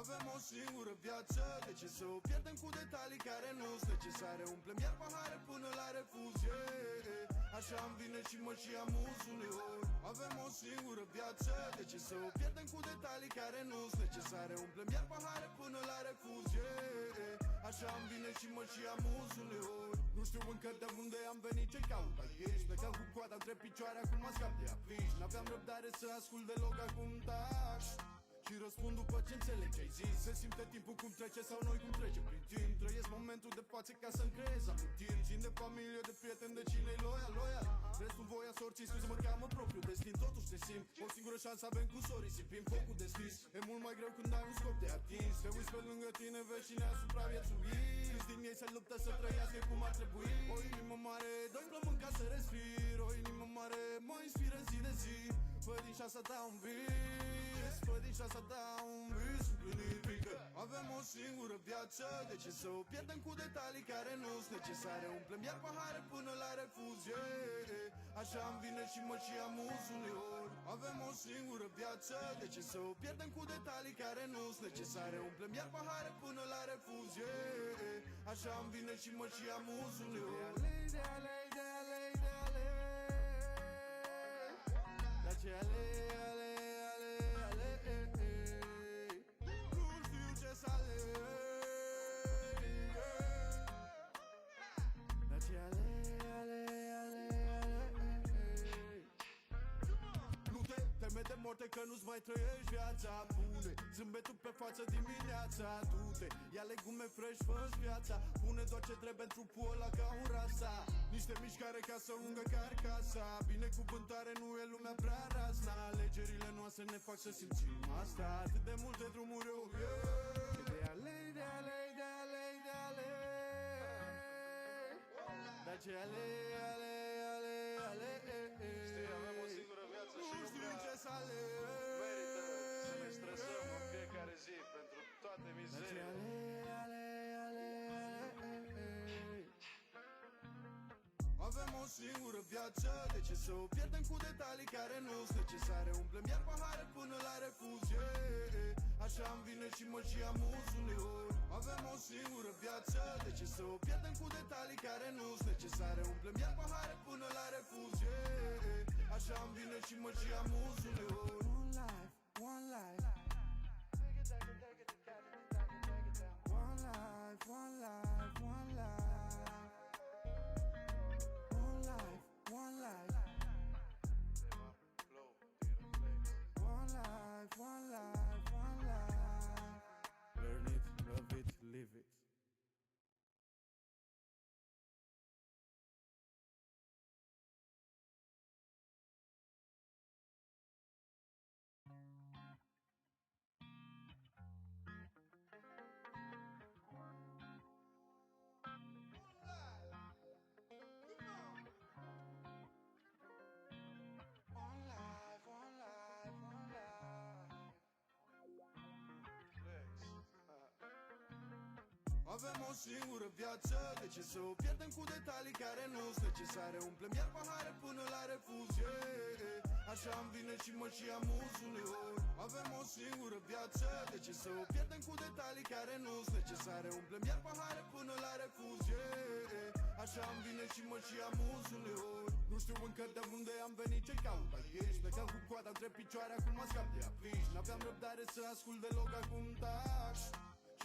Avem o singură viață, de ce să o pierdem cu detalii care nu-s necesare? Umplem iar pahare până la refuz, yeah. Așa îmi vine și mă și amuz uneori. Avem o singură viață, de ce să o pierdem cu detalii care nu-s necesare? Umplem iar pahare până la refuz, yeah. Așa îmi vine și mă și amuz uneori. Nu știu încă de unde am venit, ce caut aici. Plecam cu coada între picioare, acum scap de afiș. N-aveam răbdare să ascult deloc, acum taș și răspund după ce înțeleg ce-ai zis. Se simte timpul cum trece sau noi cum trece prin timp. Trăiesc momentul de față ca să-mi creez amintiri. Țin de familie, de prieteni, de cine-i loial, loial. Restul voia sorții sus mă cheamă propriu destin. Totuși te simt, o singură șansă avem cu sorii. Sipim focul deschis, e mult mai greu când ai un scop de atins. Te uiți pe lângă tine, vezi cine a supraviețuit. Câți din ei se luptă să trăiască cum ar trebui. O inimă mare, doi plămâni ca să respir. O inimă mare mă inspiră zi de zi. Fă din șansa ta un vis, fă din șansa ta un vis împlinit. Fiindcă avem o singură viață, de ce să o pierdem cu detalii care nu-s necesare? Umplem iar pahare până la refuz, yeah. Așa îmi vine și mă și amuz uneori. Avem o singură viață, de ce să o pierdem cu detalii care nu-s necesare? Umplem iar pahare până la refuz, yeah. Așa îmi vine și mă și amuz uneori. De ale, de ale, de ale, ce ale, ale, ale, ale, nu știu ce să aleg, dar ce ale, ale, ale, ale. Nu te teme de moarte că nu-ți mai trăiești viața. Pune zâmbetul pe față dimineața. Du-te, ia legume fresh, fă-ți viața. Pune doar ce trebuie în trupul ăla ca un rasa. Niște mișcare ca să ungă carcasa. Binecuvântare nu e lumea prea razna. Alegerile noastre ne fac să simțim asta. Atât de multe drumuri, oh yeah. De ale, de ale, de ale, de ale, dar ce ale, ale, ale, ale. Știi, avem o singură viață și nu știu ce să aleg. merită să ne stresăm în fiecare zi pentru toate mizeriile. Avem o singură viață, de ce să o pierdem cu detalii care nu-s necesare? Umplem iar pahare până la refuz, yeah. Așa îmi vine și mă și amuz uneori. Avem o singură viață, de ce să o pierdem cu detalii care nu-s necesare? Umplem iar pahare până la refuz, yeah. Așa îmi vine și mă și amuz uneori. One life, one life. One life, one life, one life. One life, one life, one life, one life. Learn it, love it, live it. Avem o singură viață, de ce să o pierdem cu detalii care nu-s necesare? Umplem iar pahare până la refuz, yeah. Așa îmi vine și mă și amuz uneori. Avem o singură viață, de ce să o pierdem cu detalii care nu-s necesare? Umplem iar pahare până la refuz, yeah. Așa îmi vine și mă și amuz uneori. Nu știu încă de unde am venit, ce caut aici. Plecam cu coada între picioare, acum scap de afiș. N-aveam răbdare să ascult deloc, acum taș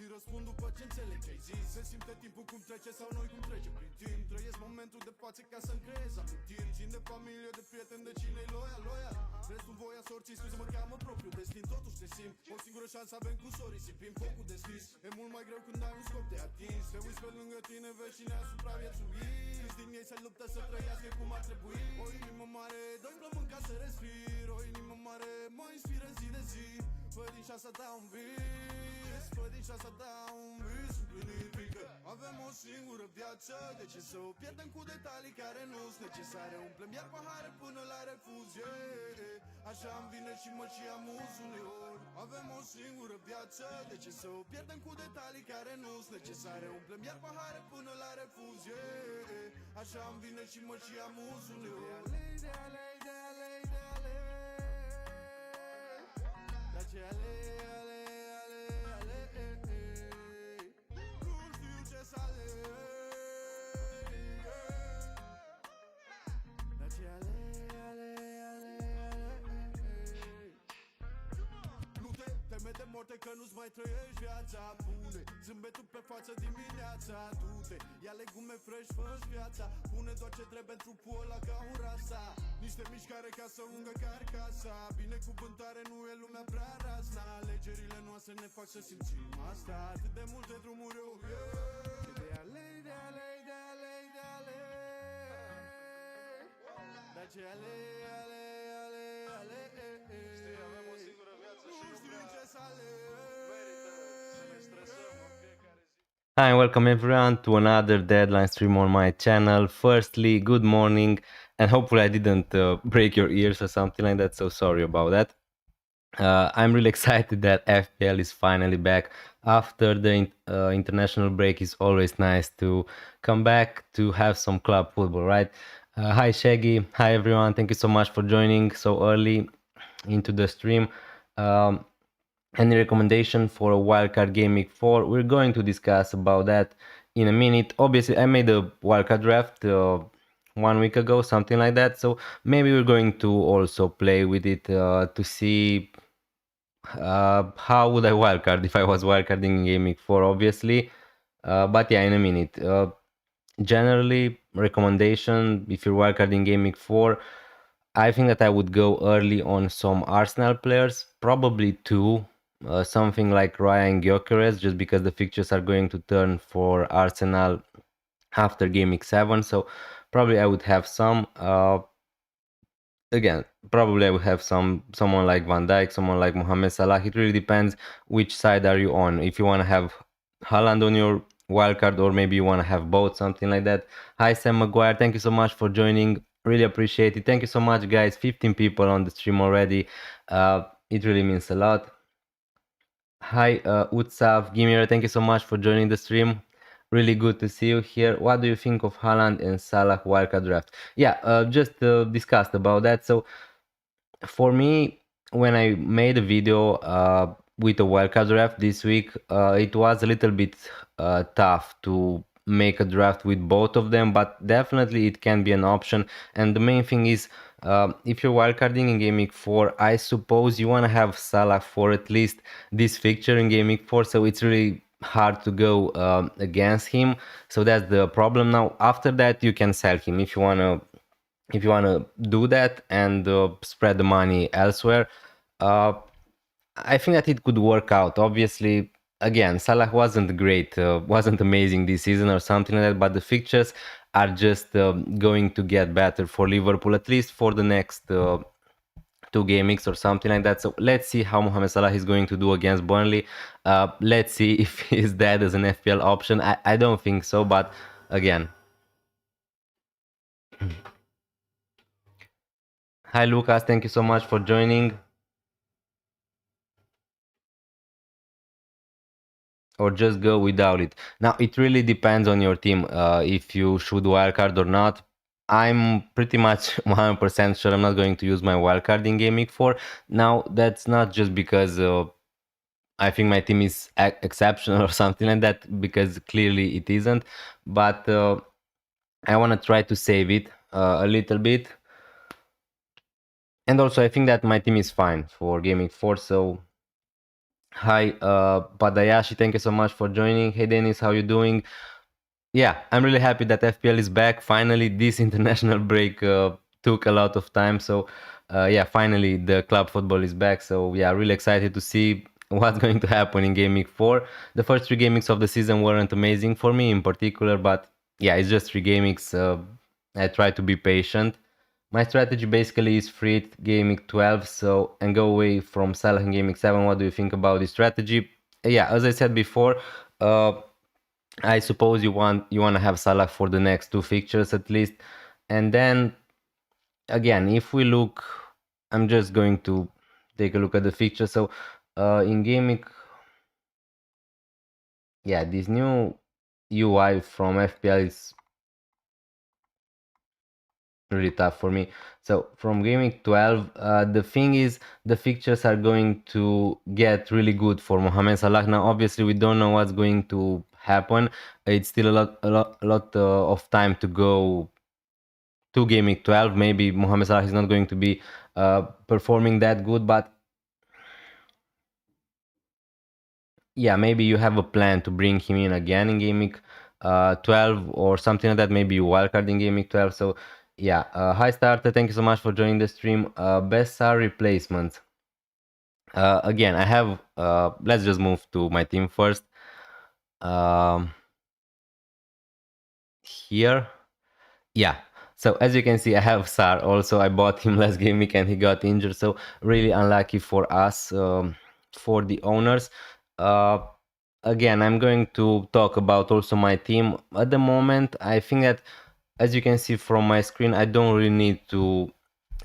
și răspund după ce înțeleg ce-ai zis. Se simte timpul cum trece sau noi cum trece prin timp. Trăiesc momentul de față ca să-mi creez amintiri. Țin de familie, de prieteni, de cine-i loial, loial. Restul voia sorții sus mă cheamă propriu destin. Totuși te simt, o singură șansă avem cu sorii. Sipim focul deschis, e mult mai greu când ai un scop de atins. Te uiți pe lângă tine, vezi cine a supraviețuit. Câți din ei se luptă să trăiască cum ar trebui. O inimă mare, doi plămâni ca să respir. O inimă mare mă inspiră zi de zi. Fă din șansa ta un vis, fă din șansa ta un vis împlinit. Fiindcă avem o singură viață, de ce să o pierdem cu detalii care nu-s necesare? Umplem iar pahare până la refuz, yeah. Așa îmi vine și mă și amuz uneori. Avem o singură viață, de ce să o pierdem cu detalii care nu-s necesare? Umplem iar pahare până la refuz, yeah. Așa îmi vine și mă și amuz uneori. De ale, de ale, de ale, dar ce ale, ale, ale, ale. că nu-ți mai trăiești viața. Pune zâmbetul pe față dimineața. Du-te, ia legume fresh, fă-ți viața. Pune tot ce trebuie în trupul ăla ca un rasa. Niște mișcare ca să ungă carcasa. Binecuvântare nu e lumea prea rasa. Alegerile noastre ne fac să simțim asta. Atât de multe drumuri eu, de alei, de alei, de alei, de alei. Dar ce alei, alei, alei, alei. Știi, avem o singură viață și nu prea ce să merită să ne stresăm în fiecare zi. Hi and welcome everyone to another Deadline stream on my channel. Firstly, good morning, and hopefully I didn't break your ears or something like that, so sorry about that. I'm really excited that FPL is finally back. After the international break, it's always nice to come back to have some club football, right? Hi Shaggy, hi everyone, thank you so much for joining so early into the stream. Any recommendation for a wildcard game week 4? We're going to discuss about that in a minute. Obviously, I made a wildcard draft 1 week ago, something like that. So maybe we're going to also play with it to see how would I wildcard if I was wildcarding in game week 4, obviously. But yeah, in a minute. Generally, recommendation if you're wildcarding game week 4, I think that I would go early on some Arsenal players, probably 2. Something like Ryan Gyökeres, just because the fixtures are going to turn for Arsenal after game week 7. So probably I would have some. Again, probably I would have someone like Van Dijk, someone like Mohamed Salah. It really depends which side are you on. If you want to have Haaland on your wildcard, or maybe you want to have both, something like that. Hi Sam Maguire, thank you so much for joining. Really appreciate it. Thank you so much, guys. 15 people on the stream already. It really means a lot. Hi Utsav, Gimir, thank you so much for joining the stream. Really good to see you here. What do you think of Haaland and Salah wildcard draft? Yeah, just discussed about that. So for me, when I made a video with a wildcard draft this week, it was a little bit tough to make a draft with both of them, but definitely it can be an option. And the main thing is, if you're wildcarding in game week 4, I suppose you want to have Salah for at least this fixture in game week 4, so it's really hard to go against him. So that's the problem. Now after that, you can sell him if you want to do that and spread the money elsewhere. I think that it could work out. Obviously, again, Salah wasn't great, wasn't amazing this season or something like that, but the fixtures are just going to get better for Liverpool, at least for the next 2 game weeks or something like that. So let's see how Mohamed Salah is going to do against Burnley. Let's see if he's dead as an FPL option. I don't think so, but again. Hi Lucas, thank you so much for joining. Or just go without it. Now it really depends on your team if you should wildcard or not. I'm pretty much 100% sure I'm not going to use my wildcard in game week 4. Now that's not just because I think my team is exceptional or something like that, because clearly it isn't, but I want to try to save it a little bit. And also I think that my team is fine for game week 4, so hi Padayashi, thank you so much for joining. Hey Denis, how you doing? Yeah, I'm really happy that FPL is back. Finally, this international break took a lot of time, so yeah, finally the club football is back. So yeah, really excited to see what's going to happen in game week 4. The first 3 game weeks of the season weren't amazing for me in particular, but yeah, it's just 3 game weeks. I try to be patient. My strategy basically is free it game week 12, so, and go away from Salah in game week 7. What do you think about this strategy? Yeah, as I said before, I suppose you want to have Salah for the next 2 fixtures at least. And then again, if we look, I'm just going to take a look at the fixture. So in game week, yeah, this new UI from FPL is really tough for me. So from game week 12, the thing is the fixtures are going to get really good for Mohamed Salah. Now obviously we don't know what's going to happen. It's still a lot of time to go to game week 12. Maybe Mohamed Salah is not going to be performing that good, but yeah, maybe you have a plan to bring him in again in game week 12 or something like that. Maybe you wildcard in game week 12. So yeah, hi starter, thank you so much for joining the stream. Best SAR replacement. Again, I have, let's just move to my team first. Here, yeah. So as you can see, I have SAR also. I bought him last game week and he got injured. So really unlucky for us, for the owners. Uh, Again, I'm going to talk about also my team. At the moment, I think that, as you can see from my screen, I don't really need to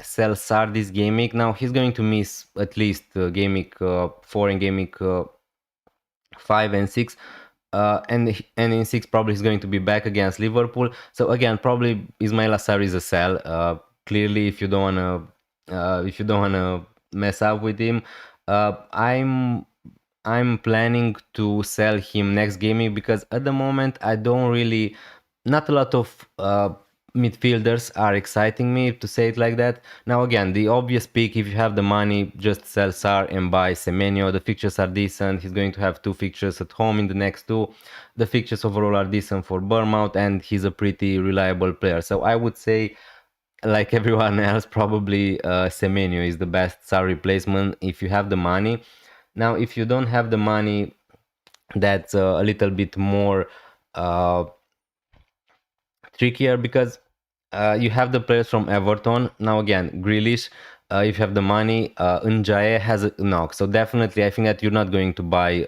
sell SAR this game week. Now he's going to miss at least game week 4 and game week 5 and 6. And in 6 probably he's going to be back against Liverpool. So again, probably Ismail Assar is a sell. Clearly, if you don't wanna mess up with him, I'm planning to sell him next gaming because at the moment I don't really, not a lot of midfielders are exciting me, to say it like that. Now again, the obvious pick, if you have the money, just sell Sar and buy Semenyo. The fixtures are decent. He's going to have 2 fixtures at home in the next 2. The fixtures overall are decent for Bournemouth and he's a pretty reliable player. So I would say, like everyone else, probably Semenyo is the best Sar replacement if you have the money. Now, if you don't have the money, that's a little bit more trickier because you have the players from Everton. Now, again, Grealish, if you have the money, Njae has a knock. So definitely, I think that you're not going to buy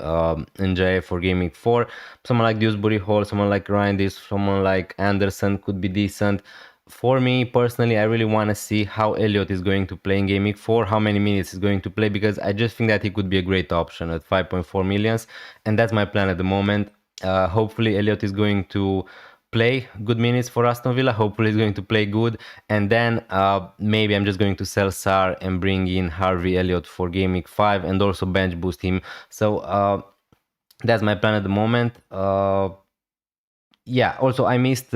Njae for Gaming 4. Someone like Dewsbury Hall, someone like Reinders, someone like Anderson could be decent. For me personally, I really want to see how Elliot is going to play in Game Week 4, how many minutes he's going to play, because I just think that he could be a great option at 5.4 millions, and that's my plan at the moment. Hopefully, Elliot is going to play good minutes for Aston Villa. Hopefully, he's going to play good, and then maybe I'm just going to sell Sar and bring in Harvey Elliott for Game Week 5 and also bench boost him. So that's my plan at the moment. Yeah, also I missed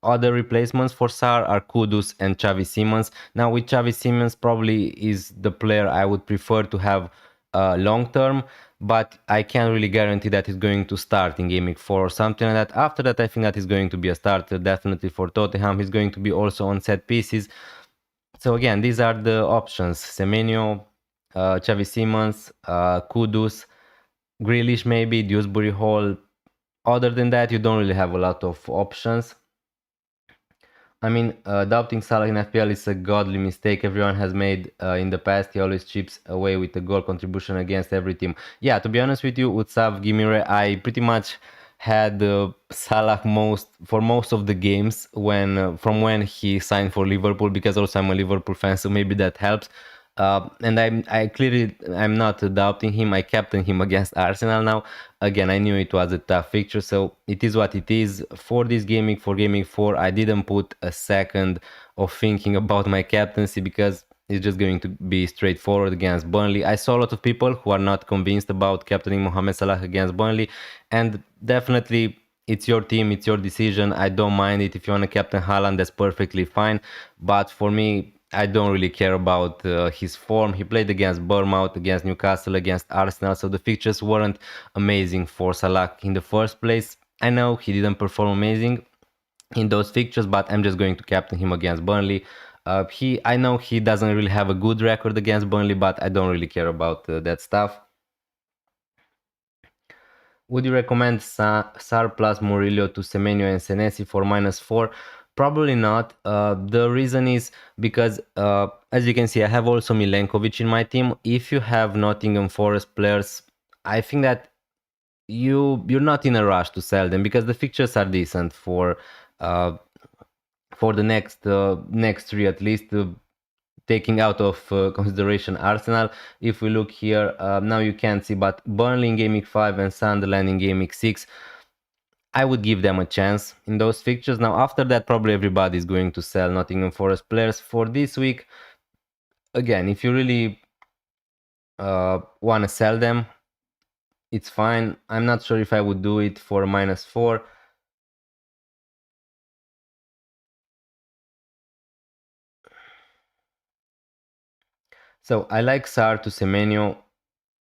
other replacements for Sar are Kudus and Xavi Simons. Now with Xavi Simons probably is the player I would prefer to have long term, but I can't really guarantee that he's going to start in Game Week 4 or something like that. After that, I think that he's going to be a starter definitely for Tottenham. He's going to be also on set pieces. So again, these are the options: Semenyo, Xavi Simons, Kudus, Grealish maybe, Dewsbury Hall. Other than that, you don't really have a lot of options. I mean, doubting Salah in FPL is a godly mistake everyone has made in the past. He always chips away with the goal contribution against every team. Yeah, to be honest with you, Utsav Gimire, I pretty much had Salah for most of the games from when he signed for Liverpool, because also I'm a Liverpool fan, so maybe that helps. And I'm not doubting him. I captain him against Arsenal now. Again, I knew it was a tough fixture, so it is what it is. For this gaming, for Gaming 4, I didn't put a second of thinking about my captaincy because it's just going to be straightforward against Burnley. I saw a lot of people who are not convinced about captaining Mohamed Salah against Burnley, and definitely it's your team, it's your decision. I don't mind it. If you want to captain Haaland, that's perfectly fine. But for me, I don't really care about his form. He played against Bournemouth, against Newcastle, against Arsenal, so the fixtures weren't amazing for Salah in the first place. I know he didn't perform amazing in those fixtures, but I'm just going to captain him against Burnley. I know he doesn't really have a good record against Burnley, but I don't really care about that stuff. Would you recommend Sar plus Murillo to Semenyo and Senesi for -4? Probably not. The reason is because, as you can see, I have also Milenkovic in my team. If you have Nottingham Forest players, I think that you're not in a rush to sell them because the fixtures are decent uh, for the next 3 at least. Taking out of consideration Arsenal. If we look here, now you can't see, but Burnley in Game Week 5 and Sunderland in Game Week 6, I would give them a chance in those fixtures. Now after that, probably everybody is going to sell Nottingham Forest players for this week. Again, if you really want to sell them, it's fine. I'm not sure if I would do it for -4. So I like Sar to Semenyo,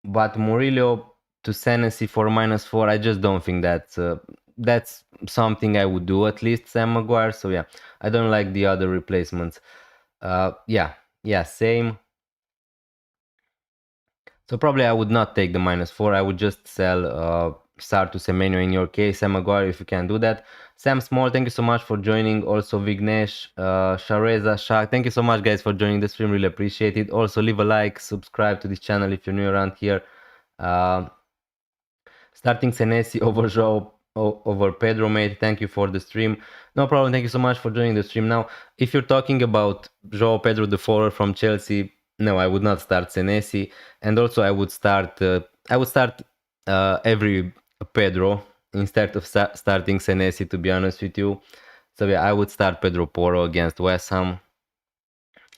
but Murillo, to Senesi for -4. I just don't think that's something I would do, at least Sam Maguire. So yeah, I don't like the other replacements. Yeah, same. So probably I would not take the -4. I would just sell Sarr to Semenyo in your case. Sam Maguire, if you can do that. Sam Small, thank you so much for joining. Also Vignesh, Shareza, Shak, thank you so much guys for joining the stream. Really appreciate it. Also leave a like, subscribe to this channel if you're new around here. Starting Senesi over Joao over Pedro, mate. Thank you for the stream. No problem. Thank you so much for joining the stream. Now, if you're talking about Joao Pedro, the forward from Chelsea, no, I would not start Senesi, and also I would start every Pedro instead of starting Senesi. To be honest with you, so yeah, I would start Pedro Porro against West Ham.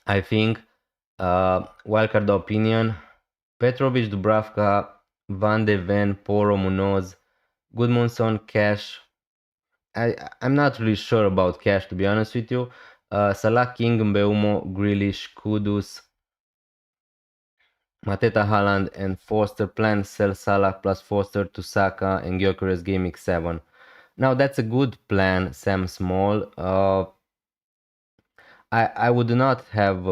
I think wildcard opinion: Petrovic, Dubravka, Van de Ven, Porro, Munoz, Goodmanson, Cash. I'm not really sure about Cash, to be honest with you. Salah, King, Mbeumo, Grealish, Kudus, Mateta, Haaland, and Foster. Plan sell Salah plus Foster to Saka and Gyökeres gaming 7. Now that's a good plan, Sam Small. I would not have.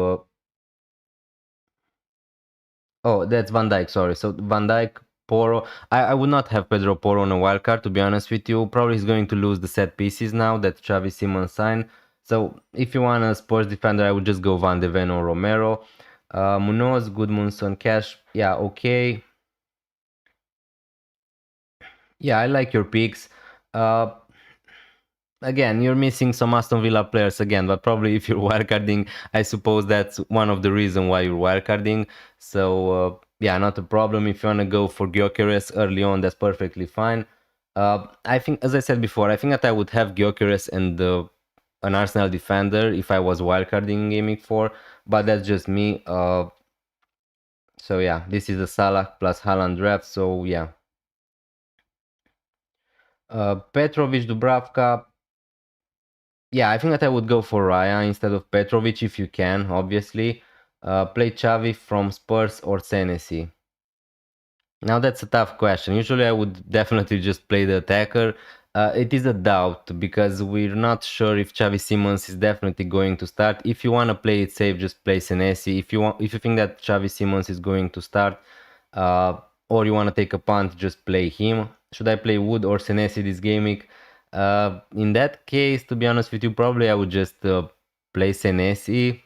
Oh, that's Van Dijk. Sorry. So Van Dijk, Porro. I would not have Pedro Porro on a wildcard, to be honest with you. Probably he's going to lose the set pieces now that Xavi Simons signed. So if you want a sports defender, I would just go Van de Ven or Romero. Munoz, Goodmanson, Cash. Yeah, okay. Yeah, I like your picks. Again, you're missing some Aston Villa players again, but probably if you're wildcarding, I suppose that's one of the reasons why you're wildcarding. So yeah, not a problem. If you want to go for Gyökeres early on, that's perfectly fine. I think, as I said before, I think that I would have Gyökeres and an Arsenal defender if I was wildcarding in Gaming 4, but that's just me. So yeah, this is a Salah plus Haaland draft, so yeah. Petrovic, Dubravka. Yeah, I think that I would go for Raya instead of Petrovic if you can, obviously. Play Xavi from Spurs or Senesi. Now that's a tough question. Usually I would definitely just play the attacker. It is a doubt because we're not sure if Xavi Simons is definitely going to start. If you want to play it safe, just play Senesi. If you think that Xavi Simons is going to start, or you want to take a punt, just play him. Should I play Wood or Senesi this gaming? In that case, to be honest with you, probably I would just play Senesi,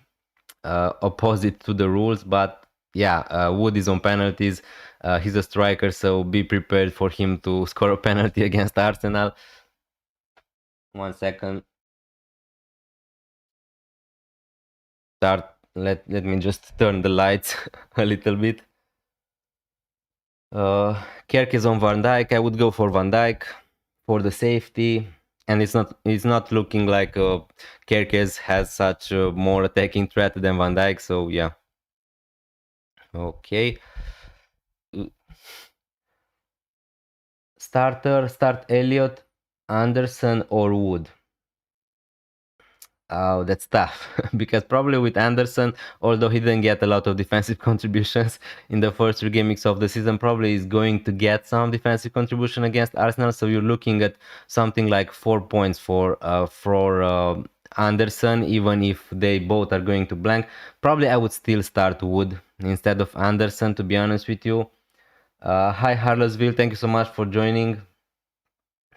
opposite to the rules. But yeah, Wood is on penalties. He's a striker, so be prepared for him to score a penalty against Arsenal. 1 second. Let me just turn the lights a little bit. Kerk is on Van Dijk. I would go for Van Dijk for the safety, and it's not looking like Kerkez has such a more attacking threat than Van Dijk, so yeah. Okay. Start Elliot, Anderson or Wood. Oh, that's tough because probably with Anderson, although he didn't get a lot of defensive contributions in the first 3 games of the season, probably is going to get some defensive contribution against Arsenal. So you're looking at something like 4 points for Anderson, even if they both are going to blank. Probably I would still start Wood instead of Anderson, to be honest with you. Hi Harlesville, thank you so much for joining.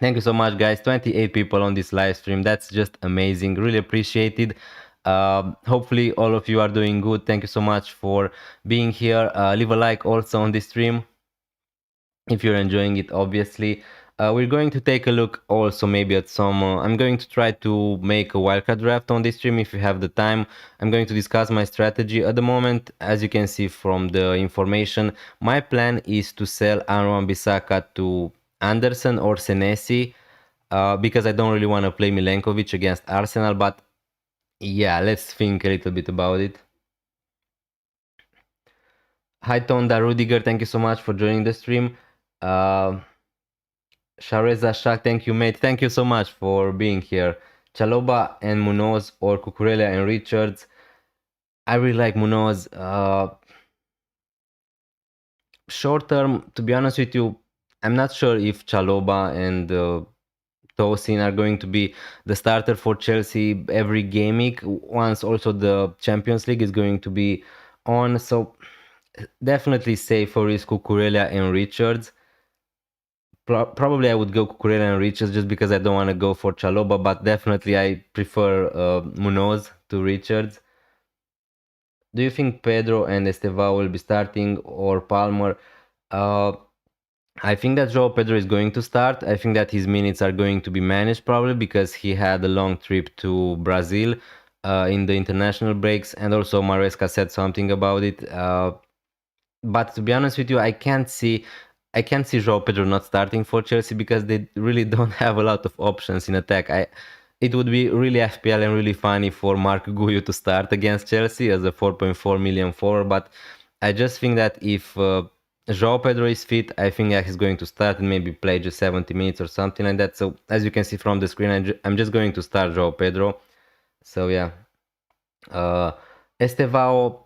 Thank you so much, guys. 28 people on this live stream. That's just amazing. Really appreciate it. Hopefully all of you are doing good. Thank you so much for being here. Leave a like also on this stream if you're enjoying it, obviously. We're going to take a look also maybe at some... I'm going to try to make a wildcard draft on this stream if you have the time. I'm going to discuss my strategy. At the moment, as you can see from the information, my plan is to sell Aaron Bissaka to Anderson or Senesi because I don't really want to play Milenkovic against Arsenal, but yeah, let's think a little bit about it. Hi Tonda Rudiger, thank you so much for joining the stream. Shareza Shak, thank you mate, thank you so much for being here. Chaloba and Munoz or Cucurella and Richards. I really like Munoz. Short term, to be honest with you, I'm not sure if Chalobah and Tosin are going to be the starter for Chelsea every game week. Once also the Champions League is going to be on, so definitely safe for risk Cucurella and Richards. Probably I would go Cucurella and Richards just because I don't want to go for Chalobah, but definitely I prefer Munoz to Richards. Do you think Pedro and Estevao will be starting or Palmer? Uh, I think that João Pedro is going to start. I think that his minutes are going to be managed probably because he had a long trip to Brazil in the international breaks, and also Maresca said something about it. But to be honest with you, I can't see João Pedro not starting for Chelsea because they really don't have a lot of options in attack. It would be really FPL and really funny for Mark Guyu to start against Chelsea as a 4.4 million forward, but I just think that if João Pedro is fit, I think that he's going to start and maybe play just 70 minutes or something like that. So as you can see from the screen, I'm just going to start João Pedro. So yeah. Estevao,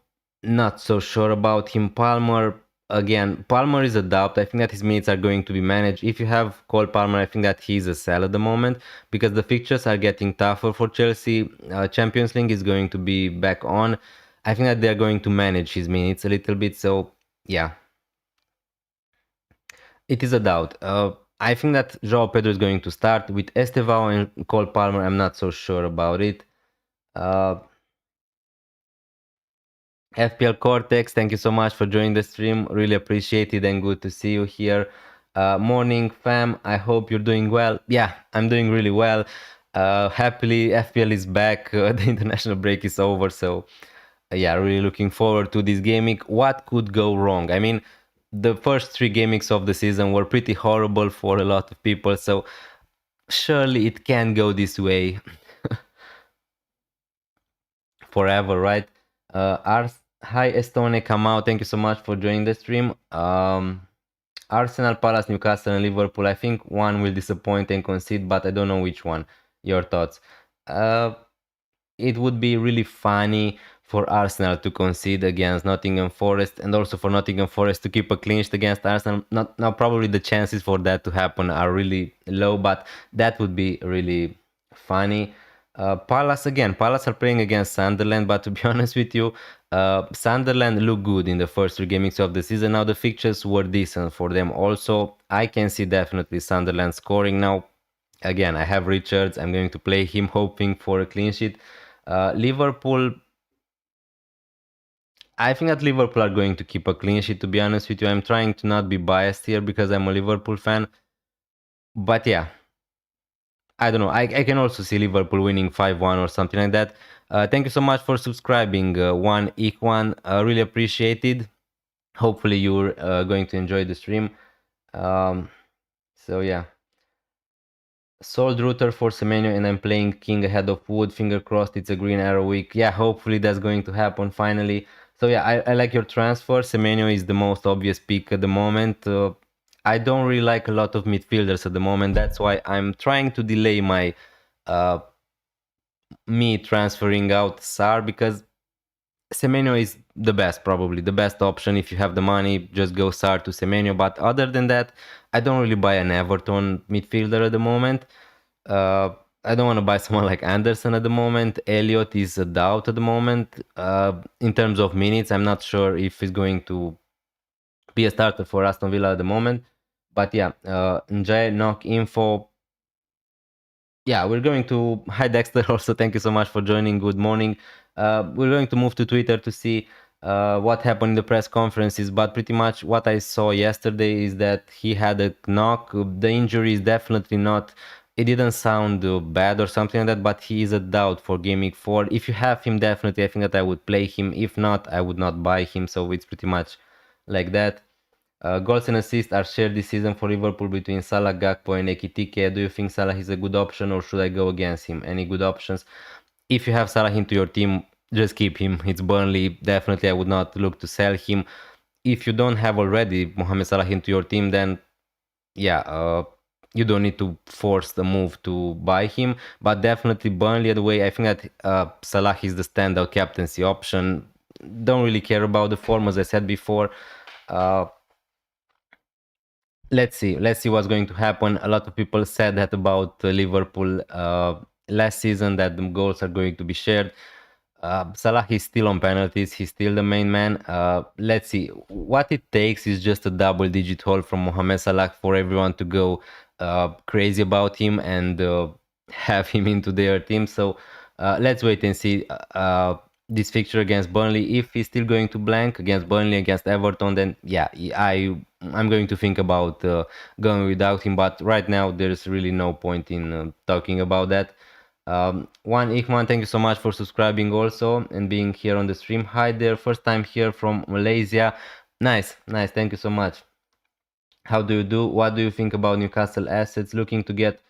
not so sure about him. Palmer, again, Palmer is a doubt. I think that his minutes are going to be managed. If you have Cole Palmer, I think that he's a sell at the moment because the fixtures are getting tougher for Chelsea. Champions League is going to be back on. I think that they're going to manage his minutes a little bit. So yeah, it is a doubt. I think that João Pedro is going to start with Estevao and Cole Palmer. I'm not so sure about it. FPL Cortex, thank you so much for joining the stream. Really appreciate it and good to see you here. Morning, fam. I hope you're doing well. Yeah, I'm doing really well. Happily, FPL is back. The international break is over. So, yeah, really looking forward to this game week. What could go wrong? I mean, the first 3 game weeks of the season were pretty horrible for a lot of people. So, surely it can go this way forever, right? Hi Estone, come out. Thank you so much for joining the stream. Arsenal, Palace, Newcastle, and Liverpool. I think one will disappoint and concede, but I don't know which one. Your thoughts? It would be really funny for Arsenal to concede against Nottingham Forest, and also for Nottingham Forest to keep a clean sheet against Arsenal. Not now, probably the chances for that to happen are really low, but that would be really funny. Palace again. Palace are playing against Sunderland, but to be honest with you, Sunderland look good in the first 3 games of the season. Now the fixtures were decent for them. Also, I can see definitely Sunderland scoring now. Again, I have Richards. I'm going to play him, hoping for a clean sheet. Liverpool. I think that Liverpool are going to keep a clean sheet. To be honest with you, I'm trying to not be biased here because I'm a Liverpool fan. But yeah, I don't know. I can also see Liverpool winning 5-1 or something like that. Thank you so much for subscribing, One Ikwan. Really appreciated. Hopefully you're going to enjoy the stream. So yeah. Sold router for Semenyo and I'm playing king ahead of wood. Finger crossed it's a green arrow week. Yeah, hopefully that's going to happen finally. So yeah, I like your transfer. Semenyo is the most obvious pick at the moment. I don't really like a lot of midfielders at the moment. That's why I'm trying to delay my me transferring out Sar because Semenyo is the best, probably the best option. If you have the money, just go Sar to Semenyo. But other than that, I don't really buy an Everton midfielder at the moment. I don't want to buy someone like Anderson at the moment. Elliot is a doubt at the moment. In terms of minutes, I'm not sure if he's going to be a starter for Aston Villa at the moment. But yeah, Njay, knock info. Yeah, we're going to... Hi Dexter, also thank you so much for joining. Good morning. We're going to move to Twitter to see what happened in the press conferences, but pretty much what I saw yesterday is that he had a knock. The injury is definitely not... It didn't sound bad or something like that, but he is a doubt for Game Week 4. If you have him, definitely, I think that I would play him. If not, I would not buy him, so it's pretty much like that. Goals and assists are shared this season for Liverpool between Salah, Gakpo and Ekitike. Do you think Salah is a good option or should I go against him? Any good options? If you have Salah into your team, just keep him. It's Burnley. Definitely I would not look to sell him. If you don't have already Mohamed Salah into your team, then yeah, you don't need to force the move to buy him. But definitely Burnley the way. I think that Salah is the standout captaincy option. Don't really care about the form, as I said before. let's see what's going to happen. A lot of people said that about Liverpool last season, that the goals are going to be shared. Salah is still on penalties. He's still the main man. Let's see. What it takes is just a double-digit haul from Mohamed Salah for everyone to go crazy about him and have him into their team. So let's wait and see this fixture against Burnley. If he's still going to blank against Burnley, against Everton, then yeah, I'm going to think about going without him. But right now, there's really no point in talking about that. One Ikman, thank you so much for subscribing also and being here on the stream. Hi there, first time here from Malaysia. Nice. Thank you so much. How do you do? What do you think about Newcastle assets? Looking to get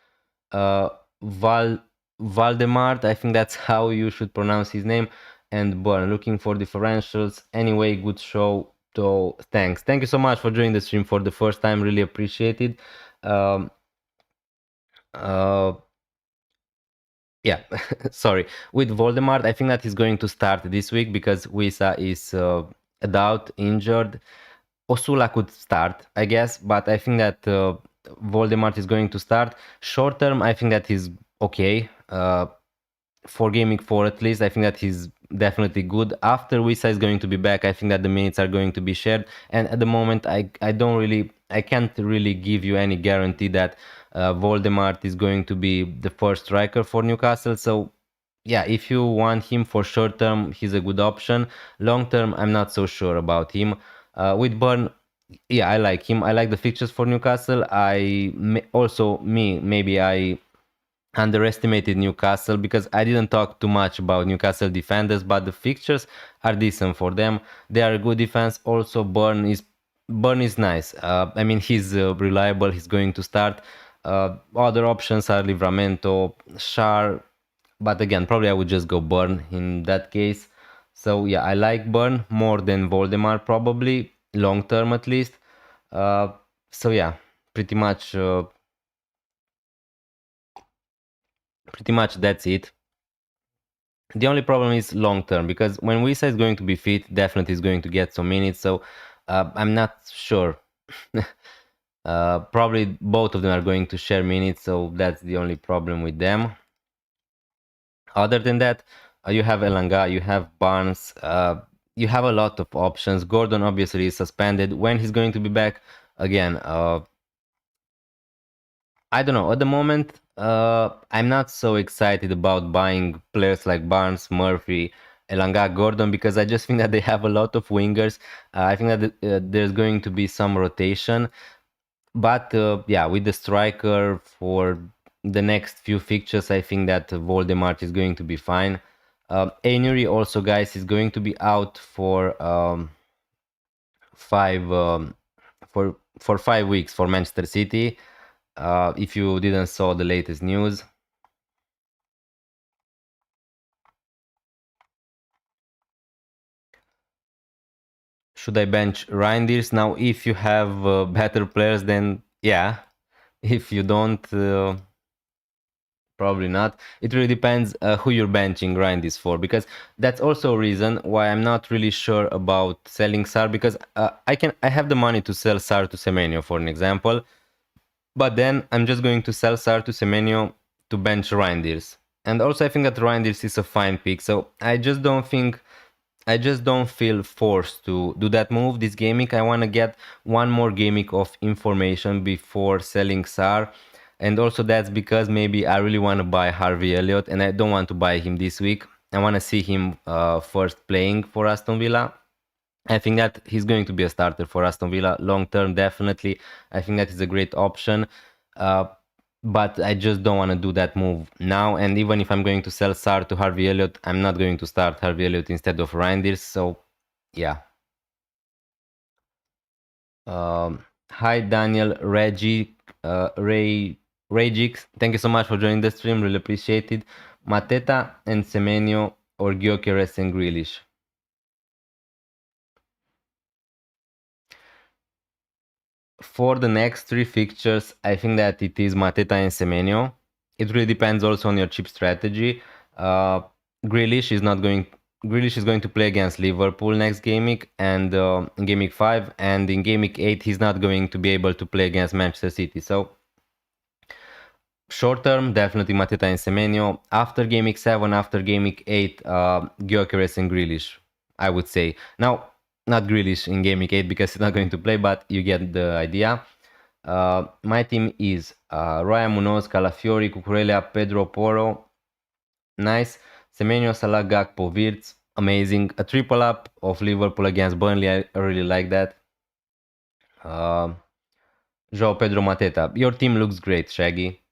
Valdemart, I think that's how you should pronounce his name, and Burn. Looking for differentials. Anyway, good show. So thanks. Thank you so much for joining the stream for the first time. Really appreciate it. Yeah, sorry. With Voldemort, I think that he's going to start this week because Wisa is out, injured. Osula could start, I guess, but I think that Voldemort is going to start. Short term, I think that he's okay. For Gaming 4 at least, I think that he's definitely good. After Wisa is going to be back, I think that the minutes are going to be shared. And at the moment, I can't really give you any guarantee that Voldemort is going to be the first striker for Newcastle. So yeah, if you want him for short term, he's a good option. Long term, I'm not so sure about him. With Burn, yeah, I like him. I like the fixtures for Newcastle. Maybe I underestimated Newcastle because I didn't talk too much about Newcastle defenders, but the fixtures are decent for them. They are a good defense. Also, Burn is nice. I mean, he's reliable. He's going to start. Other options are Livramento, Shar, but again, probably I would just go Burn in that case. So yeah, I like Burn more than Voldemar, probably long term at least. So yeah, pretty much that's it. The only problem is long term because when Wisa is going to be fit, definitely is going to get some minutes. So I'm not sure. Probably both of them are going to share minutes, so that's the only problem with them. Other than that, you have Elanga, you have Barnes, you have a lot of options. Gordon obviously is suspended. When he's going to be back again, I don't know. At the moment, I'm not so excited about buying players like Barnes, Murphy, Elanga, Gordon because I just think that they have a lot of wingers. I think that there's going to be some rotation. But yeah, with the striker for the next few fixtures, I think that Voldemort is going to be fine. Ainuri also, guys, is going to be out for 5 weeks for Manchester City. If you didn't saw the latest news. Should I bench Reinders? Now, if you have better players, then yeah. If you don't, probably not. It really depends who you're benching Reinders for, because that's also a reason why I'm not really sure about selling Sar, because I have the money to sell Sar to Semenyo, for an example. But then I'm just going to sell Sar to Semenyo to bench Reinders. And also I think that Reinders is a fine pick. So I just don't feel forced to do that move this game week. I want to get one more game week of information before selling Sar. And also that's because maybe I really want to buy Harvey Elliott and I don't want to buy him this week. I want to see him first playing for Aston Villa. I think that he's going to be a starter for Aston Villa long term, definitely. I think that is a great option. But I just don't want to do that move now. And even if I'm going to sell Sar to Harvey Elliott, I'm not going to start Harvey Elliott instead of Reinders. So, yeah. Hi, Daniel, Regix. Thank you so much for joining the stream. Really appreciate it. Mateta and Semenyo or Gyökeres and Grealish. For the next 3 fixtures, I think that it is Mateta and Semenyo. It really depends also on your chip strategy. Grealish is not going... Grealish is going to play against Liverpool next game week, and in game week 5, and in game week 8 he's not going to be able to play against Manchester City. So short term, definitely Mateta and Semenyo. After game week 7, after game week 8, Gyökeres and Grealish, I would say. Now, not Grealish in game week 8 because he's not going to play, but you get the idea. My team is Ryan Munoz, Calafiori, Cucurella, Pedro Porro. Nice. Semenyo, Salah, Gakpo, Wirtz. Amazing. A triple up of Liverpool against Burnley. I really like that. João Pedro, Mateta. Your team looks great, Shaggy.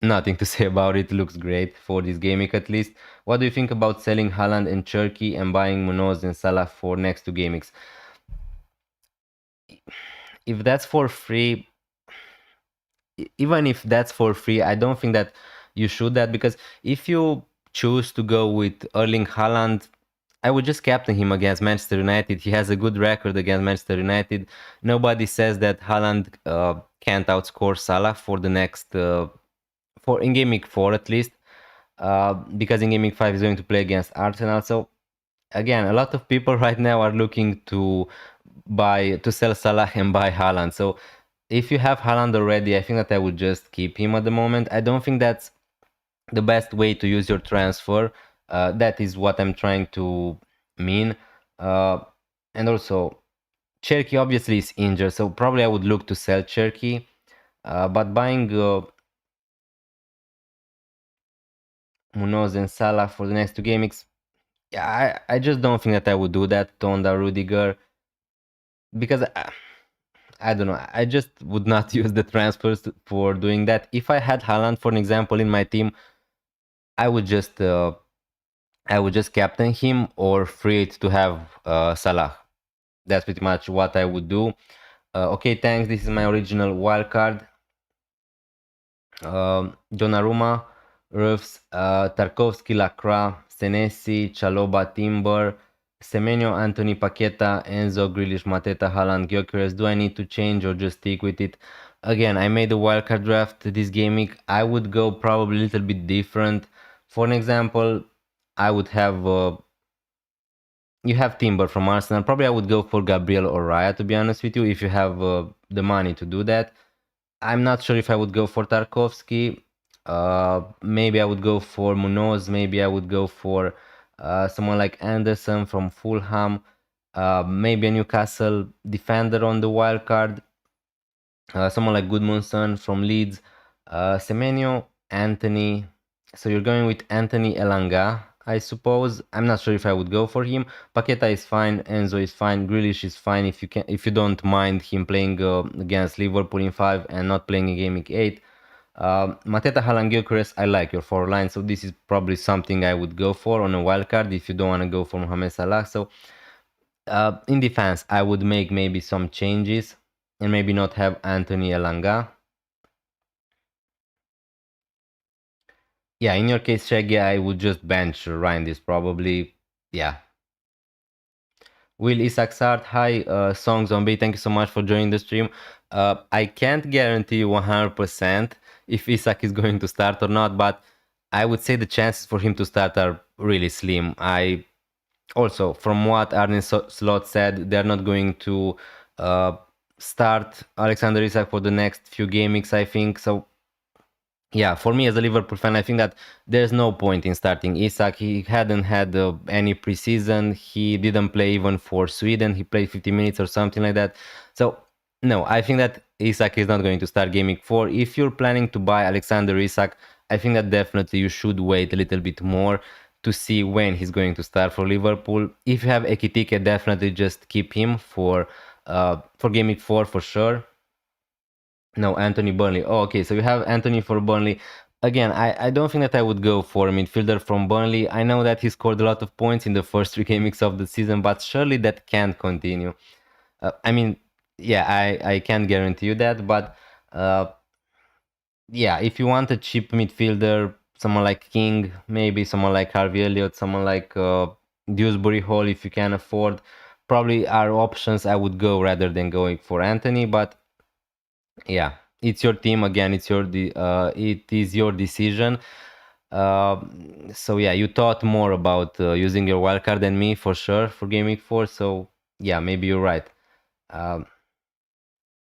Nothing to say about it. Looks great for this game week at least. What do you think about selling Haaland and Cherki and buying Munoz and Salah for next 2 game weeks? If that's for free, even if that's for free, I don't think that you should that, because if you choose to go with Erling Haaland, I would just captain him against Manchester United. He has a good record against Manchester United. Nobody says that Haaland can't outscore Salah for the next for in game week 4 at least, because in game week 5 he's going to play against Arsenal. So again, a lot of people right now are looking to sell Salah and buy Haaland. So if you have Haaland already, I think that I would just keep him at the moment. I don't think that's the best way to use your transfer. That is what I'm trying to mean. And also, Cherki obviously is injured, so probably I would look to sell Cherki. But buying Munoz and Salah for the next 2 game weeks, yeah, I just don't think that I would do that. Tonda, Rudiger, because I don't know. I just would not use the transfers for doing that. If I had Haaland, for an example, in my team, I would just captain him or free it to have Salah. That's pretty much what I would do. Okay, thanks. This is my original wildcard. Donnarumma, Rufs, Tarkovsky, Lacroix, Senesi, Chaloba, Timber, Semenyo, Anthony, Paqueta, Enzo, Grealish, Mateta, Haaland, Gyökeres. Do I need to change or just stick with it? Again, I made a wildcard draft this game week. I would go probably a little bit different. For an example, I would have you have Timber from Arsenal. Probably I would go for Gabriel or Raya, to be honest with you, if you have the money to do that. I'm not sure if I would go for Tarkovsky. Maybe I would go for Munoz. Maybe I would go for someone like Anderson from Fulham. Maybe a Newcastle defender on the wild card. Someone like Goodmanson from Leeds. Semenyo, Anthony. So you're going with Anthony Elanga, I suppose. I'm not sure if I would go for him. Paqueta is fine. Enzo is fine. Grealish is fine if you don't mind him playing against Liverpool in 5 and not playing in game week 8. Mateta, Haaland, Gyökeres, I like your 4 line, so this is probably something I would go for on a wildcard if you don't want to go for Mohamed Salah. So in defense, I would make maybe some changes and maybe not have Anthony Elanga. Yeah, in your case, Shaggy, I would just bench Reinders probably. Yeah. Will Isak start? Hi, Song Zombie. Thank you so much for joining the stream. I can't guarantee you 100% if Isak is going to start or not, but I would say the chances for him to start are really slim. Also, from what Arne Slot said, they're not going to start Alexander Isak for the next few game weeks, I think. So yeah, for me as a Liverpool fan, I think that there's no point in starting Isak. He hadn't had any preseason. He didn't play even for Sweden. He played 50 minutes or something like that. So no, I think that Isak is not going to start game week 4. If you're planning to buy Alexander Isak, I think that definitely you should wait a little bit more to see when he's going to start for Liverpool. If you have Ekitike, definitely just keep him for game week 4 for sure. No, Anthony Burnley. Oh, okay, so you have Anthony for Burnley. Again, I don't think that I would go for a midfielder from Burnley. I know that he scored a lot of points in the first 3 game weeks of the season, but surely that can't continue. I mean, yeah, I can't guarantee you that, but yeah, if you want a cheap midfielder, someone like King, maybe someone like Harvey Elliott, someone like Dewsbury Hall, if you can afford, probably are options I would go rather than going for Anthony. But yeah, it's your team again. It is your decision. So yeah, you thought more about using your wildcard than me for sure for Game Week 4. So yeah, maybe you're right. Um,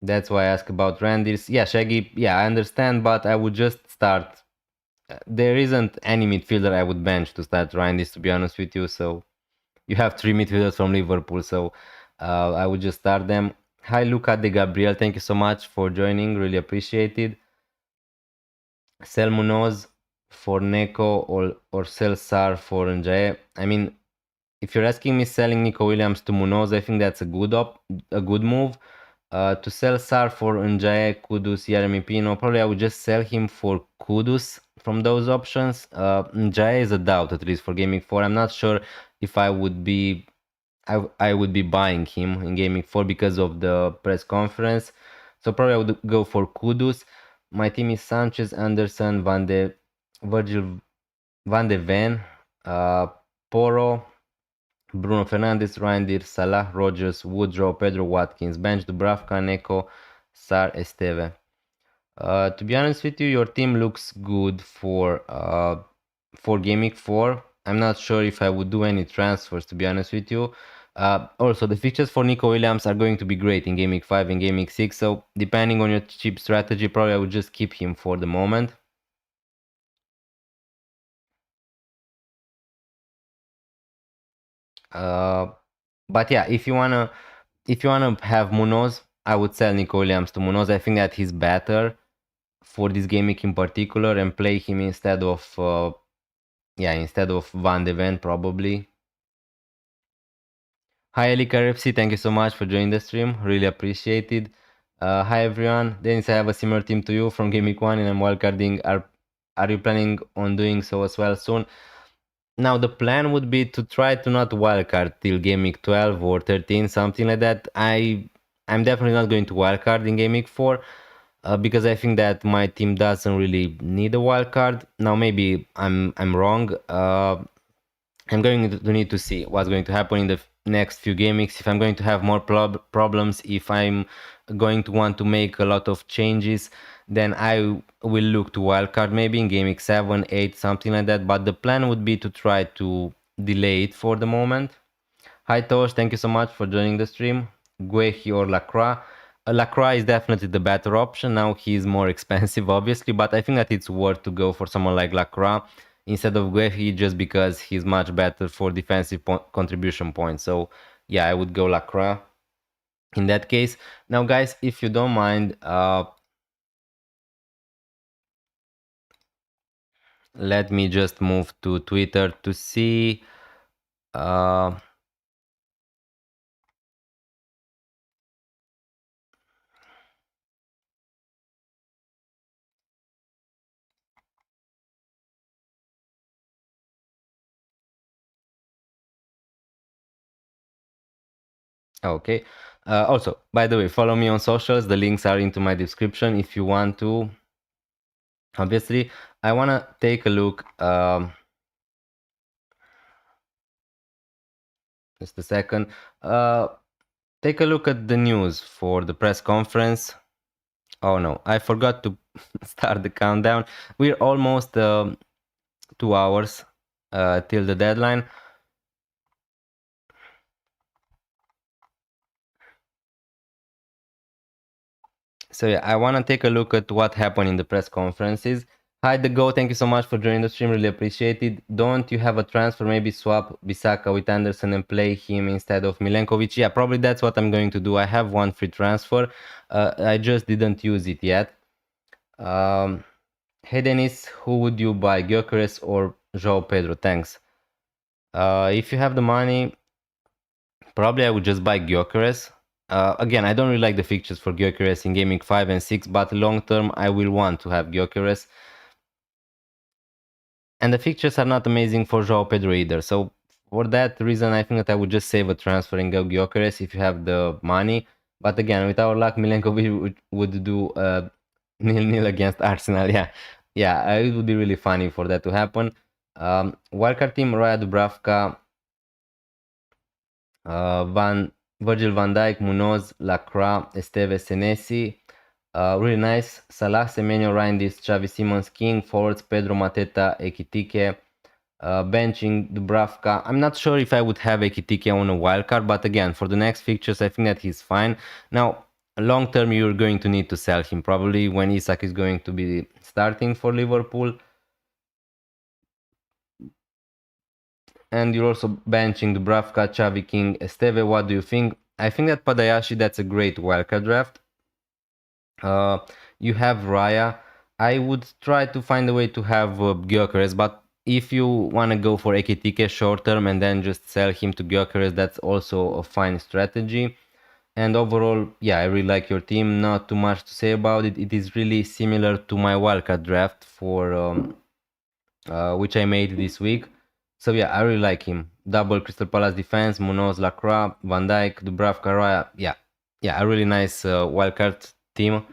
that's why I asked about Randy's. Yeah, Shaggy. Yeah, I understand, but I would just start. There isn't any midfielder I would bench to start Randy's, to be honest with you. So you have three midfielders from Liverpool, so I would just start them. Hi, Luca de Gabriel. Thank you so much for joining. Really appreciated. Sell Munoz for Neko or sell Sar for Njae. I mean, if you're asking me selling Nico Williams to Munoz, I think that's a good move. To sell Sar for Njae, Kudus, Jeremy Pino, probably I would just sell him for Kudus from those options. Njae is a doubt, at least for Gaming 4. I'm not sure if I would be buying him in Gaming 4 because of the press conference. So probably I would go for Kudus. My team is Sanchez, Anderson, Virgil van de Ven, Poro, Bruno Fernandes, Reinders, Salah, Rogers, Woodrow, Pedro Watkins, bench Dubravka, Neko, Sar, Esteve. To be honest with you, your team looks good for Game Week 4. I'm not sure if I would do any transfers, to be honest with you. Also, the fixtures for Nico Williams are going to be great in Game Week 5 and Game Week 6, so depending on your cheap strategy, probably I would just keep him for the moment. But yeah, if you wanna have Munoz, I would sell Nico Williams to Munoz. I think that he's better for this game week in particular, and play him instead of Van de Ven probably. Hi Elika FC, thank you so much for joining the stream. Really appreciated. Hi everyone. Dennis, I have a similar team to you from Game Week 1 and I'm wildcarding. Are you planning on doing so as well soon? Now the plan would be to try to not wildcard till Game Week 12 or 13, something like that. I'm definitely not going to wildcard in Game Week 4 because I think that my team doesn't really need a wildcard. Now maybe I'm wrong. I'm going to need to see what's going to happen in the next few game weeks, if I'm going to have more problems, if I'm going to want to make a lot of changes, then I will look to wildcard maybe in game week 7, 8, something like that. But the plan would be to try to delay it for the moment. Hi Tosh, thank you so much for joining the stream. Guehi or Lacroix. Lacroix is definitely the better option. Now he's more expensive, obviously, but I think that it's worth to go for someone like Lacroix instead of Guehi just because he's much better for defensive contribution points. So yeah, I would go Lacroix in that case. Now guys, if you don't mind, let me just move to Twitter to see okay. Also, by the way, follow me on socials. The links are into my description if you want to. Obviously, I want to take a look. Just a second. Take a look at the news for the press conference. Oh no, I forgot to start the countdown. We're almost 2 hours till the deadline. So yeah, I want to take a look at what happened in the press conferences. Hi, The Go, thank you so much for joining the stream, really appreciate it. Don't you have a transfer, maybe swap Bisaka with Anderson and play him instead of Milenkovic? Yeah, probably that's what I'm going to do. I have one free transfer. I just didn't use it yet. Hey Dennis, who would you buy, Gyökeres or João Pedro? Thanks. If you have the money, probably I would just buy Gyökeres. Again, I don't really like the fixtures for Gyökeres in Gaming 5 and 6, but long term I will want to have Gyökeres. And the fixtures are not amazing for João Pedro either. So for that reason, I think that I would just save a transfer and go Gyökeres if you have the money. But again, with our luck, Milenkovic would do 0-0 against Arsenal. Yeah, it would be really funny for that to happen. Wildcard team, Roya Dubravka, Virgil van Dijk, Munoz, Lacroix, Esteve, Senesi. Really nice. Salah, Semenyo, Reinders, Xavi Simons, King, forwards, Pedro, Mateta, Ekitike, benching Dubravka. I'm not sure if I would have Ekitike on a wildcard, but again, for the next fixtures, I think that he's fine. Now, long term, you're going to need to sell him probably when Isak is going to be starting for Liverpool. And you're also benching Dubravka, Xavi, King, Esteve. What do you think? I think that Padayashi, that's a great wildcard draft. You have Raya. I would try to find a way to have Gyökeres, but if you want to go for Ekitike short term and then just sell him to Gyökeres, that's also a fine strategy. And overall, yeah, I really like your team. Not too much to say about it. It is really similar to my wildcard draft for which I made this week. So yeah, I really like him. Double Crystal Palace defense, Munoz, Lacroix, Van Dijk, Dubravka, Raya. Yeah, a really nice wildcard team.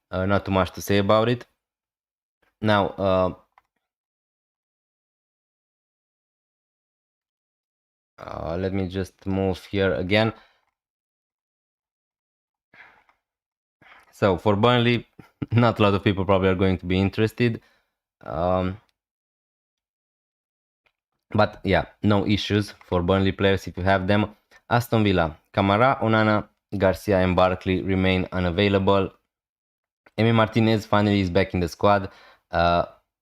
Not too much to say about it. Now, let me just move here again. So for Burnley, not a lot of people probably are going to be interested. But yeah, no issues for Burnley players if you have them. Aston Villa, Kamara, Onana, Garcia and Barkley remain unavailable. Emi Martinez finally is back in the squad,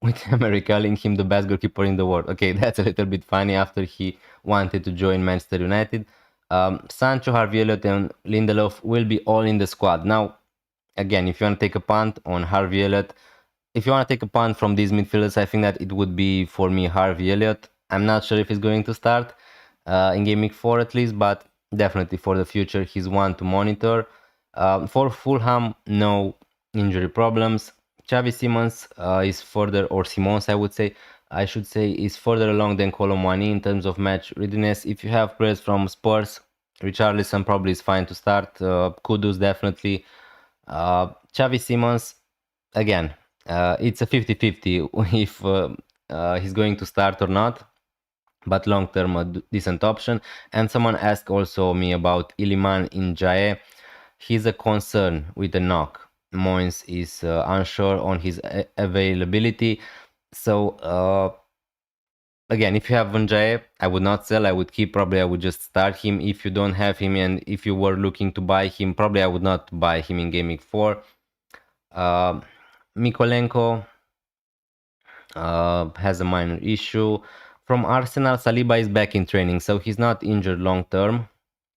with Emery calling him the best goalkeeper in the world. Okay, that's a little bit funny after he wanted to join Manchester United. Sancho, Harvey Elliott and Lindelof will be all in the squad. Now, again, if you want to take a punt on Harvey Elliott, if you want to take a punt from these midfielders, I think that it would be for me Harvey Elliott. I'm not sure if he's going to start in Game Week 4 at least, but definitely for the future, he's one to monitor. For Fulham, no injury problems. Xavi Simons is further, or Simons I should say, is further along than Colomwani in terms of match readiness. If you have players from Spurs, Richarlison probably is fine to start. Kudus definitely. Xavi Simons, again, it's a 50-50 if he's going to start or not, but long term a decent option. And someone asked also me about Iliman Injae. He's a concern with a knock. Moyes is unsure on his availability. So again, if you have Injae, I would not sell. I would keep. Probably I would just start him. If you don't have him and if you were looking to buy him, probably I would not buy him in Game Week 4. Mikolenko has a minor issue. From Arsenal, Saliba is back in training, so he's not injured long term.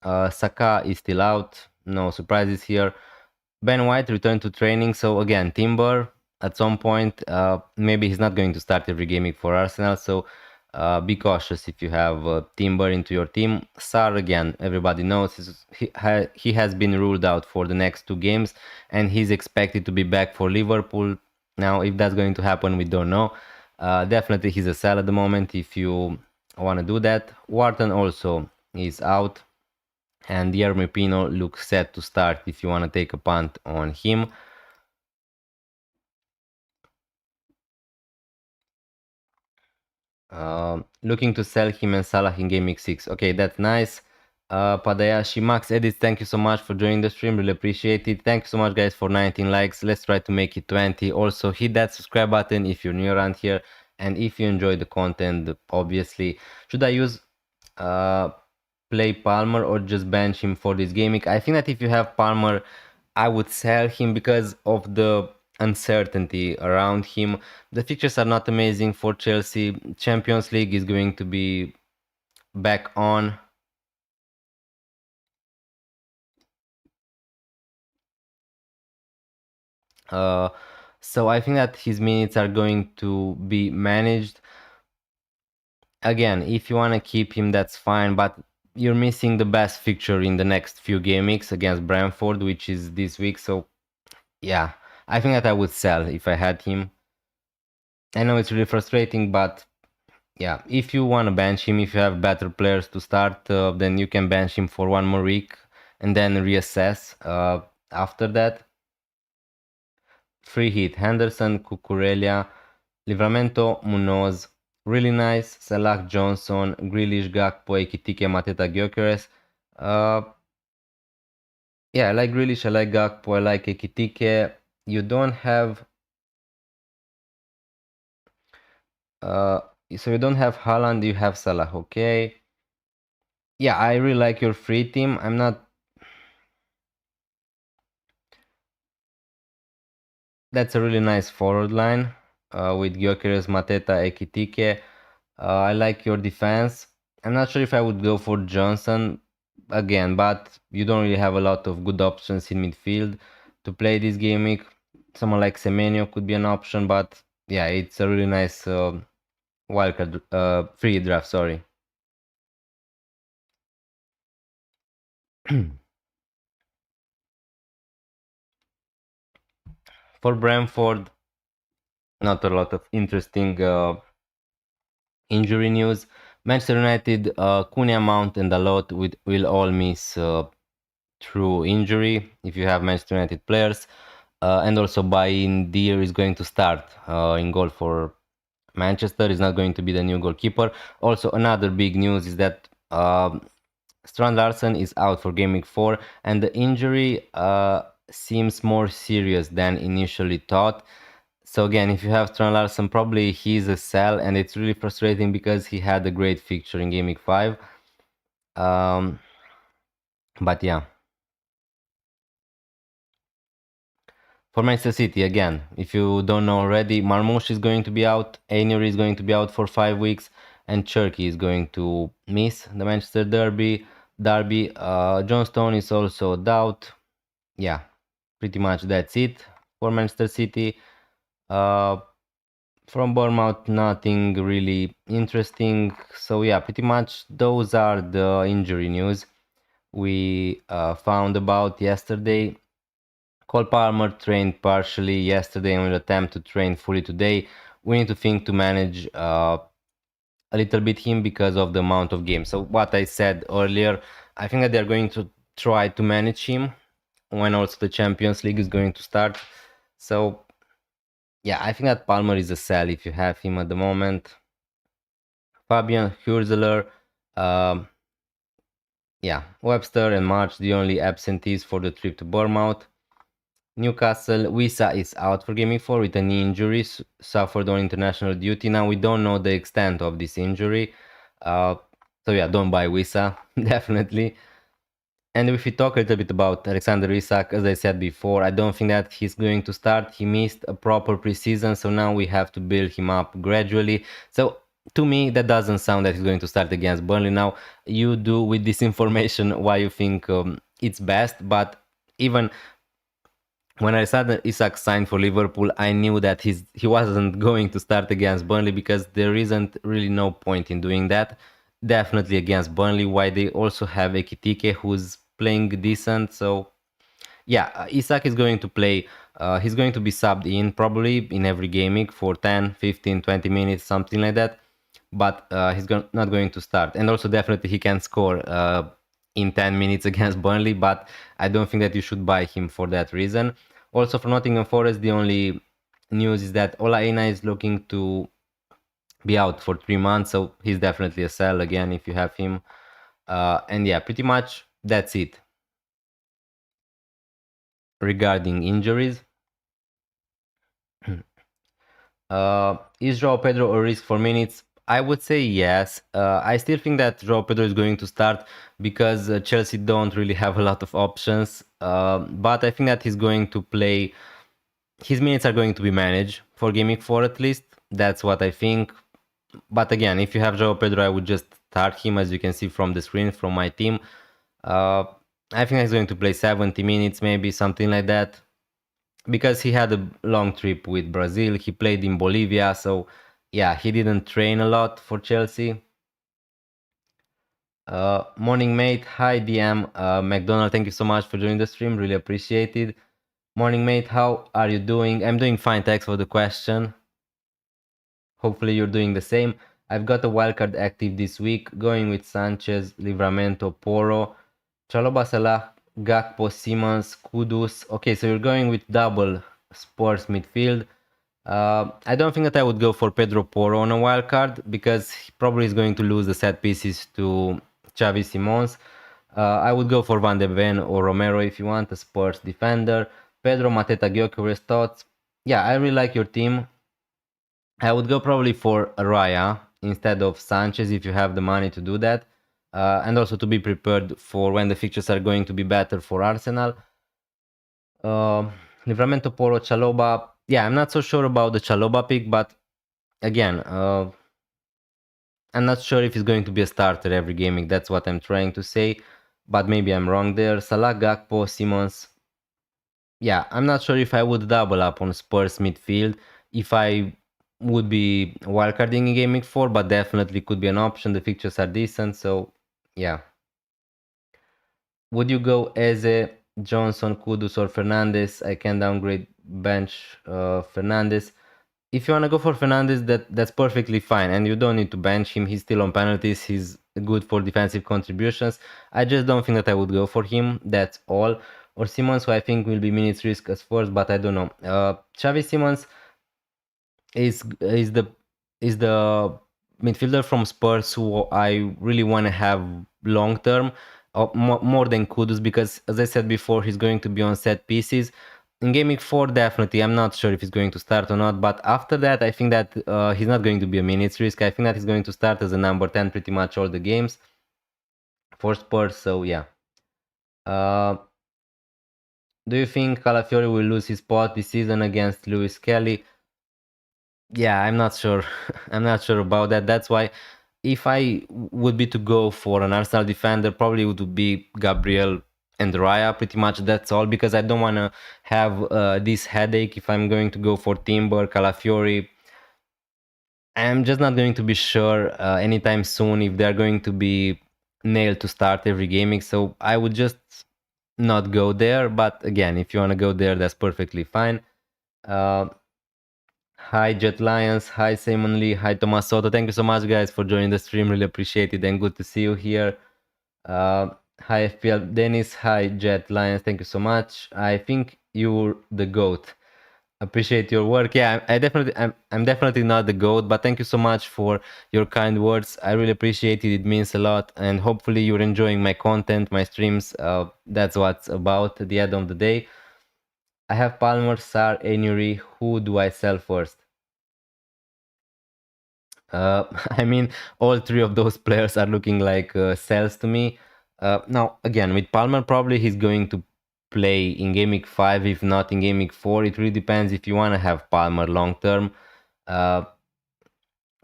Saka is still out, no surprises here. Ben White returned to training, so again, Timber at some point, maybe he's not going to start every game for Arsenal, so be cautious if you have Timber into your team. Sarr, again, everybody knows he has been ruled out for the next 2 games, and he's expected to be back for Liverpool. Now, if that's going to happen, we don't know. Definitely he's a sell at the moment if you want to do that. Wharton also is out, and Yermi Pino looks set to start if you want to take a punt on him. Looking to sell him and Salah in Game Week 6. Okay, that's nice. Padayashi, Max Edits, thank you so much for joining the stream. Really appreciate it. Thank you so much, guys, for 19 likes. Let's try to make it 20. Also, hit that subscribe button if you're new around here. And if you enjoy the content, obviously, should I use play Palmer or just bench him for this game week? I think that if you have Palmer, I would sell him because of the uncertainty around him. The fixtures are not amazing for Chelsea. Champions League is going to be back on. So I think that his minutes are going to be managed. Again, if you want to keep him, that's fine, but you're missing the best fixture in the next few game weeks against Brentford, which is this week. So yeah, I think that I would sell if I had him. I know it's really frustrating, but yeah, if you want to bench him, if you have better players to start, then you can bench him for 1 more week and then reassess after that. Free hit, Henderson, Cucurella, Livramento, Munoz, really nice, Salah, Johnson, Grealish, Gakpo, Ekitike, Mateta, Gyökeres. Yeah, I like Grealish, I like Gakpo, I like Ekitike. you don't have so you don't have Haaland, you have Salah. Okay, yeah, I really like your free team. I'm not. That's a really nice forward line with Gyökeres, Mateta, Ekitike. I like your defense. I'm not sure if I would go for Johnson again, but you don't really have a lot of good options in midfield to play this game week. Someone like Semenyo could be an option, but yeah, it's a really nice wildcard free draft. Sorry. For Brentford, not a lot of interesting injury news. Manchester United, Cunha, Mount, and Dalot will all miss through injury if you have Manchester United players. And also Bain Deer is going to start in goal for Manchester. Is not going to be the new goalkeeper. Also, another big news is that Strand Larsen is out for Game Week 4, and the injury seems more serious than initially thought. So again, if you have Strand Larsen, probably he's a sell, and it's really frustrating because he had a great fixture in Game Week 5. But yeah. For Manchester City, again, if you don't know already, Marmoush is going to be out, Ainier is going to be out for 5 weeks, and Cherky is going to miss the Manchester Derby. John Stone is also out. Yeah, pretty much that's it for Manchester City. From Bournemouth, nothing really interesting. So yeah, pretty much those are the injury news we found about yesterday. Cole Palmer trained partially yesterday and will attempt to train fully today. We need to think to manage a little bit him because of the amount of games. So what I said earlier, I think that they're going to try to manage him when also the Champions League is going to start. So yeah, I think that Palmer is a sell if you have him at the moment. Fabian Hürzeler, yeah, Webster and March, the only absentees for the trip to Bournemouth. Newcastle, Wissa is out for Game Week 4 with a knee injury suffered on international duty. Now we don't know the extent of this injury. So yeah, don't buy Wissa, definitely. And if we talk a little bit about Alexander Isak, as I said before, I don't think that he's going to start. He missed a proper preseason, so now we have to build him up gradually. So to me, that doesn't sound that he's going to start against Burnley. Now, you do with this information why you think it's best, but even when I saw that Isak signed for Liverpool, I knew that he wasn't going to start against Burnley because there isn't really no point in doing that. Definitely against Burnley, why they also have Ekitike who's playing decent. So yeah, Isak is going to play. He's going to be subbed in probably in every game week for 10, 15, 20 minutes, something like that. But he's not going to start. And also definitely he can score in 10 minutes against Burnley, but I don't think that you should buy him for that reason. Also for Nottingham Forest, the only news is that Ola Aina is looking to be out for 3 months, so he's definitely a sell again if you have him. And yeah, pretty much that's it regarding injuries. Is Joao Pedro a risk for minutes? I would say yes. I still think that Joao Pedro is going to start because Chelsea don't really have a lot of options. But I think that he's going to play. His minutes are going to be managed for Game Week 4 at least. That's what I think. But again, if you have Joao Pedro, I would just start him, as you can see from the screen from my team. I think he's going to play 70 minutes, maybe something like that, because he had a long trip with Brazil. He played in Bolivia, so yeah, he didn't train a lot for Chelsea. Morning mate, hi DM McDonald, thank you so much for joining the stream, really appreciate it. Morning mate, how are you doing? I'm doing fine, thanks for the question. Hopefully you're doing the same. I've got a wildcard active this week, going with Sanchez, Livramento, Poro, Chalobah, Salah, Gakpo, Simmons, Kudus. Okay, so you're going with double Spurs midfield. I don't think that I would go for Pedro Porro on a wildcard because he probably is going to lose the set pieces to Xavi Simons. I would go for Van de Ven or Romero if you want a Spurs defender. Pedro, Mateta, Gyökeres, thoughts? Yeah, I really like your team. I would go probably for Raya instead of Sanchez if you have the money to do that. And also to be prepared for when the fixtures are going to be better for Arsenal. Livramento Poro, Chalobah. Yeah, I'm not so sure about the Chalobah pick, but again, I'm not sure if he's going to be a starter every gaming. That's what I'm trying to say, but maybe I'm wrong there. Salah, Gakpo, Simons. Yeah, I'm not sure if I would double up on Spurs midfield if I would be wildcarding in Gaming 4, but definitely could be an option. The fixtures are decent, so yeah. Would you go Eze, Johnson, Kudus, or Fernandez? I can downgrade bench Fernandez. If you want to go for Fernandez, that's perfectly fine, and you don't need to bench him. He's still on penalties. He's good for defensive contributions. I just don't think that I would go for him. That's all. Or Simons, who I think will be minutes risk as first, but I don't know. Xavi Simons is the midfielder from Spurs who I really want to have long term, more than Kudus, because as I said before, he's going to be on set pieces. In Gaming 4, definitely, I'm not sure if he's going to start or not, but after that, I think that he's not going to be a minutes risk. I think that he's going to start as a number 10 pretty much all the games for Spurs, so yeah. Do you think Calafiori will lose his spot this season against Lewis Kelly? Yeah, I'm not sure. I'm not sure about that. That's why if I would be to go for an Arsenal defender, probably would be Gabriel and Raya. Pretty much that's all, because I don't want to have this headache if I'm going to go for Timber, Calafiori. I'm just not going to be sure anytime soon if they're going to be nailed to start every gaming. So I would just not go there. But again, if you want to go there, that's perfectly fine. Hi Jet Lions, hi Simon Lee, hi Thomas Soto. Thank you so much, guys, for joining the stream. Really appreciate it and good to see you here. Hi FPL Dennis, hi Jet Lions. Thank you so much. I think you're the GOAT. Appreciate your work. Yeah, I'm definitely not the GOAT, but thank you so much for your kind words. I really appreciate it. It means a lot, and hopefully you're enjoying my content, my streams. That's what's about at the end of the day. I have Palmer, Sar, Enury. Who do I sell first? I mean, all three of those players are looking like sells to me. Now, again, with Palmer, probably he's going to play in Game Week 5, if not in Game Week 4. It really depends if you want to have Palmer long term. I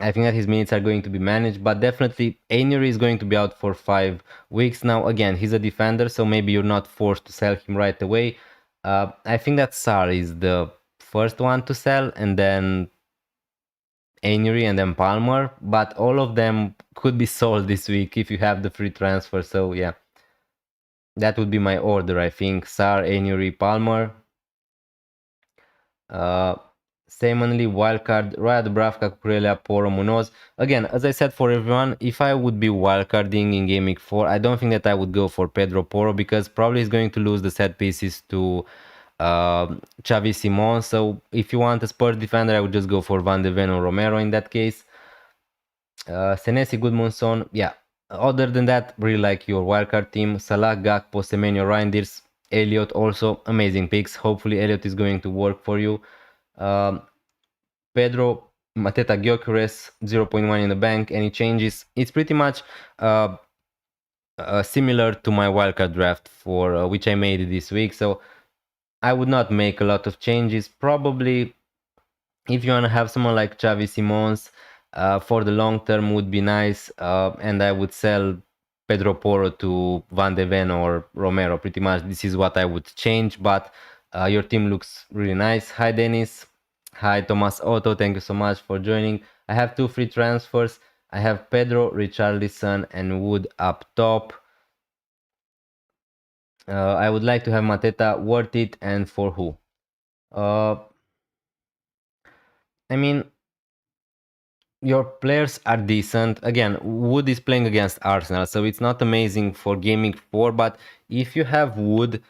think that his minutes are going to be managed, but definitely Ainery is going to be out for 5 weeks. Now, again, he's a defender, so maybe you're not forced to sell him right away. I think that Sar is the first one to sell, and then Ainery and then Palmer, but all of them could be sold this week if you have the free transfer. So yeah, that would be my order. I think Sar, Ainery, Palmer. Semonly, Wildcard, Raya Dubravka, Cucurella, Poro, Munoz. Again, as I said for everyone, if I would be wildcarding in Game Week 4, I don't think that I would go for Pedro Poro, because probably he's going to lose the set pieces to Xavi Simons. So if you want a Spurs defender, I would just go for Van de Ven or Romero in that case. Senesi, Goodmanson. Yeah. Other than that, really like your wildcard team. Salah, Gakpo, Semenyo, Reinders, Elliot, also amazing picks. Hopefully Elliot is going to work for you. Pedro, Mateta, Gyökeres, 0.1 in the bank. Any changes? It's pretty much similar to my wildcard draft for which I made this week. So I would not make a lot of changes. Probably if you want to have someone like Xavi Simons for the long term would be nice. And I would sell Pedro Poro to Van de Ven or Romero. Pretty much this is what I would change. But your team looks really nice. Hi Dennis. Hi Thomas Otto. Thank you so much for joining. I have 2 free transfers. I have Pedro, Richarlison and Wood up top. I would like to have Mateta. Worth it, and for who? I mean, your players are decent. Again, Wood is playing against Arsenal, so it's not amazing for Gaming 4, but if you have Wood,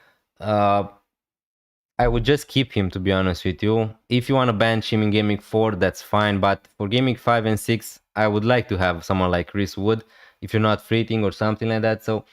I would just keep him, to be honest with you. If you want to bench him in Gaming 4, that's fine, but for Gaming 5 and 6, I would like to have someone like Chris Wood, if you're not freeting or something like that, so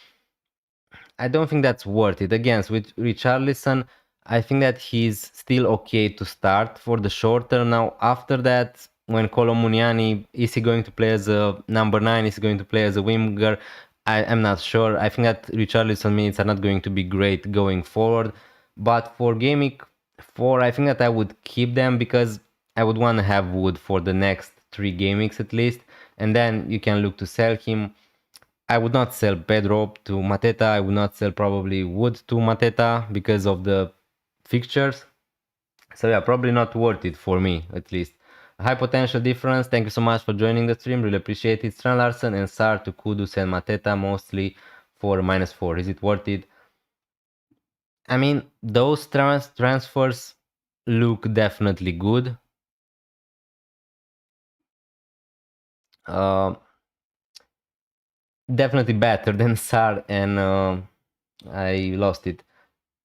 I don't think that's worth it. Again, with Richarlison, I think that he's still okay to start for the short term. Now, after that, when Kolo Muani, is he going to play as a number 9? Is he going to play as a winger? I'm not sure. I think that Richarlison minutes are not going to be great going forward. But for Game Week 4, I think that I would keep them because I would want to have Wood for the next 3 game weeks at least. And then you can look to sell him. I would not sell Pedro to Mateta. I would not sell probably Wood to Mateta because of the fixtures. So yeah, probably not worth it for me at least. A high potential difference. Thank you so much for joining the stream. Really appreciate it. Strand Larsen and Sar to Kudus and Mateta mostly for -4. Is it worth it? I mean, those transfers look definitely good. Definitely better than Sar and I lost it.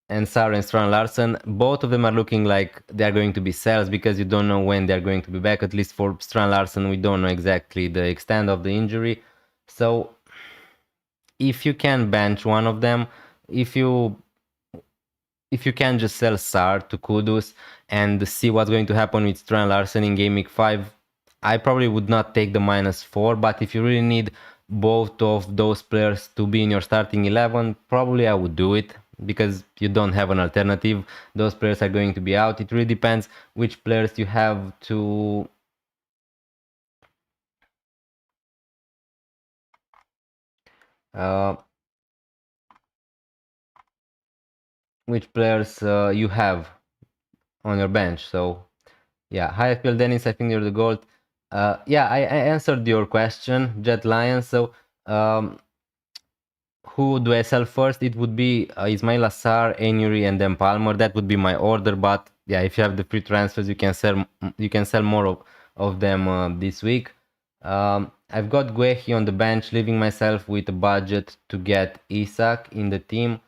And Sar and Strand Larsen, both of them are looking like they're going to be sells because you don't know when they're going to be back. At least for Strand Larsen, we don't know exactly the extent of the injury. So if you can bench one of them, if you can just sell Sar to Kudus and see what's going to happen with Strand Larsen in Game Week 5, I probably would not take the -4, but if you really need both of those players to be in your starting 11, probably I would do it because you don't have an alternative. Those players are going to be out. It really depends which players you have to you have on your bench. So yeah, hi FPL Dennis, I think you're the gold. Yeah, I answered your question, Jet Lion. So who do I sell first? It would be Ismail Assar, Enury, and then Palmer. That would be my order. But yeah, if you have the free transfers, you can sell more of them this week. I've got Guehi on the bench, leaving myself with a budget to get Isak in the team.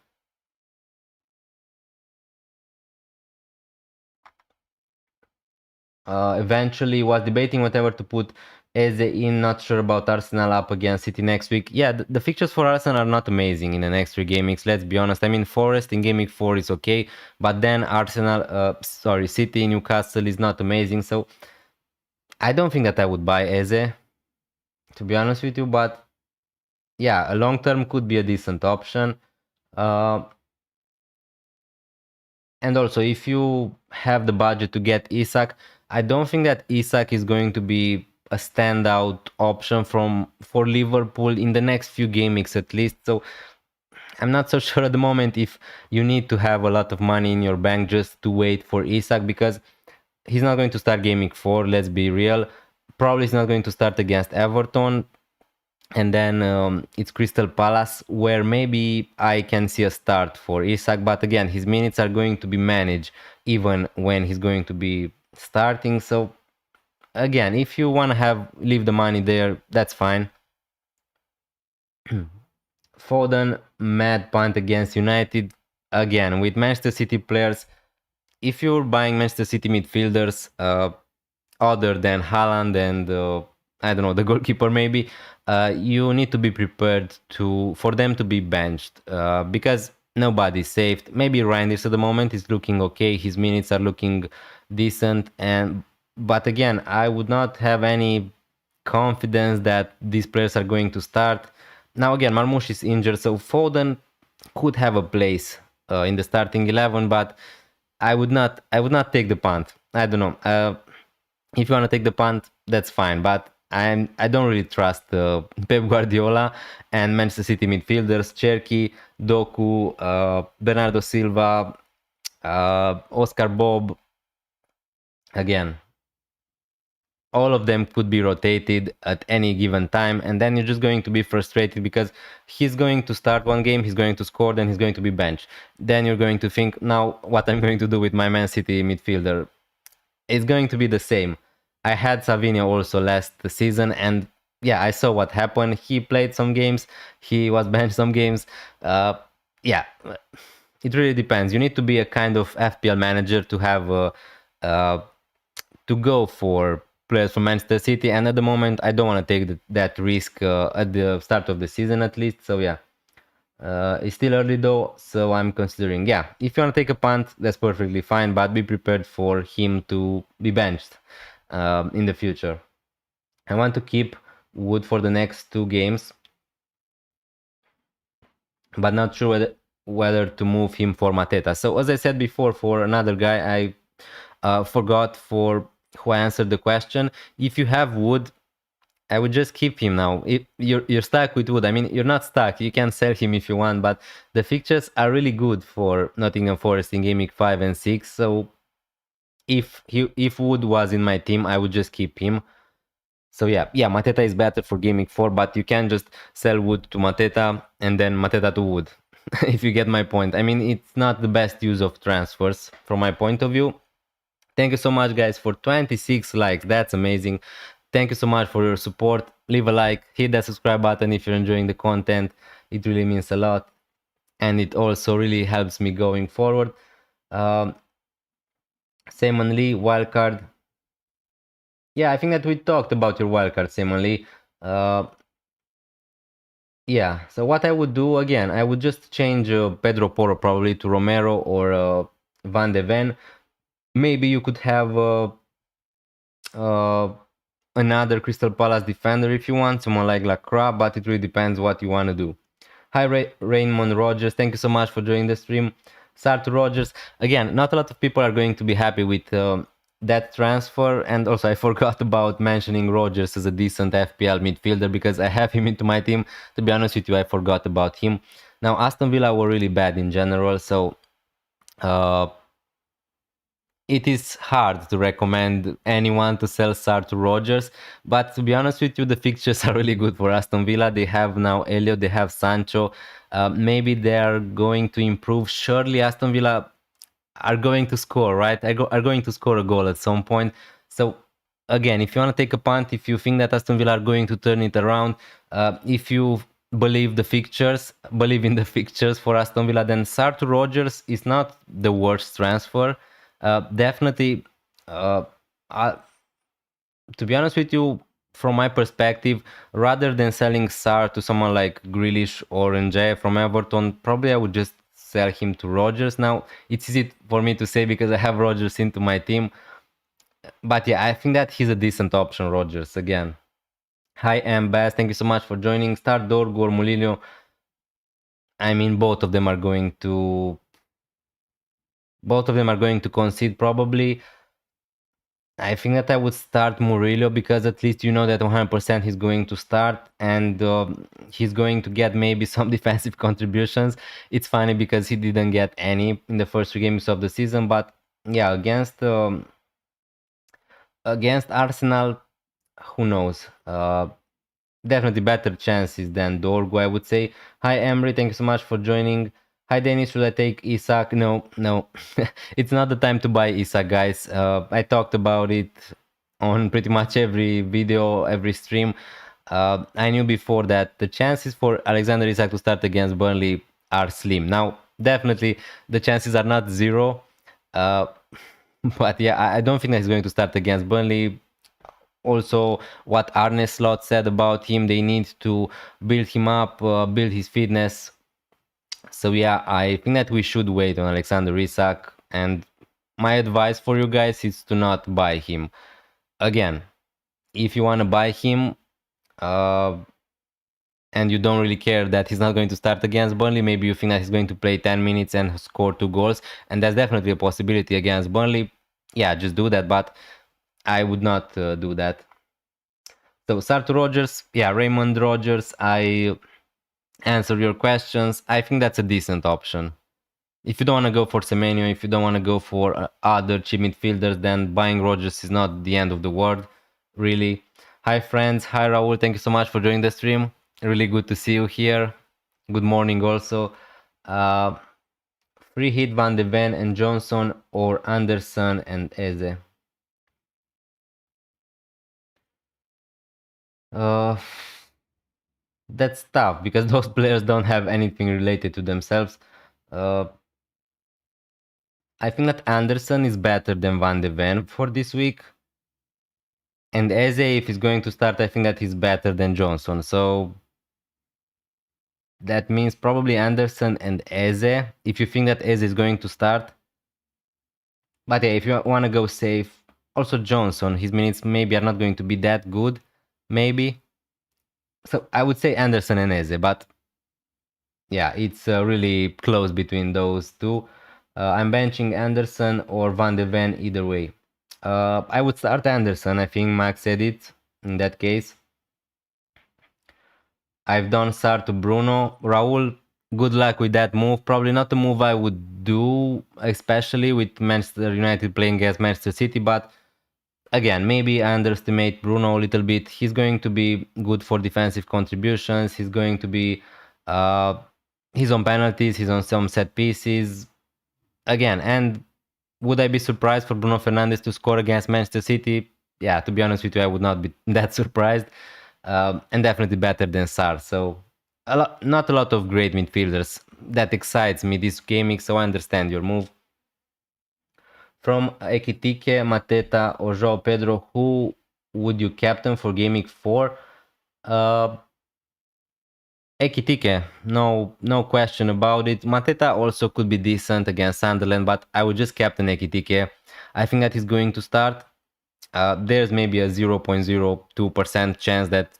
Eventually was debating whatever to put Eze in, not sure about Arsenal up against City next week. Yeah, the fixtures for Arsenal are not amazing in the next 3 game weeks, let's be honest. I mean, Forest in game week 4 is okay, but then City, Newcastle is not amazing, so I don't think that I would buy Eze, to be honest with you, but yeah, a long term could be a decent option. And also, if you have the budget to get Isak, I don't think that Isak is going to be a standout option for Liverpool in the next few game weeks at least. So I'm not so sure at the moment if you need to have a lot of money in your bank just to wait for Isak, because he's not going to start game week 4, let's be real. Probably he's not going to start against Everton. And then it's Crystal Palace, where maybe I can see a start for Isak, but again, his minutes are going to be managed even when he's going to be starting. So again, if you want to leave the money there, that's fine. Foden, mad punt against United. Again, with Manchester City players, if you're buying Manchester City midfielders other than Haaland and I don't know, the goalkeeper maybe, you need to be prepared for them to be benched because nobody's saved. Maybe Reinders at the moment is looking okay, his minutes are looking decent, but again, I would not have any confidence that these players are going to start. Now again, Marmoush is injured, so Foden could have a place in the starting 11, but I would not take the punt. I don't know. If you want to take the punt, that's fine, but I don't really trust Pep Guardiola and Manchester City midfielders, Cherki, Doku, Bernardo Silva, Oscar Bob. Again, all of them could be rotated at any given time, and then you're just going to be frustrated because he's going to start one game, he's going to score, then he's going to be benched. Then you're going to think, now what I'm going to do with my Man City midfielder? It's going to be the same. I had Savinho also last season, and yeah, I saw what happened. He played some games, he was benched some games. Yeah, it really depends. You need to be a kind of FPL manager to have to go for players from Manchester City, and at the moment I don't want to take that risk at the start of the season at least. So yeah, It's still early though, so I'm considering, yeah, if you want to take a punt, that's perfectly fine, but be prepared for him to be benched in the future. I want to keep Wood for the next 2 games, but not sure whether to move him for Mateta. So as I said before, for another guy, I forgot for who answered the question. If you have Wood, I would just keep him now. If you're stuck with Wood, I mean, you're not stuck. You can sell him if you want, but the fixtures are really good for Nottingham Forest in Game Week 5 and 6. So if Wood was in my team, I would just keep him. So yeah, Mateta is better for Game Week 4, but you can just sell Wood to Mateta and then Mateta to Wood, if you get my point. I mean, it's not the best use of transfers from my point of view. Thank you so much, guys, for 26 likes. That's amazing. Thank you so much for your support. Leave a like, hit that subscribe button if you're enjoying the content. It really means a lot, and it also really helps me going forward. Simon Lee, wildcard. Yeah, I think that we talked about your wildcard, Simon Lee. Yeah, so what I would do again, I would just change Pedro Porro probably to Romero or Van de Ven. Maybe you could have another Crystal Palace defender if you want, someone like Lacroix, but it really depends what you want to do. Hi Raymond Rogers, thank you so much for joining the stream. Sartor Rogers, again, not a lot of people are going to be happy with that transfer, and also I forgot about mentioning Rogers as a decent FPL midfielder because I have him into my team. To be honest with you, I forgot about him. Now Aston Villa were really bad in general, so it is hard to recommend anyone to sell Sartor Rogers, but to be honest with you, the fixtures are really good for Aston Villa. They have now Elliot, they have Sancho. Maybe they are going to improve. Surely Aston Villa are going to score, right? Are going to score a goal at some point. So again, if you want to take a punt, if you think that Aston Villa are going to turn it around, if you believe in the fixtures for Aston Villa, then Sartor Rogers is not the worst transfer. Definitely, to be honest with you, from my perspective, rather than selling Sar to someone like Grealish or Njay from Everton, probably I would just sell him to Rogers. Now, it's easy for me to say because I have Rogers into my team. But yeah, I think that he's a decent option, Rogers, again. Hi, Bass. Thank you so much for joining. Start Dorgo or Murillo. I mean, both of them are going to concede probably. I think that I would start Murillo because at least you know that 100% he's going to start, and he's going to get maybe some defensive contributions. It's funny because he didn't get any in the first 3 games of the season, but yeah, against Arsenal, who knows? Definitely better chances than Dorgo, I would say. Hi Emery, thank you so much for joining. Hi Dennis, should I take Isak? No, it's not the time to buy Isak, guys. I talked about it on pretty much every video, every stream. I knew before that the chances for Alexander Isak to start against Burnley are slim. Now, definitely the chances are not zero, but yeah, I don't think that he's going to start against Burnley. Also, what Arne Slot said about him, they need to build him up, build his fitness. So yeah, I think that we should wait on Alexander Isak, and my advice for you guys is to not buy him. Again, if you want to buy him and you don't really care that he's not going to start against Burnley, maybe you think that he's going to play 10 minutes and score 2 goals, and that's definitely a possibility against Burnley. Yeah, just do that, but I would not do that. So Sartor Rogers, yeah, Raymond Rogers, I answer your questions. I think that's a decent option. If you don't want to go for Semenyo, if you don't want to go for other cheap midfielders, then buying Rogers is not the end of the world, really. Hi friends, hi Raul, thank you so much for joining the stream. Really good to see you here. Good morning also. Free hit Van de Ven and Johnson or Anderson and Eze. That's tough because those players don't have anything related to themselves. I think that Anderson is better than Van de Ven for this week. And Eze, if he's going to start, I think that he's better than Johnson. So that means probably Anderson and Eze, if you think that Eze is going to start. But yeah, if you want to go safe, also Johnson, his minutes maybe are not going to be that good, maybe. So I would say Anderson and Eze, but yeah, it's really close between those two. I'm benching Anderson or Van de Ven either way. I would start Anderson, I think Max said it in that case. I've done Sar to Bruno. Raul, good luck with that move. Probably not a move I would do, especially with Manchester United playing against Manchester City, but again, maybe I underestimate Bruno a little bit. He's going to be good for defensive contributions. He's going to be, he's on penalties, he's on some set pieces. Again, and would I be surprised for Bruno Fernandes to score against Manchester City? Yeah, to be honest with you, I would not be that surprised. And definitely better than Sar. So not a lot of great midfielders. That excites me this gaming, so I understand your move. From Ekitike, Mateta, or João Pedro, who would you captain for gaming 4? Ekitike, no question about it. Mateta also could be decent against Sunderland, but I would just captain Ekitike. I think that he's going to start. There's maybe a 0.02% chance that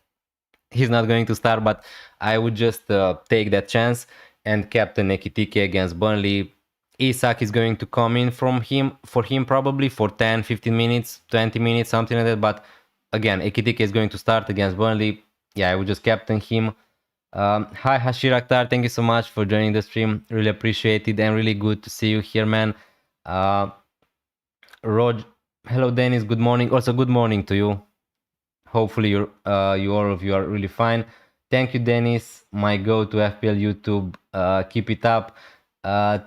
he's not going to start, but I would just take that chance and captain Ekitike against Burnley. Isak is going to come in for him probably for 10, 15 minutes, 20 minutes, something like that. But again, Ekitike is going to start against Burnley. Yeah, I would just captain him. Hi Hashir Akhtar, thank you so much for joining the stream. Really appreciate it and really good to see you here, man. Hello Dennis, good morning. Also good morning to you. Hopefully you all of you are really fine. Thank you, Dennis. My go to FPL YouTube. Keep it up.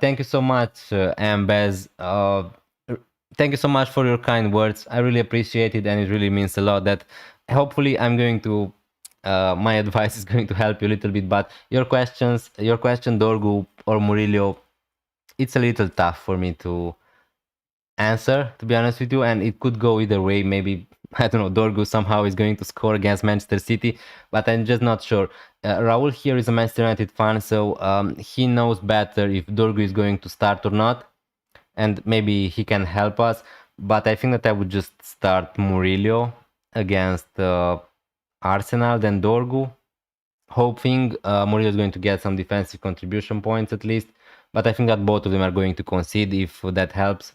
Thank you so much, Ambez. Thank you so much for your kind words. I really appreciate it, and it really means a lot. That hopefully I'm going to. My advice is going to help you a little bit. But your question, Dorgu or Murillo, it's a little tough for me to answer, to be honest with you, and it could go either way. Maybe I don't know, Dorgu somehow is going to score against Manchester City, but I'm just not sure. Raul here is a Manchester United fan, so he knows better if Dorgu is going to start or not, and maybe he can help us. But I think that I would just start Murillo against Arsenal, then Dorgu, hoping Murillo is going to get some defensive contribution points at least. But I think that both of them are going to concede, if that helps.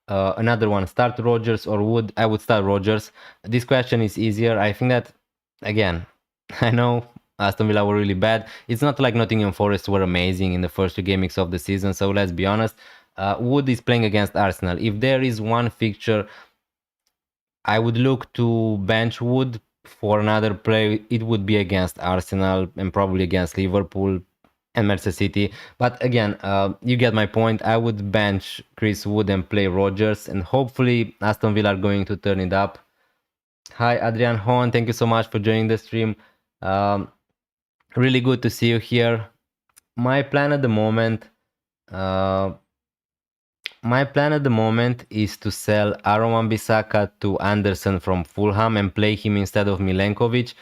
Another one, start Rodgers or Wood? I would start Rodgers. This question is easier. I think that, again, I know Aston Villa were really bad. It's not like Nottingham Forest were amazing in the first two game weeks of the season, so let's be honest. Wood is playing against Arsenal. If there is one fixture I would look to bench Wood for another play, it would be against Arsenal and probably against Liverpool and Manchester City. But again, you get my point. I would bench Chris Wood and play Rodgers, and hopefully Aston Villa are going to turn it up. Hi Adrian Hon, thank you so much for joining the stream. Really good to see you here. My plan at the moment is to sell Aaron Wan-Bissaka to Anderson from Fulham and play him instead of Milenkovic.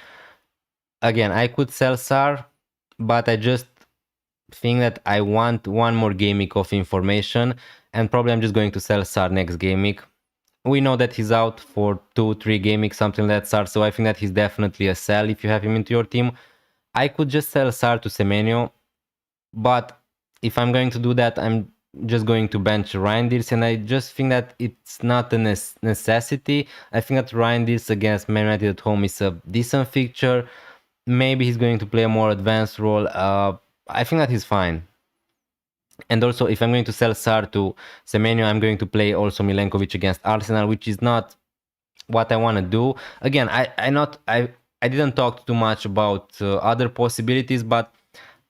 Again, I could sell Sar, but I just think that I want one more game week of information, and probably I'm just going to sell Sar next game week. We know that he's out for 2-3 game weeks, something like that, Sar, so I think that he's definitely a sell if you have him into your team. I could just sell Sar to Semenyo, but if I'm going to do that, I'm just going to bench Reinders, and I just think that it's not a necessity. I think that Reinders against Man United at home is a decent fixture. Maybe he's going to play a more advanced role. I think that he's fine. And also, if I'm going to sell Sar to Semenyo, I'm going to play also Milenkovic against Arsenal, which is not what I want to do. Again, I didn't talk too much about other possibilities, but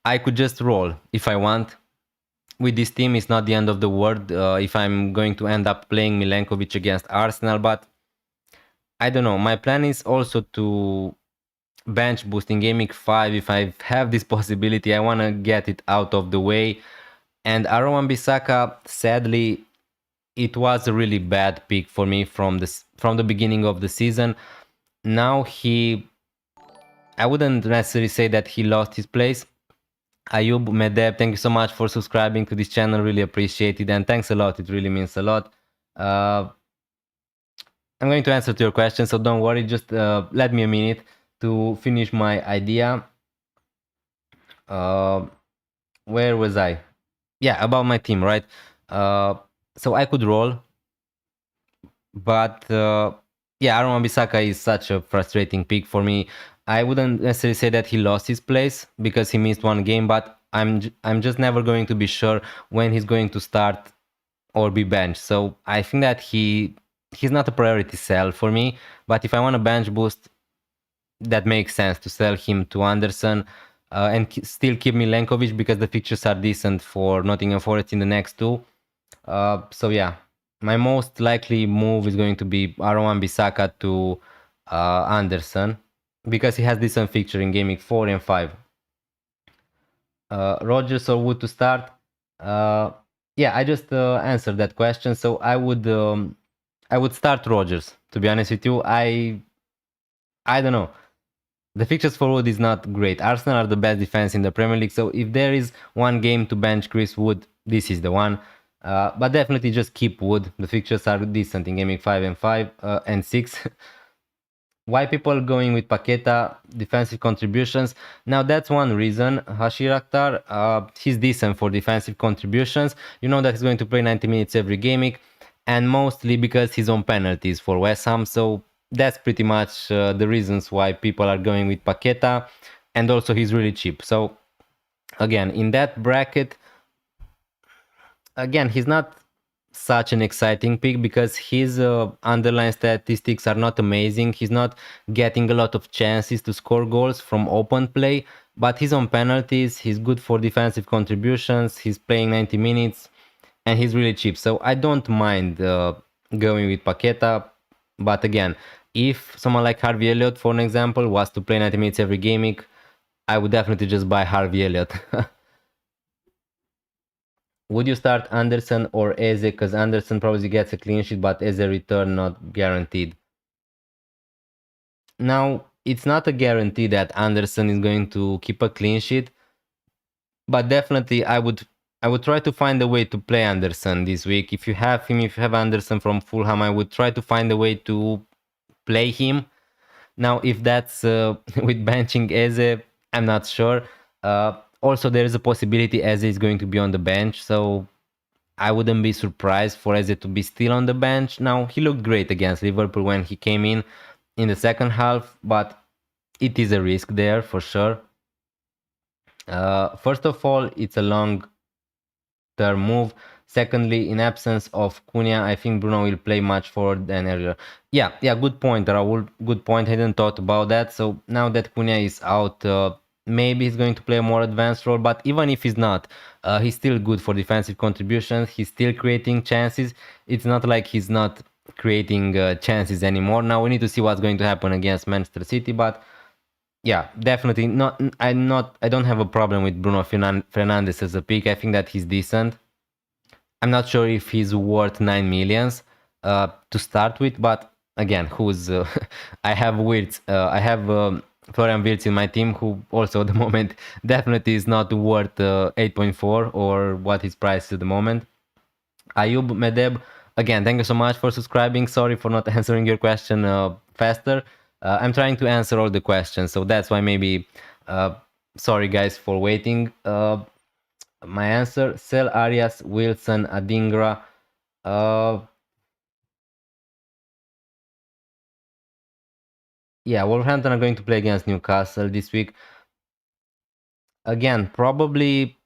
I could just roll if I want. With this team, it's not the end of the world if I'm going to end up playing Milenkovic against Arsenal, but I don't know. My plan is also to bench boost in Game Week 5. If I have this possibility, I want to get it out of the way. And Aaron Wan-Bissaka, sadly, it was a really bad pick for me from the beginning of the season. Now he I wouldn't necessarily say that he lost his place. Ayub Medeb, thank you so much for subscribing to this channel. Really appreciate it, and thanks a lot. It really means a lot. I'm going to answer to your question, so don't worry. Just let me a minute to finish my idea. Where was I? Yeah, about my team, right? So I could roll, but yeah, Aaron Wan-Bissaka is such a frustrating pick for me. I wouldn't necessarily say that he lost his place because he missed one game, but I'm just never going to be sure when he's going to start or be benched. So I think that he's not a priority sell for me. But if I want a bench boost, that makes sense to sell him to Anderson and still keep Milenkovic because the fixtures are decent for Nottingham Forest in the next two. So yeah, my most likely move is going to be Aaron Wan-Bissaka to Anderson because he has decent fixture in Game Week 4 and 5. Rogers or Wood to start? Yeah, I just answered that question. So I would start Rogers. To be honest with you, I don't know. The fixtures for Wood is not great. Arsenal are the best defense in the Premier League, so if there is one game to bench Chris Wood, this is the one. But definitely just keep Wood. The fixtures are decent in Game Week 5 and 5 and 6. Why people going with Paqueta defensive contributions? Now that's one reason. Hashir Akhtar, he's decent for defensive contributions. You know that he's going to play 90 minutes every game week, and mostly because he's on penalties for West Ham. So that's pretty much the reasons why people are going with Paqueta, and also he's really cheap. So again, in that bracket, again, he's not such an exciting pick because his underlying statistics are not amazing. He's not getting a lot of chances to score goals from open play, but he's on penalties. He's good for defensive contributions. He's playing 90 minutes and he's really cheap. So I don't mind going with Paqueta. But again, if someone like Harvey Elliott, for an example, was to play 90 minutes every game week, I would definitely just buy Harvey Elliott. Would you start Anderson or Eze? Because Anderson probably gets a clean sheet, but Eze return not guaranteed. Now, it's not a guarantee that Anderson is going to keep a clean sheet, but definitely I would try to find a way to play Anderson this week. If you have him, if you have Anderson from Fulham, I would try to find a way to play him. Now, if that's with benching Eze, I'm not sure. Also, there is a possibility Eze is going to be on the bench, so I wouldn't be surprised for Eze to be still on the bench. Now, he looked great against Liverpool when he came in the second half, but it is a risk there for sure. First of all, it's a long-term move. Secondly, in absence of Cunha, I think Bruno will play much forward than earlier. Yeah, good point, Raul. Good point. I hadn't thought about that. So now that Cunha is out, maybe he's going to play a more advanced role. But even if he's not, he's still good for defensive contributions. He's still creating chances. It's not like he's not creating chances anymore. Now we need to see what's going to happen against Manchester City. But yeah, definitely not. I don't have a problem with Bruno Fernandes as a pick. I think that he's decent. I'm not sure if he's worth 9 millions to start with, but again, who's I have Wirtz, I have Florian Wirtz in my team, who also at the moment definitely is not worth 8.4 or what his price is at the moment. Ayub Medeb, again, thank you so much for subscribing. Sorry for not answering your question faster. I'm trying to answer all the questions, so that's why maybe. Sorry guys for waiting. My answer: sell Arias, Wilson, Adingra. Yeah, Wolverhampton are going to play against Newcastle this week. Again, probably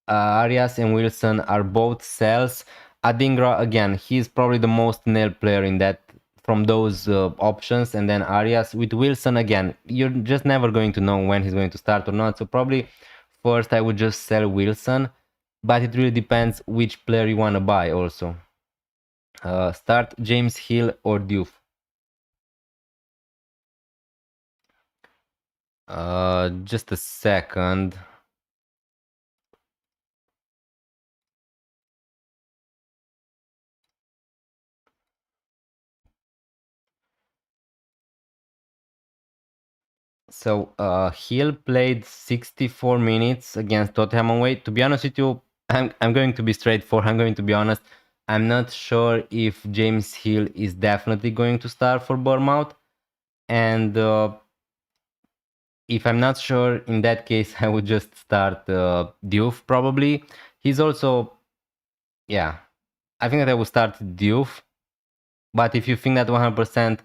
Arias and Wilson are both sells. Adingra, again, he's probably the most nailed player in that from those options. And then Arias with Wilson, again, you're just never going to know when he's going to start or not. So probably first I would just sell Wilson, but it really depends which player you want to buy also. Start James Hill or Diouf. Just a second. So Hill played 64 minutes against Tottenham away. To be honest with you, I'm going to be straightforward. I'm going to be honest. I'm not sure if James Hill is definitely going to start for Bournemouth. And if I'm not sure, in that case, I would just start Diouf probably. He's also, yeah, I think that I would start Diouf. But if you think that 100%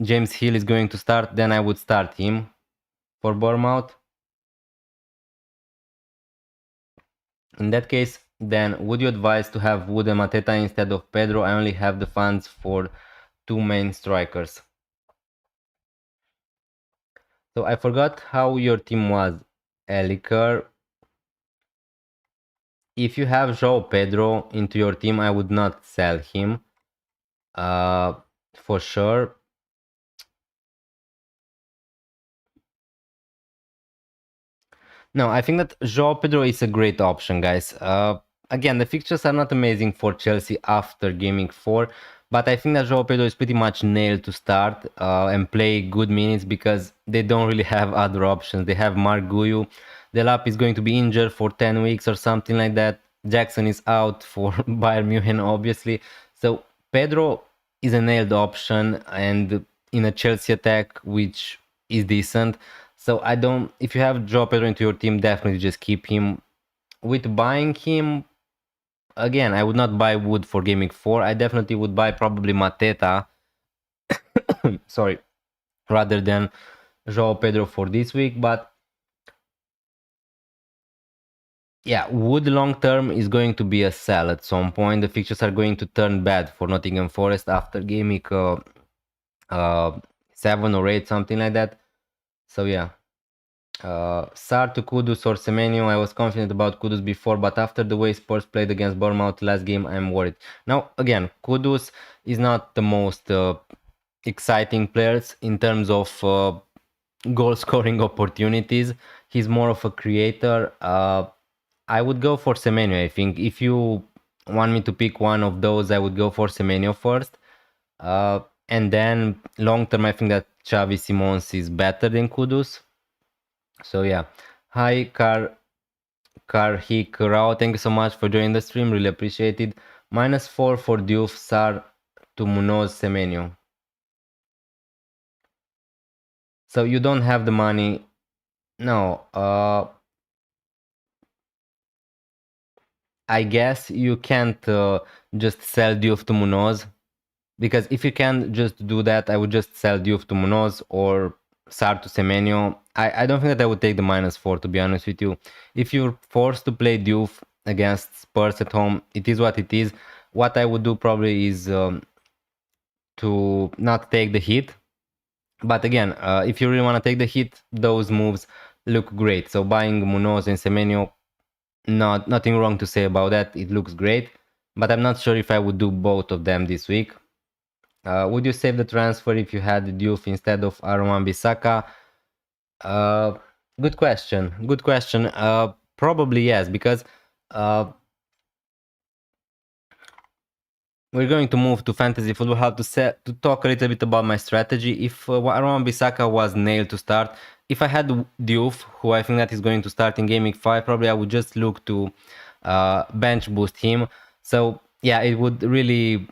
James Hill is going to start, then I would start him for Bournemouth. In that case, then would you advise to have Wood and Mateta instead of Pedro? I only have the funds for 2 main strikers. So I forgot how your team was, Eliker. If you have João Pedro into your team, I would not sell him. For sure. No, I think that João Pedro is a great option, guys. Again, the fixtures are not amazing for Chelsea after Gaming 4, but I think that João Pedro is pretty much nailed to start and play good minutes because they don't really have other options. They have Mark Guiu. Delap is going to be injured for 10 weeks or something like that. Jackson is out for Bayern Munich, obviously. So Pedro is a nailed option, and in a Chelsea attack, which is decent. So I don't. If you have João Pedro into your team, definitely just keep him. With buying him, again, I would not buy Wood for Gaming 4. I definitely would buy probably Mateta. Sorry, rather than João Pedro for this week. But yeah, Wood long term is going to be a sell at some point. The fixtures are going to turn bad for Nottingham Forest after Gaming 7 or 8, something like that. So yeah. Sar to Kudus or Semenyo. I was confident about Kudus before, but after the way Spurs played against Bournemouth last game, I'm worried. Now, again, Kudus is not the most exciting players in terms of goal scoring opportunities. He's more of a creator. I would go for Semenyo. I think if you want me to pick one of those, I would go for Semenyo first. And then long term, I think that Xavi Simons is better than Kudus. So yeah, hi Karhik Rao, thank you so much for joining the stream, really appreciate it. -4 for Diouf, Sar to Munoz, Semenyo. So you don't have the money. No, I guess you can't just sell Diouf to Munoz, because if you can just do that, I would just sell Diouf to Munoz or Sar to Semenyo. I don't think that I would take the -4, to be honest with you. If you're forced to play Diouf against Spurs at home, it is what it is. What I would do probably is to not take the hit. But again, if you really want to take the hit, those moves look great. So buying Munoz and Semenyo, nothing wrong to say about that. It looks great. But I'm not sure if I would do both of them this week. Would you save the transfer if you had Diouf instead of Aaron Bissaka? Good question. Good question. Probably yes, because we're going to move to fantasy football. How to talk a little bit about my strategy. If Aaron Bissaka was nailed to start, if I had Diouf, who I think that is going to start in Gaming 5, probably I would just look to bench boost him. So yeah, it would really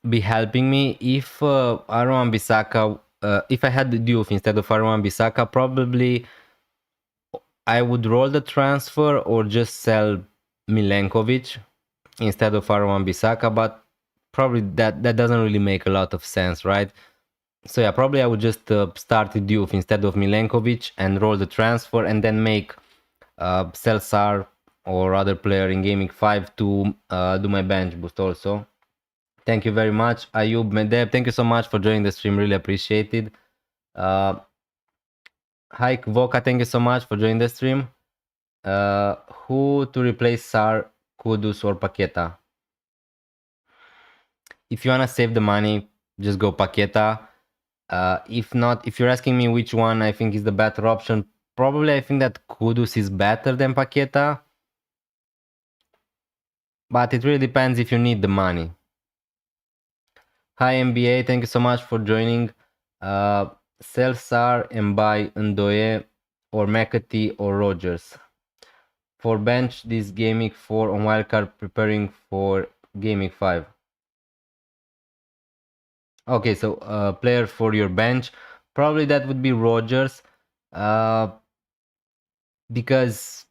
be helping me if Aaron Bissaka, if I had Diouf instead of Aaron Bissaka, probably I would roll the transfer or just sell Milenkovic instead of Aaron Bissaka, but probably that doesn't really make a lot of sense, right? So yeah, probably I would just start with Diouf instead of Milenkovic and roll the transfer and then make sell Sar or other player in Gaming 5 to do my bench boost also. Thank you very much, Ayub Medeb. Thank you so much for joining the stream. Really appreciated. Hi, Voka. Thank you so much for joining the stream. Who to replace Sar, Kudus, or Paqueta? If you wanna save the money, just go Paqueta. If not, if you're asking me which one I think is the better option, probably I think that Kudus is better than Paqueta. But it really depends if you need the money. Hi MBA, thank you so much for joining. sell Sar and buy Ndoye or McAtee or Rogers. For bench this Gaming 4 on wildcard preparing for Gaming 5. Okay, so player for your bench, probably that would be Rogers, because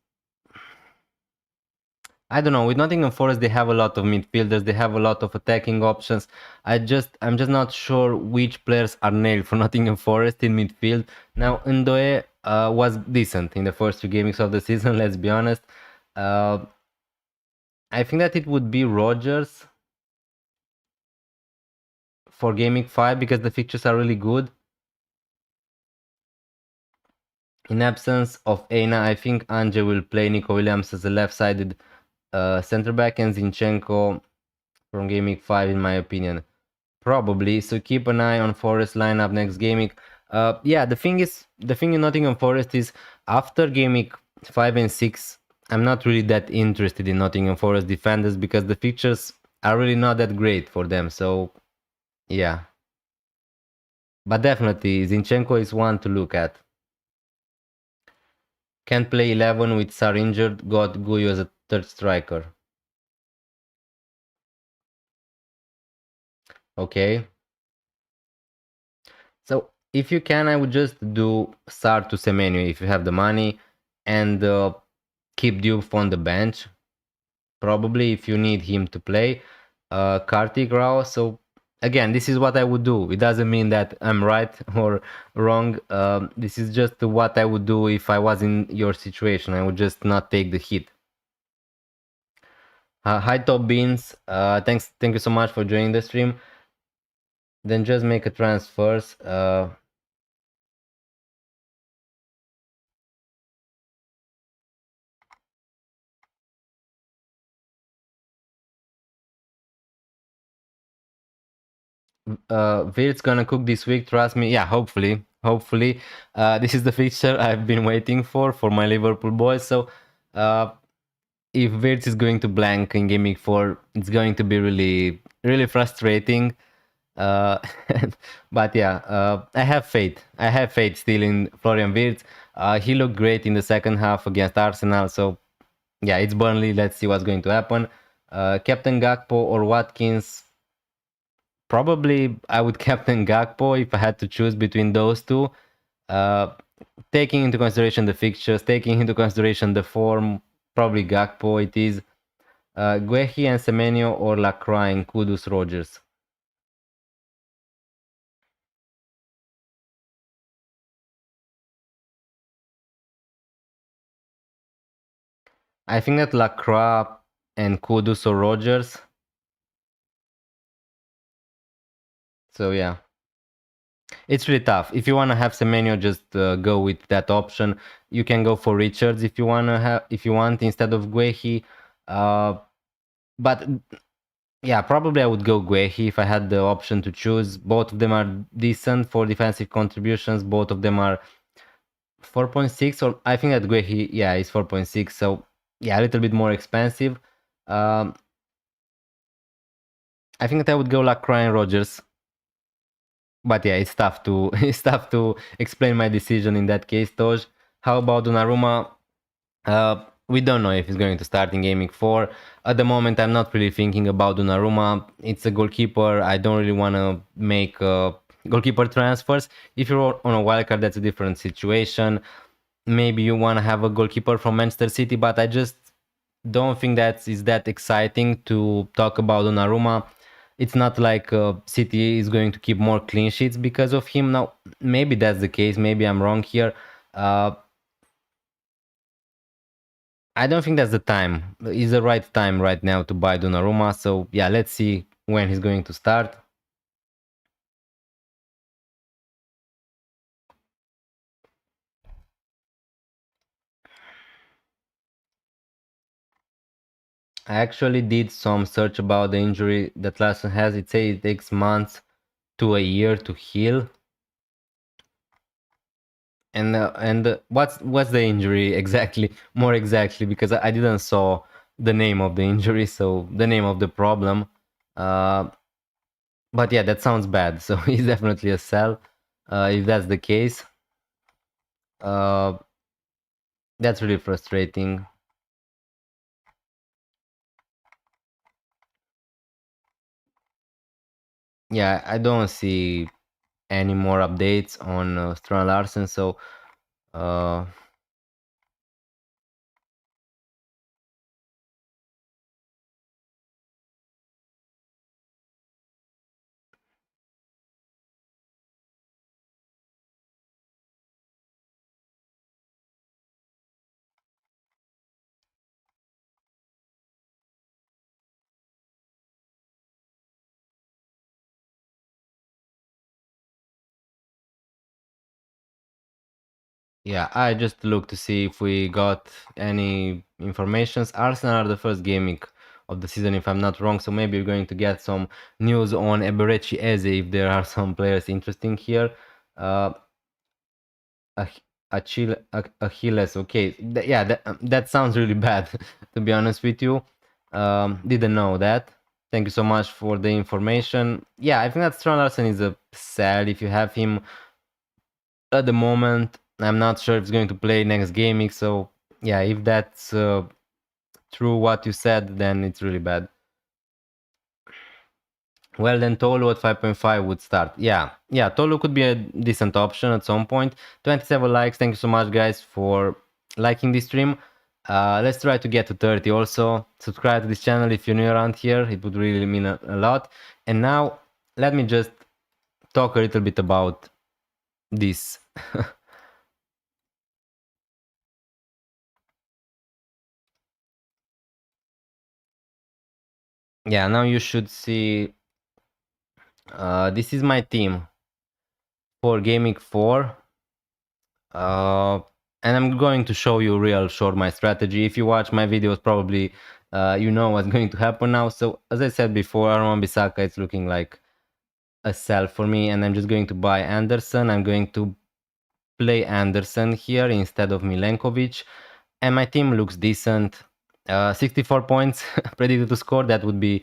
I don't know, with Nottingham Forest they have a lot of midfielders, they have a lot of attacking options. I'm just not sure which players are nailed for Nottingham Forest in midfield. Now Ndoye was decent in the first two games of the season, let's be honest. I think that it would be Rogers for Gaming 5 because the fixtures are really good. In absence of Eina, I think Anje will play Nico Williams as a left-sided center back and Zinchenko from Gaming 5 in my opinion. Probably, so keep an eye on Forest lineup next Gaming. Yeah, the thing in Nottingham Forest is after Gaming 5 and 6, I'm not really that interested in Nottingham Forest defenders because the fixtures are really not that great for them, so yeah. But definitely, Zinchenko is one to look at. Can't play 11 with Sar injured, got Guyu as a third striker. Okay. So if you can, I would just do Sar to Semenyo if you have the money and keep Diouf on the bench. Probably if you need him to play. Kartik Rao, so again, this is what I would do. It doesn't mean that I'm right or wrong. This is just what I would do if I was in your situation. I would just not take the hit. Hi Top Beans, thank you so much for joining the stream. Then just make a transfers. Virt's gonna cook this week, trust me. Yeah, hopefully. This is the fixture I've been waiting for my Liverpool boys. So if Virts is going to blank in Gaming 4, it's going to be really frustrating. But yeah, I have faith. Still in Florian Wirtz. He looked great in the second half against Arsenal. So yeah, it's Burnley. Let's see what's going to happen. Captain Gakpo or Watkins. Probably I would captain Gakpo if I had to choose between those two. Taking into consideration the fixtures, taking into consideration the form, probably Gakpo it is. Guehi and Semenyo or Lacroix and Kudus Rogers. I think that Lacroix and Kudus or Rogers. So yeah. It's really tough. If you want to have Semenyo, just go with that option. You can go for Richards if you want instead of Guehi. But yeah, probably I would go Guehi if I had the option to choose. Both of them are decent for defensive contributions. Both of them are 4.6, or I think that Guehi, yeah, is 4.6. So yeah, a little bit more expensive. I think that I would go Lacroix and Rogers. But yeah, it's tough to explain my decision in that case, Toj. How about Donnarumma? We don't know if he's going to start in Gaming 4. At the moment, I'm not really thinking about Donnarumma. It's a goalkeeper. I don't really want to make goalkeeper transfers. If you're on a wildcard, that's a different situation. Maybe you want to have a goalkeeper from Manchester City, but I just don't think that is that exciting to talk about Donnarumma. It's not like City is going to keep more clean sheets because of him. Now, maybe that's the case. Maybe I'm wrong here. I don't think that's the time. It's the right time right now to buy Donnarumma. So yeah, let's see when he's going to start. I actually did some search about the injury that Larsson has. It says it takes months to a year to heal. And what's the injury exactly? More exactly, because I didn't saw the name of the injury, so the name of the problem. But yeah, that sounds bad. So he's definitely a sell. if that's the case. That's really frustrating. Yeah, I don't see any more updates on Strand Larsen, so uh, yeah, I just looked to see if we got any informations. Arsenal are the first gaming of the season, if I'm not wrong, so maybe we're going to get some news on Eberechi Eze if there are some players interesting here. Uh, Achilles, okay. Yeah, that sounds really bad, to be honest with you. Didn't know that. Thank you so much for the information. Yeah, I think that Strand Larsen is a sell if you have him at the moment. I'm not sure if he's going to play next gaming, so yeah, if that's true what you said, then it's really bad. Well, then Tolu at 5.5 would start. Yeah, Tolu could be a decent option at some point. 27 likes. Thank you so much, guys, for liking this stream. Let's try to get to 30 also. Subscribe to this channel if you're new around here. It would really mean a lot. And now, let me just talk a little bit about this. Yeah, now you should see. This is my team for Gaming 4. And I'm going to show you real short my strategy. If you watch my videos, probably you know what's going to happen now. So as I said before, Aaron Bissaka is looking like a sell for me, and I'm just going to buy Anderson. I'm going to play Anderson here instead of Milenkovic, and my team looks decent. 64 points predicted to score. That would be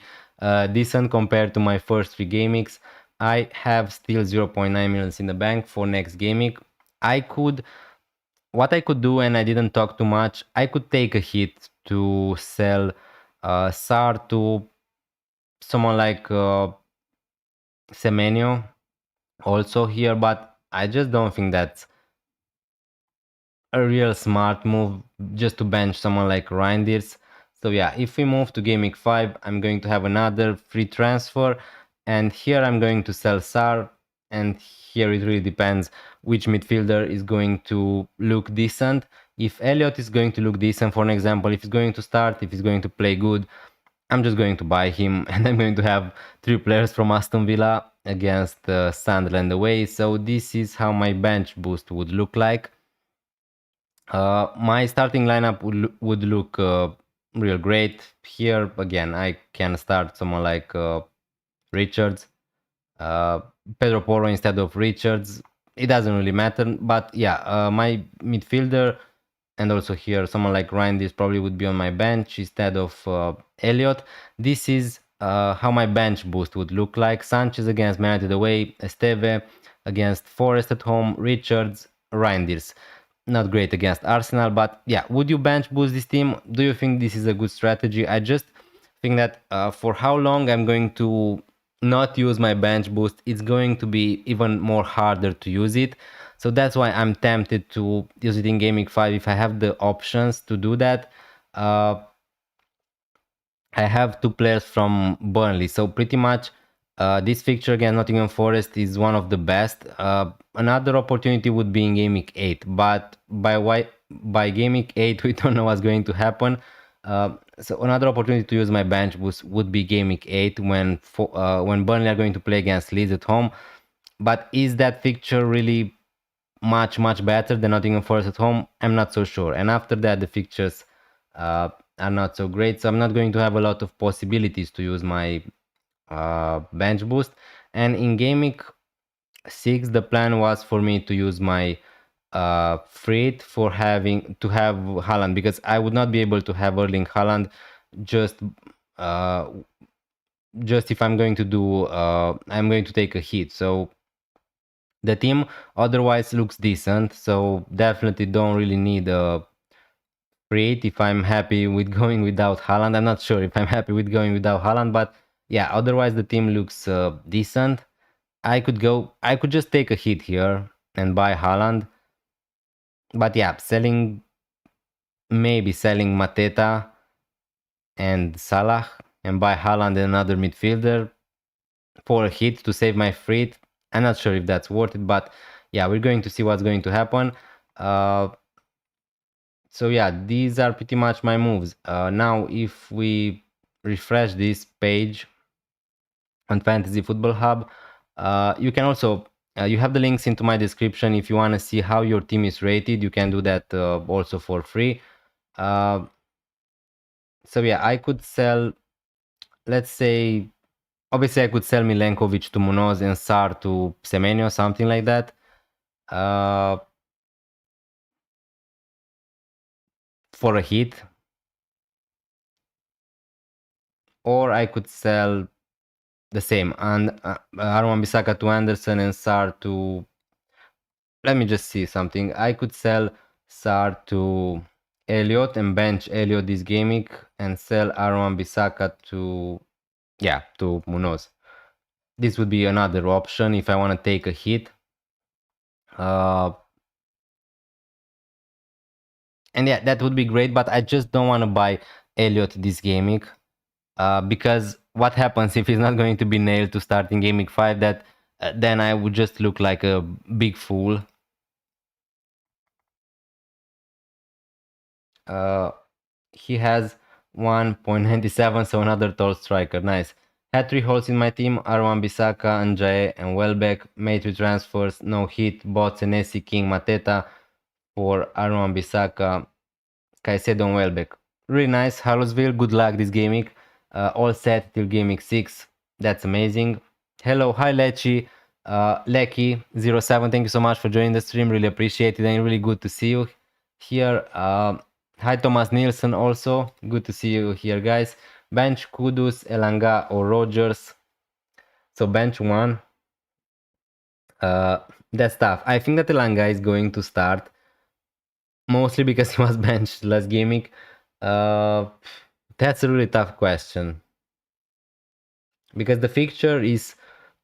decent compared to my first 3 gamings. I have still 0.9 millions in the bank for next gaming. What I could do, and I didn't talk too much, I could take a hit to sell SAR to someone like Semenyo also here, but I just don't think that's a real smart move just to bench someone like Reinders. So yeah, if we move to Gaming 5, I'm going to have another free transfer, and here I'm going to sell SAR, and here it really depends which midfielder is going to look decent. If Elliot is going to look decent, for an example, if he's going to start, if he's going to play good, I'm just going to buy him, and I'm going to have 3 players from Aston Villa against Sunderland away. So this is how my bench boost would look like. My starting lineup would look real great. Here, again, I can start someone like Richards, uh, Pedro Porro instead of Richards. It doesn't really matter, but yeah, my midfielder and also here someone like Ryan, this probably would be on my bench instead of Elliot. This is how my bench boost would look like. Sanchez against Man United away, Esteve against Forest at home, Richards, Reinders. Not great against Arsenal, but yeah, would you bench boost this team? Do you think this is a good strategy? I just think that for how long I'm going to not use my bench boost, it's going to be even more harder to use it. So that's why I'm tempted to use it in Gaming 5 if I have the options to do that. I have 2 players from Burnley, so pretty much this fixture against Nottingham Forest is one of the best. Another opportunity would be in Gaming 8, but by Gaming 8 we don't know what's going to happen. So another opportunity to use my bench boost would be Gaming 8 when Burnley are going to play against Leeds at home. But is that fixture really much better than Nottingham Forest at home? I'm not so sure. And after that, the fixtures are not so great, so I'm not going to have a lot of possibilities to use my bench boost. And in Gaming 6, the plan was for me to use my Freight for having to have Haaland, because I would not be able to have Erling Haaland just uh, just if I'm going to do I'm going to take a hit. So The team otherwise looks decent, so definitely don't really need a create if I'm happy with going without Haaland. I'm not sure if I'm happy with going without Haaland, but yeah, otherwise the team looks decent. I could just take a hit here and buy Haaland. But yeah, maybe selling Mateta and Salah and buy Haaland and another midfielder for a hit to save my fleet. I'm not sure if that's worth it, but yeah, we're going to see what's going to happen. So yeah, these are pretty much my moves. Now, if we refresh this page on Fantasy Football Hub, you can also you have the links into my description. If you want to see how your team is rated, you can do that also for free. So yeah, I could sell, let's say, obviously I could sell Milenkovic to Munoz and Sar to Semenyo, something like that. For a hit. Or I could sell the same, and Aaron Bissaka to Anderson and Sar to... Let me just see something. I could sell Sar to Elliot and bench Elliot this game week and sell Aaron Bissaka to... yeah, to Munoz. This would be another option if I want to take a hit. And yeah, that would be great, but I just don't want to buy Elliot this game week. Because what happens if he's not going to be nailed to start in game week 5, that then I would just look like a big fool. He has 1.97, so another tall striker. Nice. Had 3 holes in my team: Arwan Bissaka, Anjae, and Welbeck. Made 3 transfers, no hit. Bought Senesi, King, Mateta for Arwan Bissaka, Caicedo, and Welbeck. Really nice. Harlowsville, good luck this game week. All set till game week 6. That's amazing. Hello, hi Lechi. Lecky07, thank you so much for joining the stream. Really appreciate it and really good to see you here. Hi Thomas Nielsen also. Good to see you here, guys. Bench Kudus, Elanga, or Rogers. So bench 1. That's tough. I think that Elanga is going to start. Mostly because he was benched last game week. That's a really tough question. Because the fixture is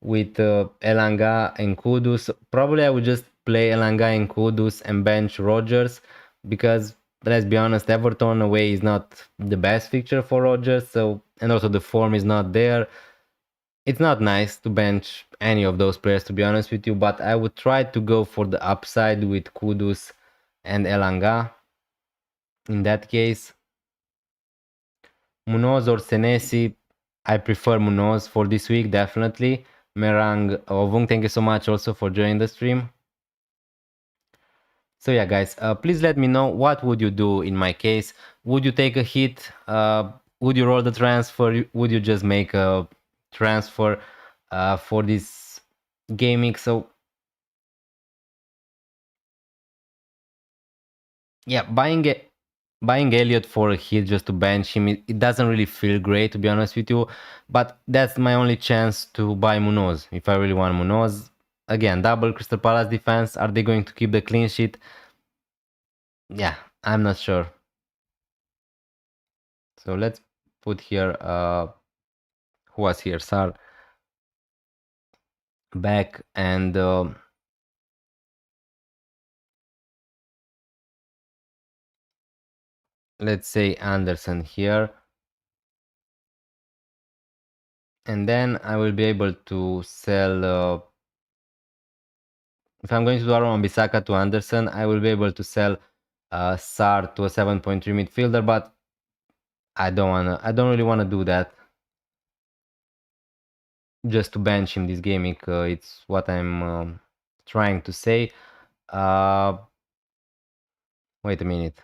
with Elanga and Kudus. Probably I would just play Elanga and Kudus and bench Rogers, because let's be honest, Everton away is not the best fixture for Rogers, so, and also the form is not there. It's not nice to bench any of those players, to be honest with you, but I would try to go for the upside with Kudus and Elanga. In that case, Munoz or Senesi, I prefer Munoz for this week, definitely. Merang Ovung, thank you so much also for joining the stream. So yeah, guys, please let me know what would you do in my case. Would you take a hit? Would you roll the transfer? Would you just make a transfer for this gaming? So yeah, buying Elliot for a hit just to bench him, it doesn't really feel great, to be honest with you. But that's my only chance to buy Munoz if I really want Munoz. Again, double Crystal Palace defense. Are they going to keep the clean sheet? Yeah, I'm not sure. So let's put here, who was here? Sar back, and let's say Anderson here. And then I will be able to sell, if I'm going to do Aaron Bissaka to Anderson, I will be able to sell Sar to a 7.3 midfielder, but I don't really wanna do that. Just to bench him this game week, it's what I'm trying to say. Wait a minute.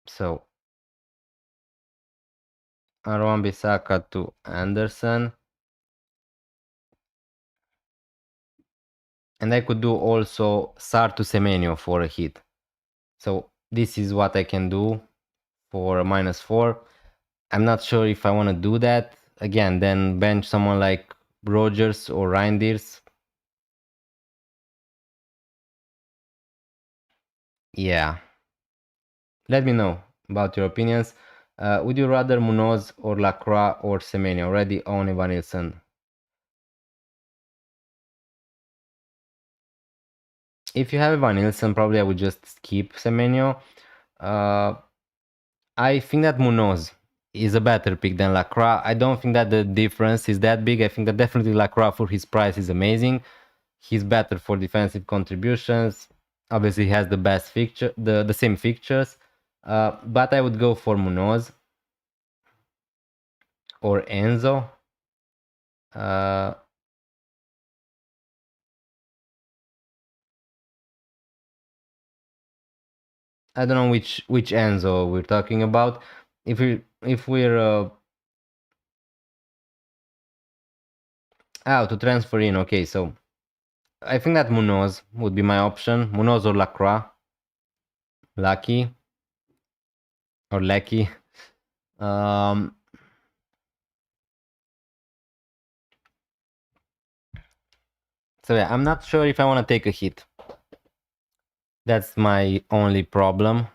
So Aaron Bissaka to Anderson. And I could do also Sar to Semenyo for a hit. So this is what I can do for a -4. I'm not sure if I want to do that. Again, then bench someone like Rogers or Reinders. Yeah. Let me know about your opinions. Would you rather Munoz or Lacroix or Semenyo? Already own Evan Nilsson. If you have Evan Nilsson, probably I would just skip Semenyo. I think that Munoz is a better pick than Lacroix. I don't think that the difference is that big. I think that definitely Lacroix for his price is amazing. He's better for defensive contributions. Obviously, he has the best fixture, the same fixtures. But I would go for Munoz or Enzo. I don't know which Enzo we're talking about. If we're to transfer in, okay, so I think that Munoz would be my option. Munoz or Lacroix. Lucky or Lecky. Um, so yeah, I'm not sure if I want to take a hit. That's my only problem.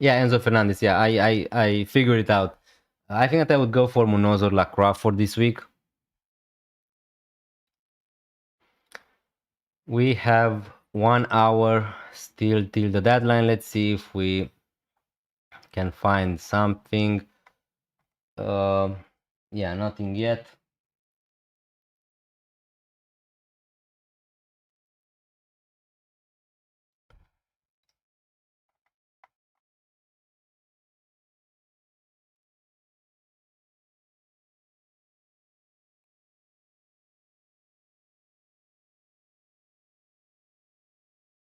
Yeah, Enzo Fernandez. Yeah, I figured it out. I think that I would go for Munoz or Lacroix for this week. We have 1 hour still till the deadline. Let's see if we can find something. Yeah, nothing yet.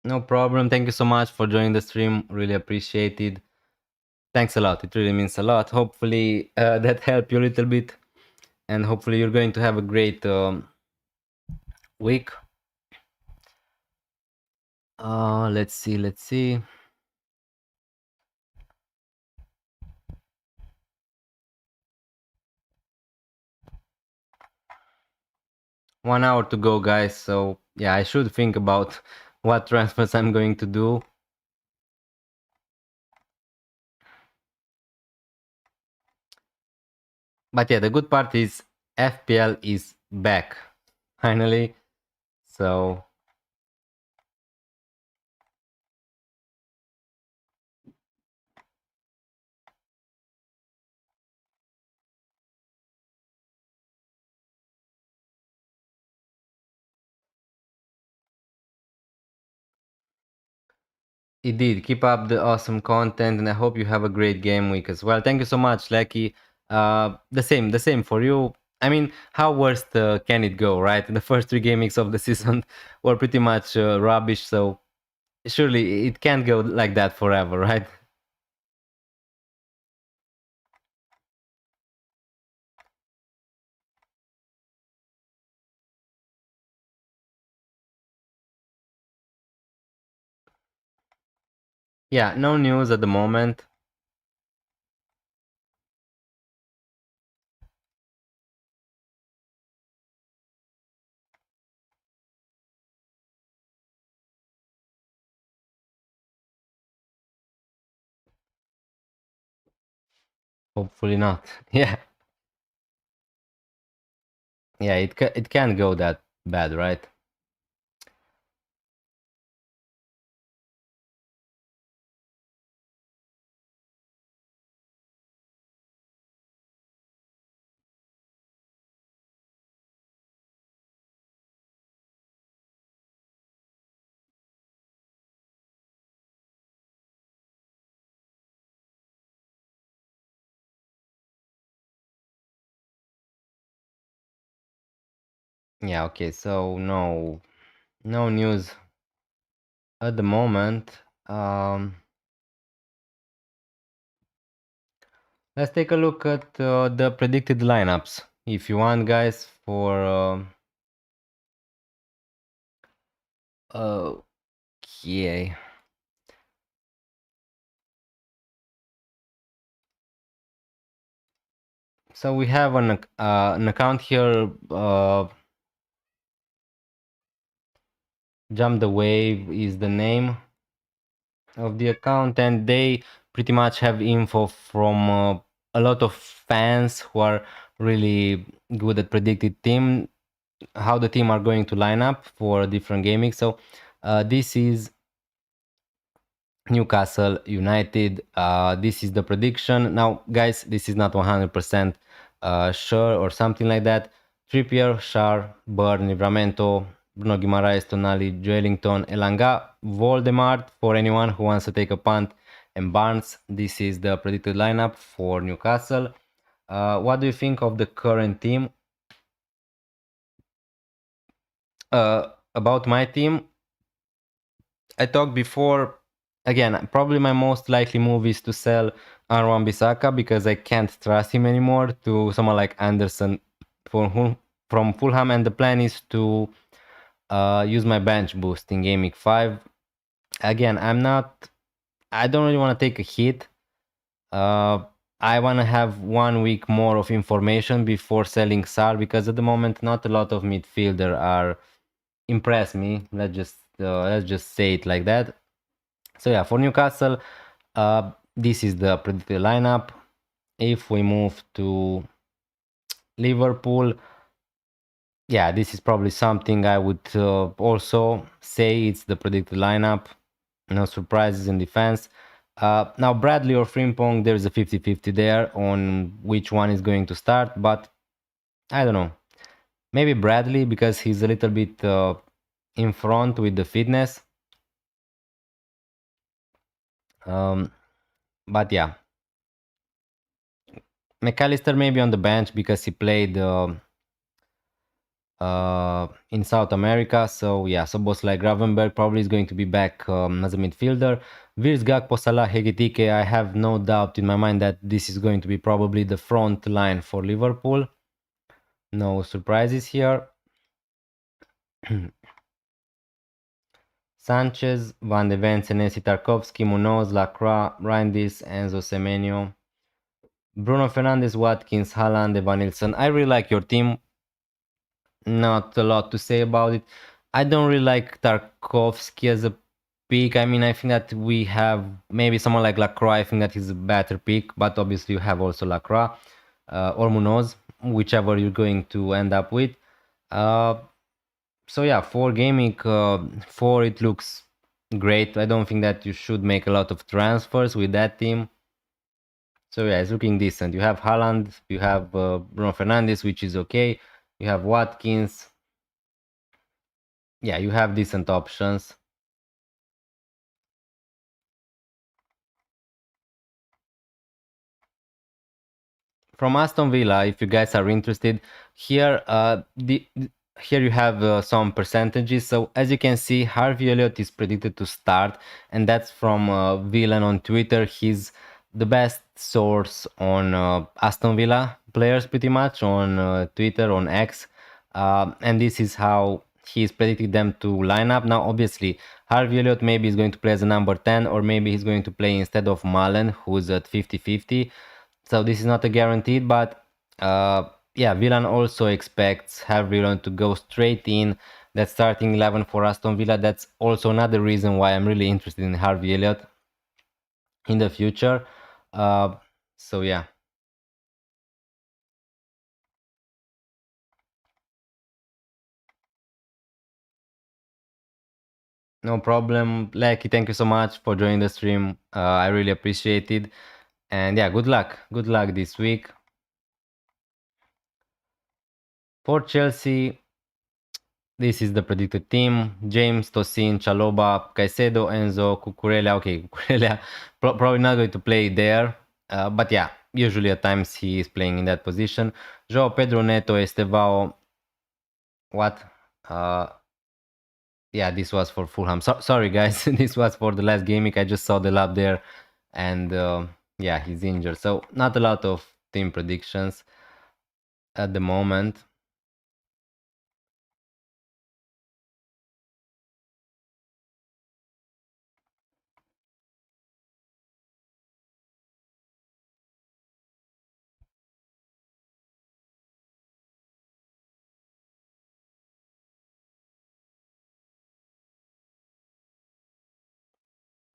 No problem. Thank you so much for joining the stream. Really appreciate it. Thanks a lot. It really means a lot. Hopefully that helped you a little bit, and hopefully you're going to have a great week. Let's see. One hour to go, guys. So yeah, I should think about what transfers I'm going to do. But yeah, the good part is FPL is back finally. So indeed, keep up the awesome content, and I hope you have a great game week as well. Thank you so much, Lecky. The same for you. I mean, how worst can it go, right? The first 3 game weeks of the season were pretty much rubbish, so surely it can't go like that forever, right? Yeah, no news at the moment. Hopefully not. Yeah, yeah, it can't go that bad, right? Yeah, okay, so no news at the moment. Let's take a look at the predicted lineups if you want, guys, for okay. So we have an account here, Jump the Wave is the name of the account, and they pretty much have info from a lot of fans who are really good at predicted team, how the team are going to line up for different gaming. So this is Newcastle United. This is the prediction. Now, guys, this is not 100% sure or something like that. Trippier, Shar, Burn, Livramento, Bruno Guimaraes, Tonali, Joelinton, Elanga, Voldemort for anyone who wants to take a punt, and Barnes. This is the predicted lineup for Newcastle. What do you think of the current team? About my team, I talked before. Again, probably my most likely move is to sell Aaron Bissaka because I can't trust him anymore to someone like Anderson from Fulham, and the plan is to use my bench boost in Game Week 5. Again, I don't really want to take a hit. Uh, I want to have 1 week more of information before selling Sar because at the moment not a lot of midfielder are impress me. Let's just say it like that. So yeah, for Newcastle, this is the predicted lineup. If we move to Liverpool, yeah, this is probably something I would also say it's the predicted lineup. No surprises in defense. Now Bradley or Frimpong, there's a 50-50 there on which one is going to start, but I don't know. Maybe Bradley because he's a little bit in front with the fitness. But yeah, McAllister maybe on the bench because he played in South America. So yeah, so both like Gravenberg probably is going to be back as a midfielder. Virs, Gakpo, Salah, Hegitike, I have no doubt in my mind that this is going to be probably the front line for Liverpool. No surprises here. Sanchez, Van de Ven, Senesi, Tarkovsky, Munoz, Lacroix, Reinders, Enzo Semenyo, Bruno Fernandes, Watkins, Haaland, Evanilson. I really like your team. Not a lot to say about it. I don't really like Tarkovsky as a pick. I mean, I think that we have maybe someone like Lacroix. I think that he's a better pick, but obviously you have also Lacroix or Munoz, whichever you're going to end up with. So yeah, for gaming, four it looks great. I don't think that you should make a lot of transfers with that team. So yeah, it's looking decent. You have Haaland, you have Bruno Fernandes, which is okay. You have Watkins. Yeah, you have decent options. From Aston Villa, if you guys are interested, here here you have some percentages. So as you can see, Harvey Elliott is predicted to start, and that's from Villan on Twitter. He's the best source on Aston Villa players, pretty much on Twitter, on X, and this is how he's predicting them to line up. Now, obviously, Harvey Elliott maybe is going to play as a number 10, or maybe he's going to play instead of Malen, who's at 50-50. So this is not a guaranteed, but yeah, Villan also expects Harvey Elliott to go straight in that starting 11 for Aston Villa. That's also another reason why I'm really interested in Harvey Elliott in the future. So yeah. No problem. Lecky, thank you so much for joining the stream. I really appreciate it. And yeah, good luck. Good luck this week. For Chelsea, this is the predicted team. James, Tosin, Chaloba, Caicedo, Enzo, Cucurella. Okay, Cucurella probably not going to play there. But yeah, usually at times he is playing in that position. Joao Pedro, Neto, Estevao. What? Yeah, this was for Fulham. Sorry, guys. This was for the last game week. I just saw the lab there. And yeah, he's injured. So not a lot of team predictions at the moment.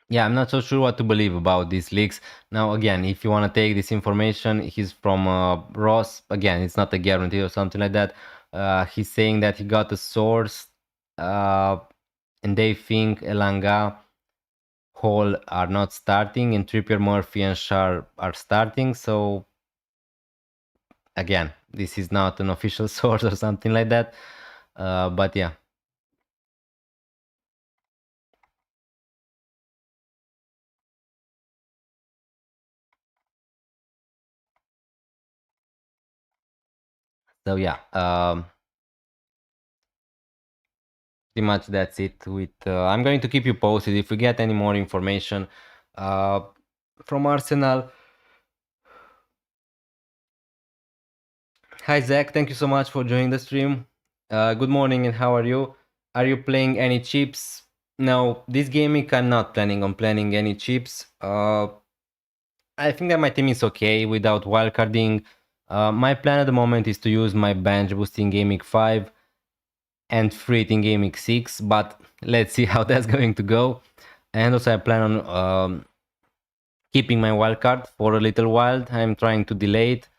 Yeah, I'm not so sure what to believe about these leaks. Now, again, if you want to take this information, he's from Ross. Again, it's not a guarantee or something like that. He's saying that he got a source, uh, and they think Elanga, Hall are not starting, and Trippier, Murphy, and Shar are starting. So, again, this is not an official source or something like that. But yeah. So yeah. Pretty much that's it. With I'm going to keep you posted if we get any more information uh, from Arsenal. Hi Zach, thank you so much for joining the stream. Good morning, and how are you? Are you playing any chips? No, this game week I'm not planning on planning any chips. I think that my team is okay without wildcarding. My plan at the moment is to use my bench boost in Game Week 5 and free it in Game Week 6, but let's see how that's going to go. And also I plan on keeping my wildcard for a little while. I'm trying to delay it.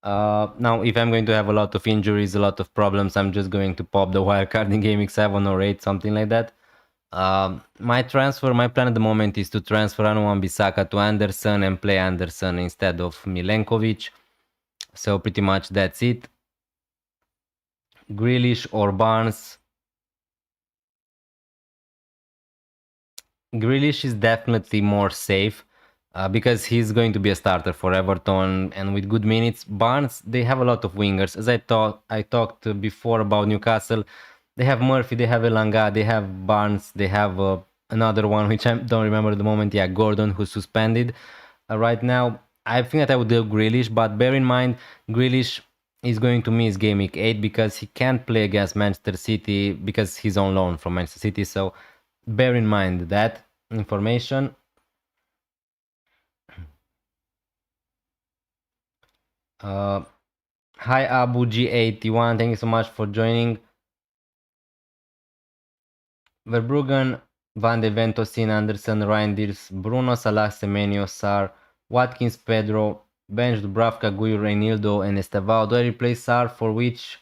Now, if I'm going to have a lot of injuries, a lot of problems, I'm just going to pop the wildcard in Game Week 7 or 8, something like that. My plan at the moment is to transfer Anu Bissaka to Anderson and play Anderson instead of Milenkovic. So pretty much that's it. Grealish or Barnes. Grealish is definitely more safe because he's going to be a starter for Everton and with good minutes. Barnes, they have a lot of wingers. As I talked before about Newcastle, they have Murphy, they have Elanga, they have Barnes, they have another one which I don't remember at the moment. Yeah, Gordon, who's suspended right now. I think that I would do Grealish, but bear in mind, Grealish is going to miss Game Week 8 because he can't play against Manchester City because he's on loan from Manchester City. So bear in mind that information. Hi Abu G81, thank you so much for joining. Verbruggen, Van de Ven, Tosin, Anderson, Reinders, Bruno, Salah, Semenyo, Sar, Watkins, Pedro, Bench, Dubravka, Guyu, Reinildo, and Estevao. Do I replace Sar for which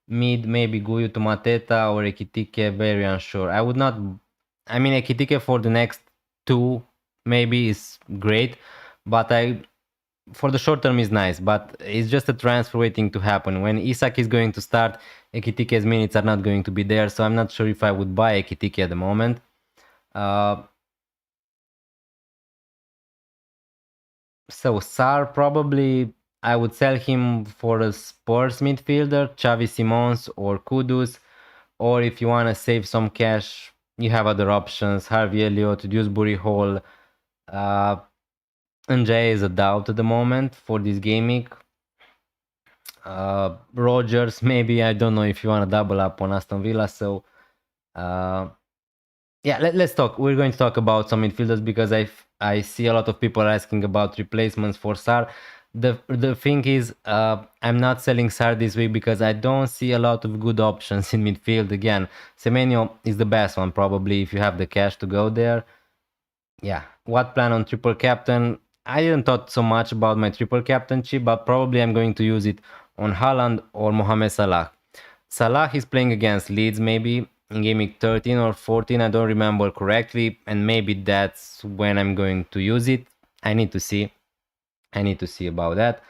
mid? Maybe Guyu to Mateta or Ekitike? Very unsure. I would not. I mean, Ekitike for the next two maybe is great, but for the short term is nice, but it's just a transfer waiting to happen. When Isak is going to start, Ekitike's minutes are not going to be there, so I'm not sure if I would buy Ekitike at the moment. So Sar, probably I would sell him for a Spurs midfielder, Xavi Simons or Kudus, or if you want to save some cash, you have other options, Harvey Elliott, Dewsbury Hall. Njay is a doubt at the moment for this gaming. Rogers, maybe. I don't know if you want to double up on Aston Villa. So, yeah, let's talk. We're going to talk about some midfielders because I see a lot of people asking about replacements for Sar. The thing is, I'm not selling Sar this week because I don't see a lot of good options in midfield. Again, Semenyo is the best one probably if you have the cash to go there. Yeah, what plan on triple captain? I didn't thought so much about my triple captainship, but probably I'm going to use it on Haaland or Mohamed Salah. Salah is playing against Leeds maybe in game week 13 or 14, I don't remember correctly, and maybe that's when I'm going to use it. I need to see. I need to see about that.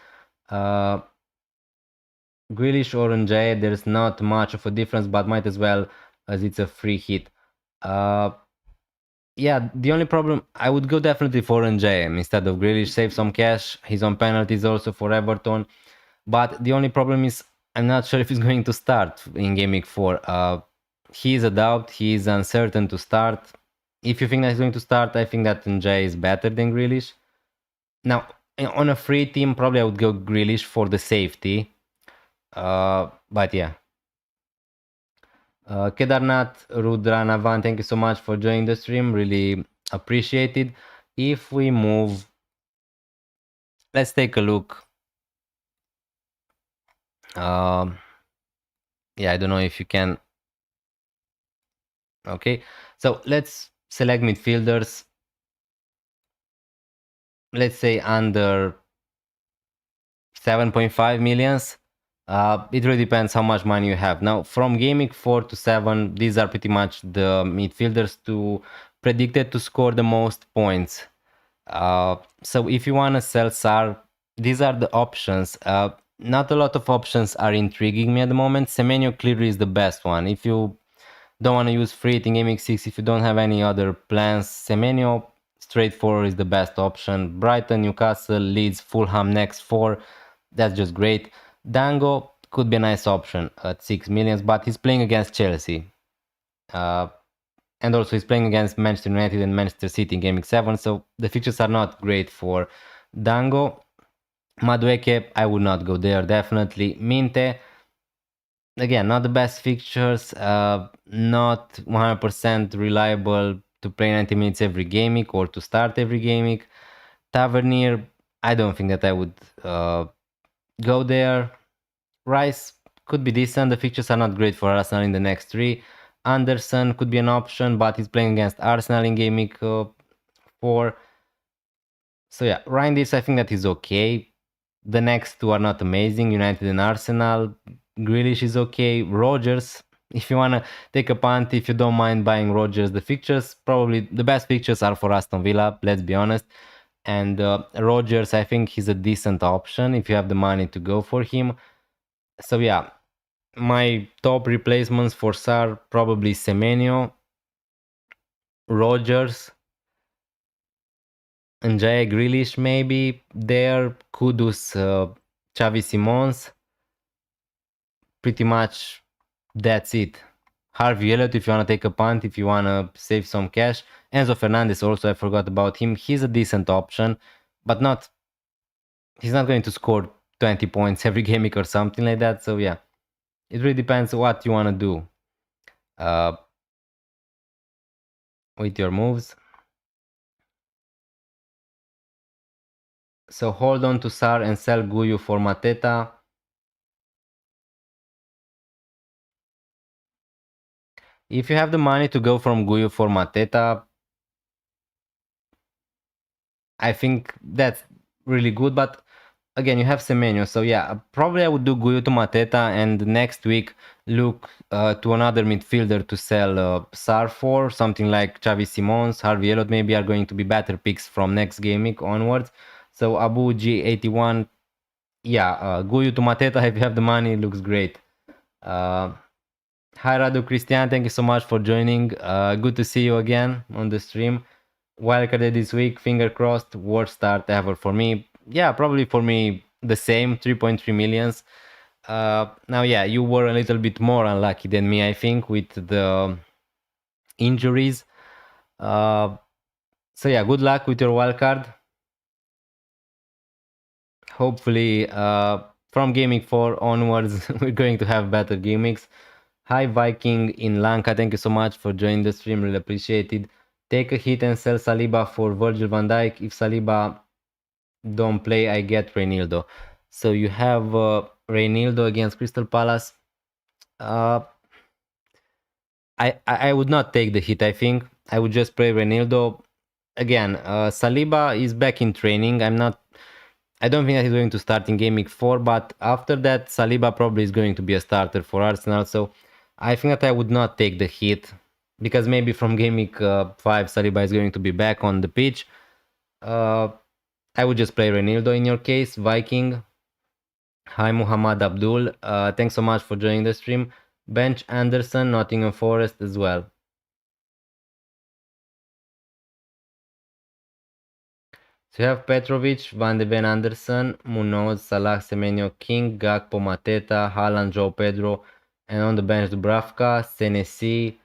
Grealish or Njay, there's not much of a difference, but might as well as it's a free hit. Yeah, the only problem, I would go definitely for NJM instead of Grealish, save some cash. He's on penalties also for Everton. But the only problem is, I'm not sure if he's going to start in Game Week 4. He is a doubt, he is uncertain to start. If you think that he's going to start, I think that NJ is better than Grealish. Now, on a free team, probably I would go Grealish for the safety. But yeah. Kedarnath Rudranavan, thank you so much for joining the stream. Really appreciated. If we move, let's take a look. Yeah, I don't know if you can. Okay, so let's select midfielders. let's say under 7.5 millions. It really depends how much money you have. Now, from gaming 4 to 7, these are pretty much the midfielders to predicted to score the most points. So if you want to sell SAR, these are the options. Not a lot of options are intriguing me at the moment. Semenyo clearly is the best one. If you don't want to use free in gaming 6, if you don't have any other plans, Semenyo straightforward is the best option. Brighton, Newcastle, Leeds, Fulham next 4, that's just great. Dango could be a nice option at 6 millions, but he's playing against Chelsea. And also he's playing against Manchester United and Manchester City in Gaming 7, so the fixtures are not great for Dango. Madueke, I would not go there, definitely. Minte, again, not the best fixtures, not 100% reliable to play 90 minutes every game week or to start every game week. Tavernier, I don't think that I would go there. Rice could be decent. The fixtures are not great for Arsenal in the next 3. Anderson could be an option, but he's playing against Arsenal in game week 4. So yeah, Reinders, I think that is okay. The next 2 are not amazing. United and Arsenal. Grealish is okay. Rodgers, if you want to take a punt, if you don't mind buying Rodgers, the fixtures, probably the best fixtures are for Aston Villa, let's be honest. And Rodgers, I think he's a decent option if you have the money to go for him. So yeah, my top replacements for SAR, probably Semenyo, Rodgers, and Jay Grealish maybe. There, Kudus, Xavi Simons. Pretty much that's it. Harvey Elliott if you want to take a punt, if you want to save some cash. Enzo Fernandez also, I forgot about him. He's a decent option, but he's not going to score 20 points every game week or something like that. So yeah, it really depends what you want to do with your moves. So hold on to SAR and sell Guyu for Mateta. If you have the money to go from Guyu for Mateta, I think that's really good, but again, you have Semenyo, so yeah, probably I would do Guyu to Mateta and next week look to another midfielder to sell SAR for, something like Xavi Simons, Harvey Elliott maybe are going to be better picks from next game week onwards. So Abu G81, yeah, Guyu to Mateta if you have the money, looks great. Hi Radu Christian, thank you so much for joining. Good to see you again on the stream. Wildcard this week, finger crossed, worst start ever for me. Yeah, probably for me the same, 3.3 millions. Now, yeah, you were a little bit more unlucky than me, I think, with the injuries. So yeah, good luck with your wildcard. Hopefully, from Gaming 4 onwards, we're going to have better gimmicks. Hi Viking in Lanka, thank you so much for joining the stream, really appreciate it. Take a hit and sell Saliba for Virgil van Dijk. If Saliba don't play, I get Reinildo. So you have Reinildo against Crystal Palace. I would not take the hit, I think. I would just play Reinildo. Again, Saliba is back in training. I don't think that he's going to start in Game Week 4, but after that, Saliba probably is going to be a starter for Arsenal. So I think that I would not take the hit because maybe from Game Week 5, Saliba is going to be back on the pitch. I would just play Reinildo in your case, Viking. Hi Muhammad Abdul, thanks so much for joining the stream. Bench Anderson, Nottingham Forest as well. So you have Petrovic, Van de Ven Anderson, Munoz, Salah, Semenyo, King, Gakpo, Mateta, Haaland, Joe Pedro, and on the bench Dubravka, Senesi,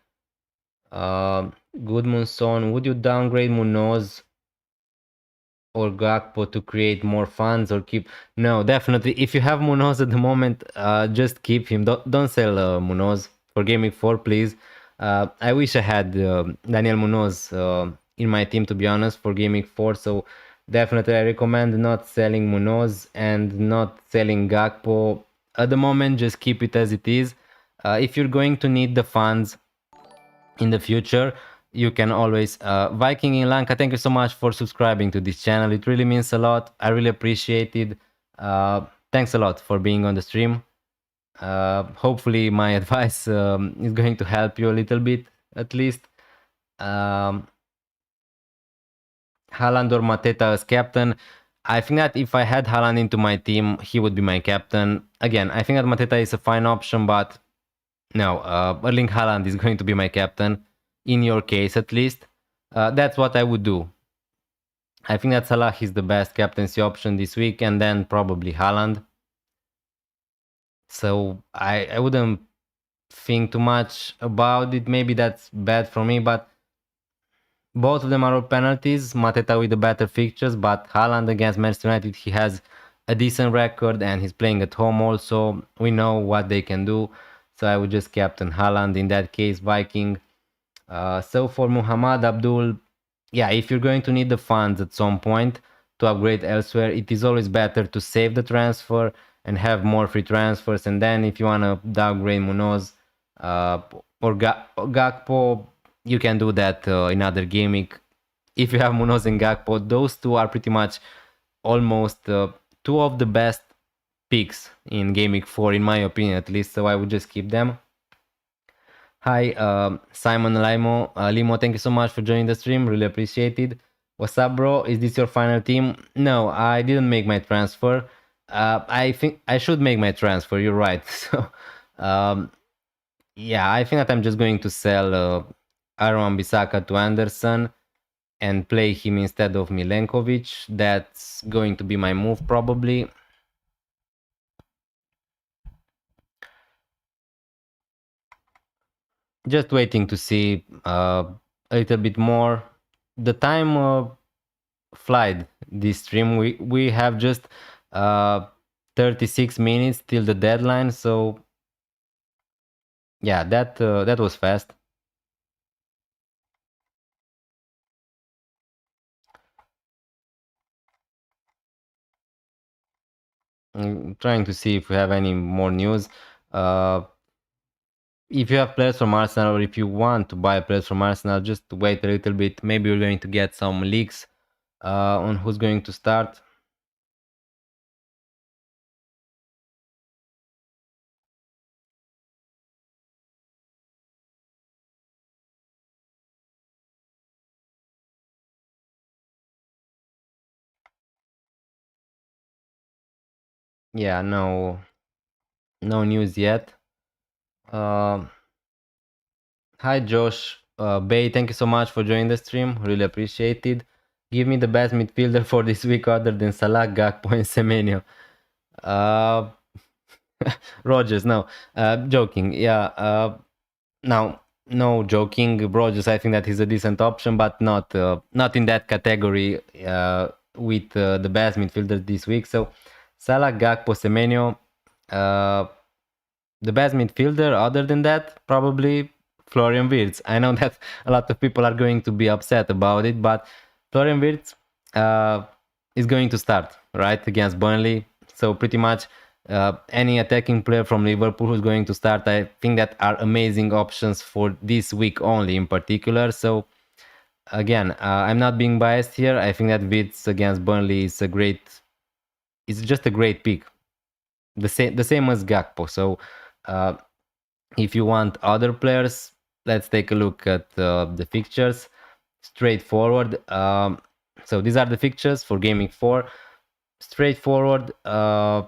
Goodmanson. Would you downgrade Munoz or Gakpo to create more funds or keep? No, definitely. If you have Munoz at the moment, just keep him. Don't sell Munoz for Game Week 4, please. I wish I had Daniel Munoz in my team, to be honest, for Game Week 4. So definitely I recommend not selling Munoz and not selling Gakpo. At the moment, just keep it as it is. If you're going to need the funds in the future, you can always Viking in Lanka, thank you so much for subscribing to this channel. It really means a lot. I really appreciate it. Thanks a lot for being on the stream. Hopefully my advice is going to help you a little bit at least. Haaland or Mateta as captain. I think that if I had Haaland into my team, he would be my captain. Again, I think that Mateta is a fine option, but no, Erling Haaland is going to be my captain, in your case at least. That's what I would do. I think that Salah is the best captaincy option this week, and then probably Haaland. So I wouldn't think too much about it. Maybe that's bad for me, but both of them are all penalties. Mateta with the better fixtures, but Haaland against Manchester United, he has a decent record and he's playing at home also. We know what they can do. So I would just captain Haaland in that case, Viking. So for Muhammad Abdul, yeah, if you're going to need the funds at some point to upgrade elsewhere, it is always better to save the transfer and have more free transfers. And then if you want to downgrade Munoz or Gakpo, you can do that in other gaming. If you have Munoz and Gakpo, those two are pretty much almost two of the best picks in Gaming 4, in my opinion at least, so I would just keep them. Hi, Simon Limo, thank you so much for joining the stream, really appreciate it. What's up, bro? Is this your final team? No, I didn't make my transfer. I think I should make my transfer, you're right. So, yeah, I think that I'm just going to sell Aaron Bissaka to Anderson and play him instead of Milenkovic. That's going to be my move probably. Just waiting to see a little bit more. The time flied this stream. We have just 36 minutes till the deadline, so yeah, that was fast. I'm trying to see if we have any more news. If you have players from Arsenal, or if you want to buy players from Arsenal, just wait a little bit. Maybe we're going to get some leaks on who's going to start. Yeah, no news yet. Hi Josh, Bay, thank you so much for joining the stream. Really appreciate it. Give me the best midfielder for this week other than Salah, Gakpo, and Semenyo. Rogers, no, joking. Yeah, now no joking. Rogers, I think that he's a decent option, but not in that category with the best midfielder this week. So Salah, Gakpo, Semenyo. The best midfielder other than that, probably Florian Wirtz. I know that a lot of people are going to be upset about it, but Florian Wirtz is going to start, right, against Burnley. So pretty much any attacking player from Liverpool who's going to start, I think that are amazing options for this week only in particular. So again, I'm not being biased here. I think that Wirtz against Burnley is just a great pick. The same as Gakpo. So if you want other players, let's take a look at the fixtures. Straightforward. So these are the fixtures for Gaming 4. Straightforward. Yeah,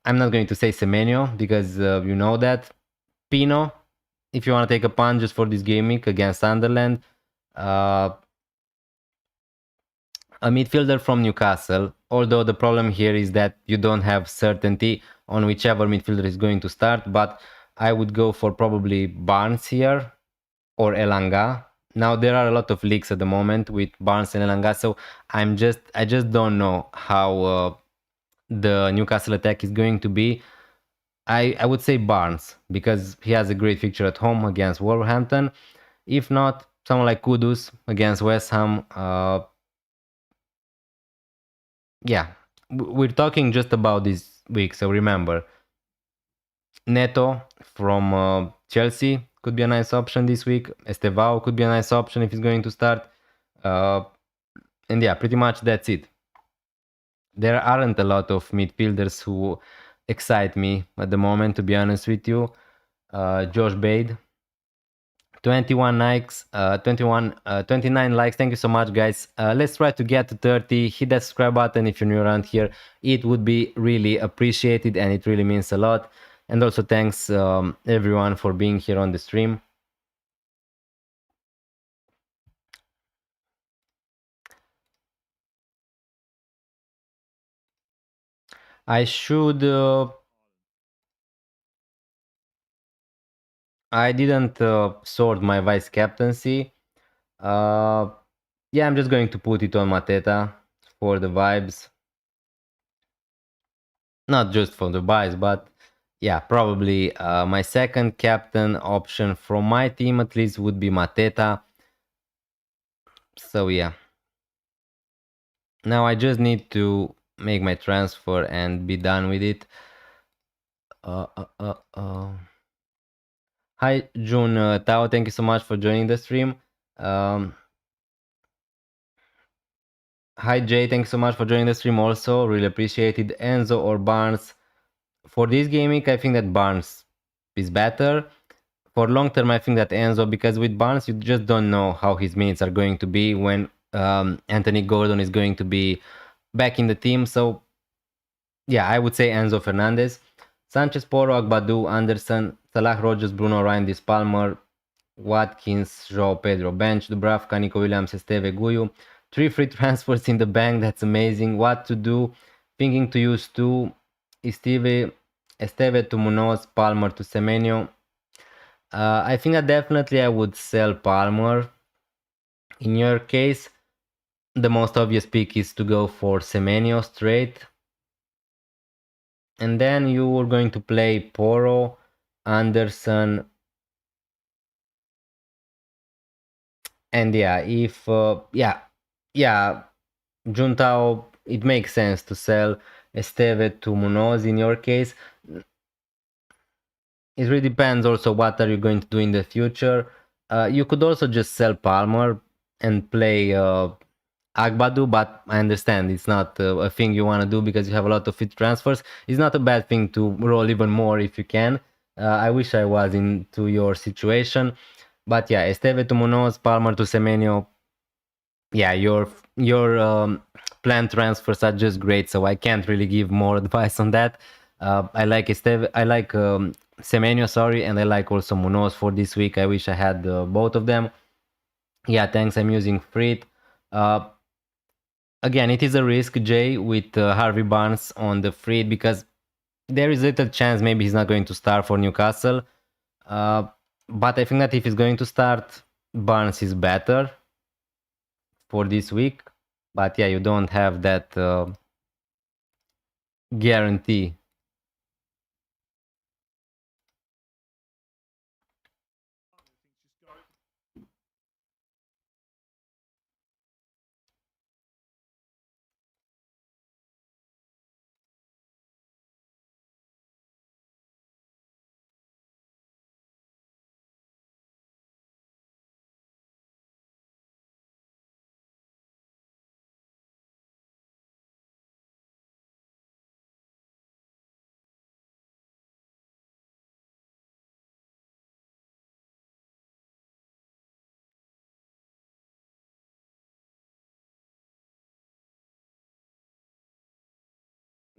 I'm not going to say Semenyo because you know that. Pino, if you want to take a punt just for this gaming against Sunderland. A midfielder from Newcastle, although the problem here is that you don't have certainty on whichever midfielder is going to start, but I would go for probably Barnes here or Elanga. Now there are a lot of leaks at the moment with Barnes and Elanga, so I just don't know how the Newcastle attack is going to be. I would say Barnes because he has a great fixture at home against Wolverhampton. If not, someone like Kudus against West Ham. Yeah, we're talking just about this week, so remember Neto from Chelsea could be a nice option this week. Estevao could be a nice option if he's going to start. And yeah, pretty much that's it. There aren't a lot of midfielders who excite me at the moment, to be honest with you. Josh Bade, 21 likes, 29 likes. Thank you so much, guys. Let's try to get to 30. Hit that subscribe button if you're new around here. It would be really appreciated and it really means a lot. And also thanks everyone for being here on the stream. I should... I didn't sort my vice captaincy. Yeah, I'm just going to put it on Mateta for the vibes. Not just for the vibes, but yeah, probably my second captain option from my team at least would be Mateta. So yeah. Now I just need to make my transfer and be done with it. Hi June Tao, thank you so much for joining the stream. Hi Jay, thanks so much for joining the stream also, really appreciate it. Enzo or Barnes? For this gaming, I think that Barnes is better. For long term, I think that Enzo, because with Barnes, you just don't know how his minutes are going to be when Anthony Gordon is going to be back in the team. So yeah, I would say Enzo Fernandez. Sanchez, Poro, Agbadu, Anderson, Salah, Rogers, Bruno, Ryan, Palmer, Watkins, João Pedro, bench, Dubravka, Nico Williams, Esteve, Guyu. 3 free transfers in the bank, that's amazing. What to do? Thinking to use 2. Esteve to Munoz, Palmer to Semenyo. I think that definitely I would sell Palmer. In your case, the most obvious pick is to go for Semenyo straight. And then you were going to play Poro, Anderson. And yeah, if, Juntao, it makes sense to sell Esteve to Munoz in your case. It really depends also what are you going to do in the future. You could also just sell Palmer and play Agbadu, but I understand it's not a thing you want to do because you have a lot of fit transfers. It's not a bad thing to roll even more if you can. I wish I was into your situation. But yeah, Esteve to Munoz, Palmer to Semenyo. Yeah, your planned transfers are just great, so I can't really give more advice on that. I like Esteve, I like Semenyo, sorry, and I like also Munoz for this week. I wish I had both of them. Yeah, thanks. I'm using Frit. Again, it is a risk, Jay, with Harvey Barnes on the Frit because there is little chance maybe he's not going to start for Newcastle. But I think that if he's going to start, Barnes is better for this week. But yeah, you don't have that guarantee.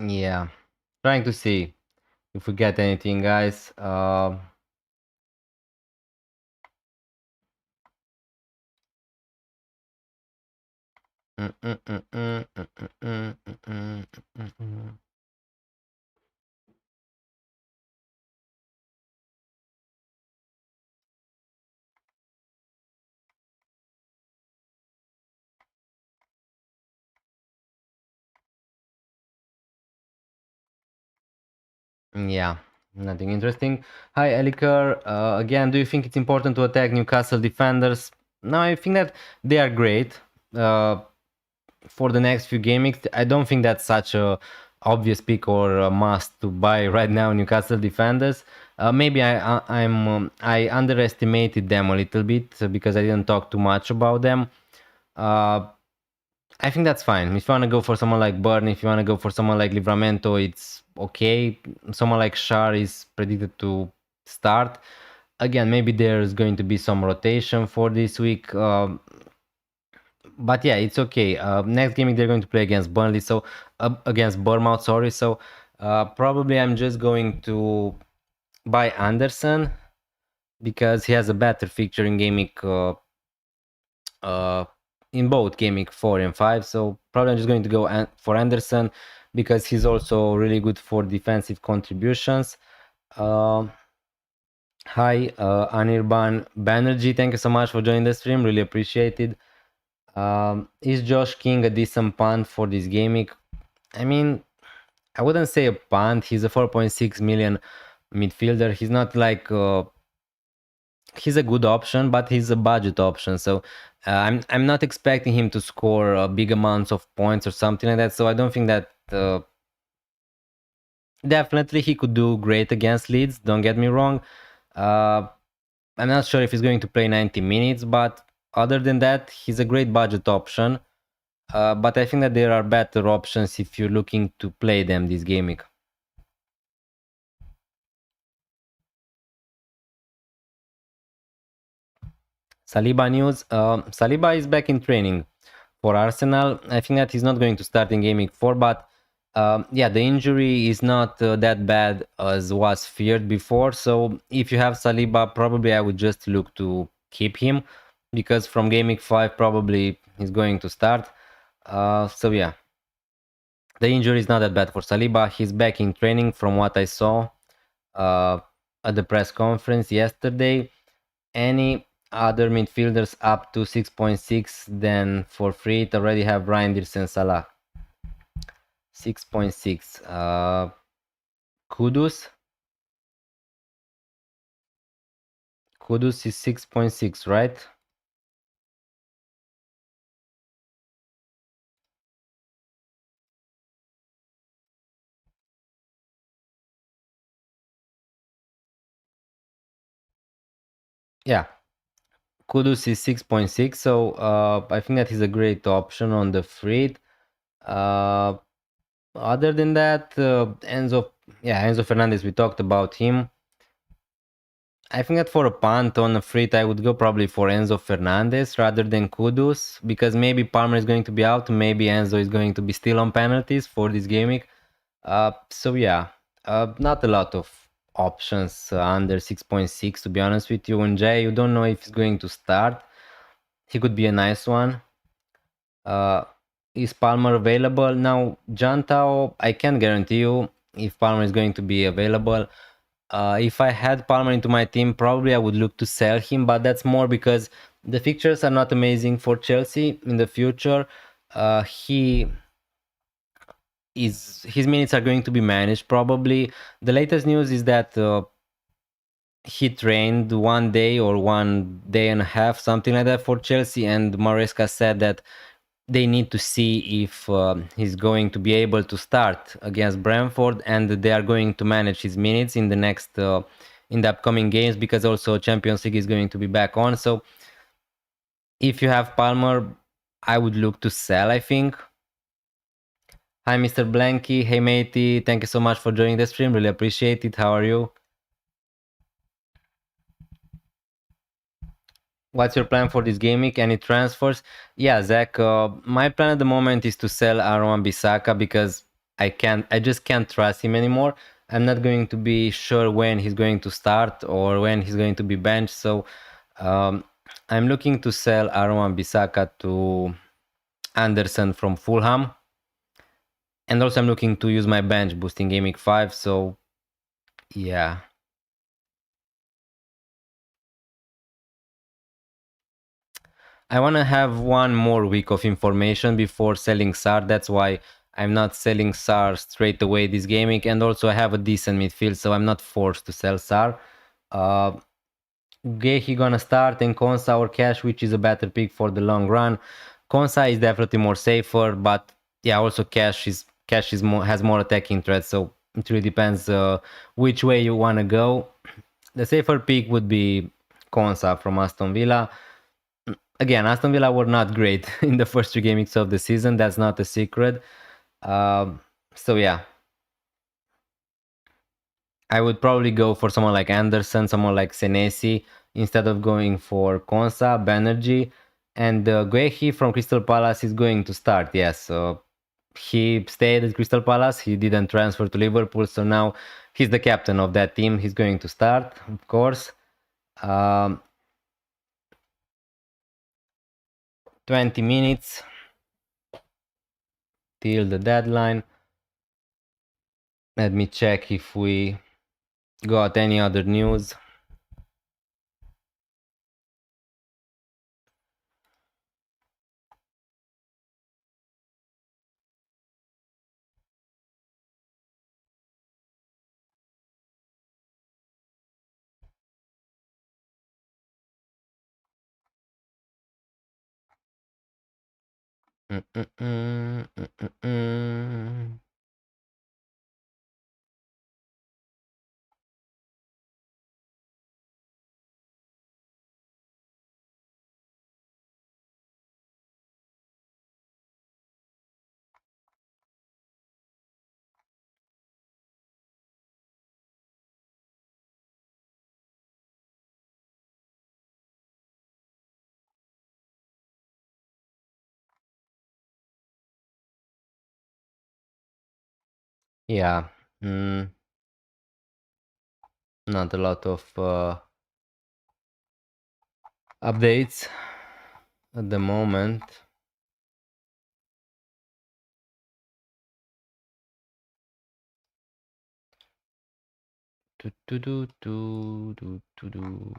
Yeah, trying to see if we get anything, guys. Yeah, nothing interesting. Hi, Elikar. Again, do you think it's important to attack Newcastle defenders? No, I think that they are great for the next few gamings. I don't think that's such a obvious pick or a must to buy right now Newcastle defenders. Maybe I underestimated them a little bit because I didn't talk too much about them. I think that's fine. If you want to go for someone like Burn, if you want to go for someone like Livramento, it's okay. Someone like Shar is predicted to start. Again, maybe there's going to be some rotation for this week. But yeah, it's okay. Next game they're going to play against Burnley, so against Bournemouth, sorry. So probably I'm just going to buy Anderson because he has a better fixture in game week in both game week 4 and 5. So probably I'm just going to go for Anderson because he's also really good for defensive contributions. Hi, Anirban Banerjee, thank you so much for joining the stream. Really appreciate it. Is Josh King a decent punt for this game week? I mean, I wouldn't say a punt. He's a 4.6 million midfielder. He's not like he's a good option, but he's a budget option. So I'm not expecting him to score big amounts of points or something like that. So I don't think that definitely he could do great against Leeds. Don't get me wrong. I'm not sure if he's going to play 90 minutes, but other than that, he's a great budget option. But I think that there are better options if you're looking to play them this game week. Saliba news. Saliba is back in training for Arsenal. I think that he's not going to start in game week 4, but yeah, the injury is not that bad as was feared before. So if you have Saliba, probably I would just look to keep him because from game week 5 probably he's going to start. So yeah, the injury is not that bad for Saliba. He's back in training from what I saw at the press conference yesterday. Any other midfielders up to 6.6, then for free it already have Reinders and Salah. 6.6. Kudus. Kudus is 6.6, right? Yeah. Kudus is 6.6, so I think that is a great option on the free. Other than that, Enzo Fernandez, we talked about him. I think that for a punt on a free, I would go probably for Enzo Fernandez rather than Kudus because maybe Palmer is going to be out, maybe Enzo is going to be still on penalties for this game week. So yeah, not a lot of options under 6.6 to be honest with you. And Jay, you don't know if he's going to start. He could be a nice one. Is Palmer available? Now, Jantao, I can't guarantee you if Palmer is going to be available. If I had Palmer into my team, probably I would look to sell him, but that's more because the fixtures are not amazing for Chelsea in the future. His minutes are going to be managed probably. The latest news is that he trained 1 day or 1 day and a half, something like that, for Chelsea, and Maresca said that they need to see if he's going to be able to start against Brentford, and they are going to manage his minutes in the next in the upcoming games because also Champions League is going to be back on. So if you have Palmer, I would look to sell, I think. Hi, Mr. Blanky. Hey, matey. Thank you so much for joining the stream. Really appreciate it. How are you? What's your plan for this game week? Any transfers? Yeah, Zach, my plan at the moment is to sell Aaron Bissaka because I just can't trust him anymore. I'm not going to be sure when he's going to start or when he's going to be benched. So I'm looking to sell Aaron Bissaka to Anderson from Fulham. And also I'm looking to use my bench boosting game week 5. So yeah. I want to have one more week of information before selling Sar. That's why I'm not selling Sar straight away this game week. And also I have a decent midfield, so I'm not forced to sell Sar. Gehi gonna start and Konsa or Cash, which is a better pick for the long run. Konsa is definitely more safer, but yeah, also Cash has more attacking threat, so It really depends which way you want to go. The safer pick would be Konsa from Aston Villa. Again, Aston Villa were not great in the first 3 games of the season. That's not a secret. So yeah, I would probably go for someone like Anderson, someone like Senesi, instead of going for Konsa, Banerjee. And Guehi from Crystal Palace is going to start, yes. He stayed at Crystal Palace, he didn't transfer to Liverpool, so now he's the captain of that team. He's going to start, of course. 20 minutes till the deadline. Let me check if we got any other news. Yeah, not a lot of updates at the moment. Do, do, do, do, do, do, do.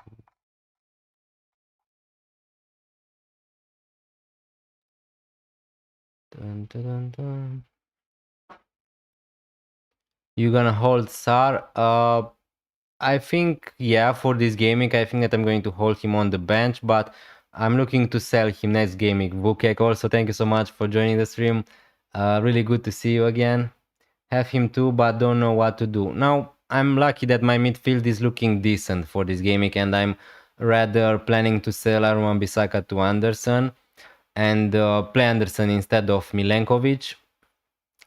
Dun, dun, dun, dun. You gonna hold Sar? I think, yeah, for this gaming, I think that I'm going to hold him on the bench, but I'm looking to sell him next gaming. Vukek, also, thank you so much for joining the stream. Really good to see you again. Have him too, but don't know what to do. Now, I'm lucky that my midfield is looking decent for this gaming, and I'm rather planning to sell Aaron Wan-Bissaka to Anderson and play Anderson instead of Milenkovic.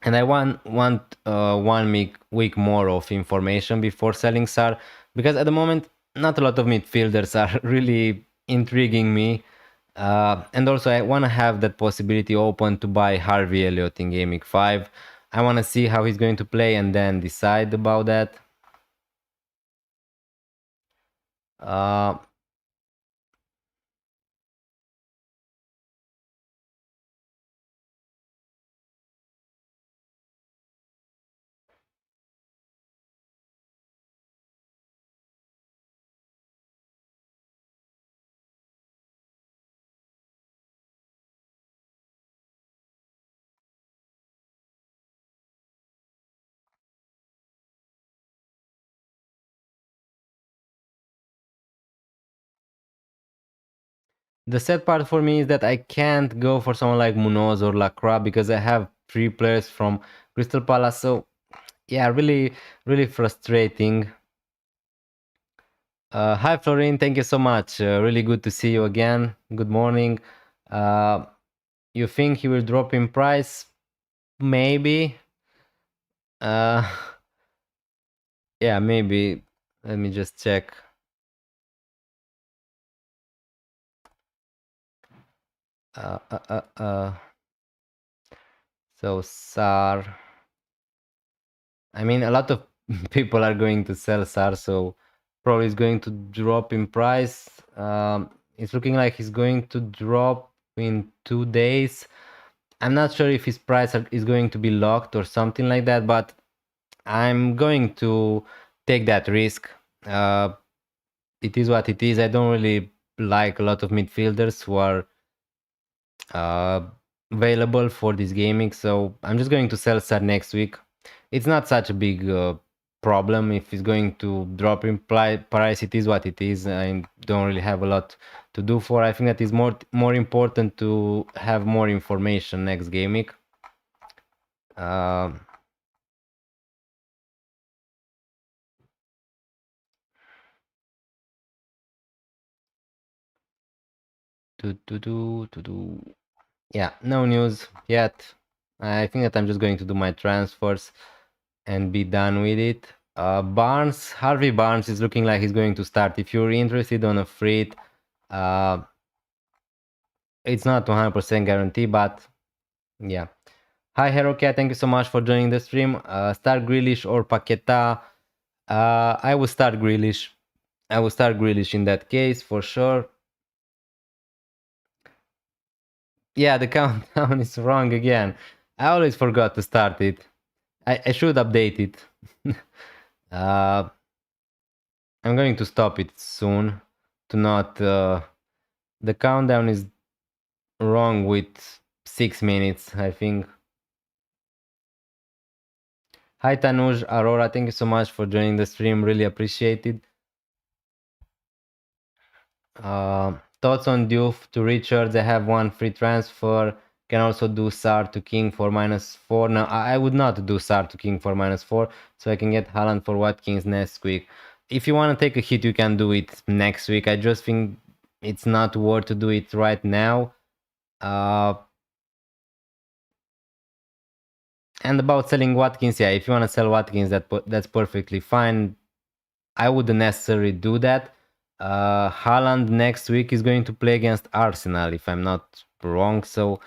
And I want 1 week more of information before selling Sar, because at the moment not a lot of midfielders are really intriguing me. And also I want to have that possibility open to buy Harvey Elliott in Game Week 5. I want to see how he's going to play and then decide about that. Uh, the sad part for me is that I can't go for someone like Munoz or Lacroix because I have 3 players from Crystal Palace. So yeah, really, really frustrating. Hi Florin, thank you so much. Really good to see you again. Good morning. You think he will drop in price? Maybe. Uh, yeah, maybe. Let me just check. So SAR. I mean, a lot of people are going to sell SAR, so probably it's going to drop in price. It's looking like he's going to drop in 2 days. I'm not sure if his price is going to be locked or something like that, but I'm going to take that risk. It is what it is. I don't really like a lot of midfielders who are available for this gaming, so I'm just going to sell Sar next week. It's not such a big problem if it's going to drop in price. It is what it is. I don't really have a lot to do for. I think that is more important to have more information next gaming. Yeah, no news yet. I think that I'm just going to do my transfers and be done with it. Harvey Barnes is looking like he's going to start. If you're interested on a free, it's not 100% guarantee, but yeah. Hi HeroCat, thank you so much for joining the stream. Start Grealish or Paqueta. I will start Grealish. I will start Grealish in that case for sure. Yeah, the countdown is wrong again. I always forgot to start it. I should update it. I'm going to stop it soon to not... the countdown is wrong with 6 minutes, I think. Hi Tanuj, Aurora, thank you so much for joining the stream. Really appreciate it. Thoughts on Diouf to Richards? I have one free transfer. Can also do Sar to King for -4. Now, I would not do Sar to King for -4, so I can get Haaland for Watkins next week. If you want to take a hit, you can do it next week. I just think it's not worth to do it right now. And about selling Watkins, yeah, if you want to sell Watkins, that's perfectly fine. I wouldn't necessarily do that. Haaland next week is going to play against Arsenal, if I'm not wrong. So,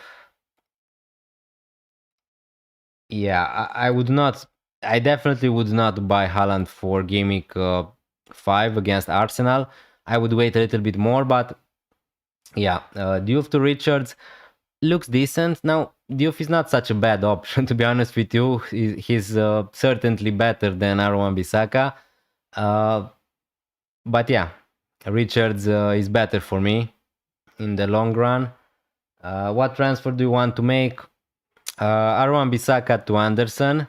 yeah, I would not. I definitely would not buy Haaland for game week 5 against Arsenal. I would wait a little bit more, but yeah, Diouf to Richards looks decent. Now, Diouf is not such a bad option, to be honest with you. He's certainly better than Wan-Bissaka. But yeah, Richards is better for me in the long run. What transfer do you want to make? Wan-Bissaka to Anderson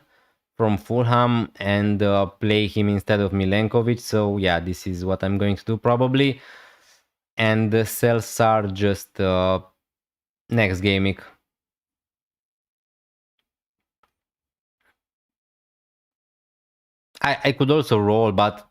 from Fulham and play him instead of Milenkovic. So yeah, this is what I'm going to do probably. And sell Sar just next game week. I could also roll, but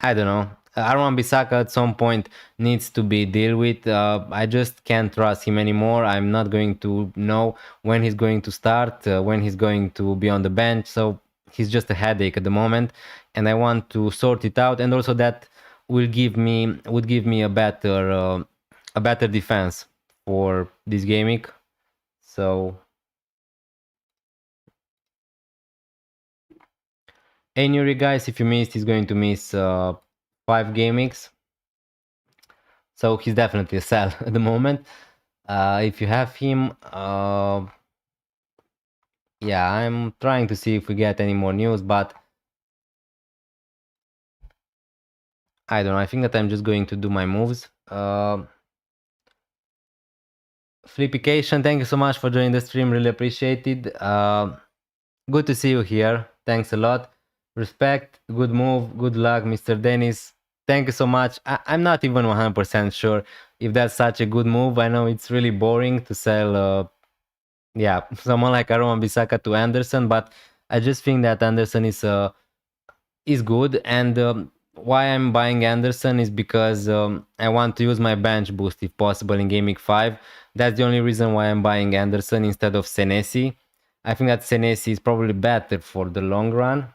I don't know. Wan-Bissaka at some point needs to be dealt with. I just can't trust him anymore. I'm not going to know when he's going to start, when he's going to be on the bench. So he's just a headache at the moment, and I want to sort it out. And also that would give me a better defense for this game week. So Anuri, guys, if you missed, he's going to miss 5 game weeks. So he's definitely a sell at the moment. If you have him, yeah, I'm trying to see if we get any more news, but I don't know. I think that I'm just going to do my moves. Flippication, thank you so much for joining the stream. Really appreciate it. Good to see you here. Thanks a lot. Respect, good move, good luck, Mr. Dennis. Thank you so much. I'm not even 100% sure if that's such a good move. I know it's really boring to sell, yeah, someone like Wan-Bissaka to Anderson, but I just think that Anderson is good. And why I'm buying Anderson is because I want to use my bench boost if possible in game week 5. That's the only reason why I'm buying Anderson instead of Senesi. I think that Senesi is probably better for the long run.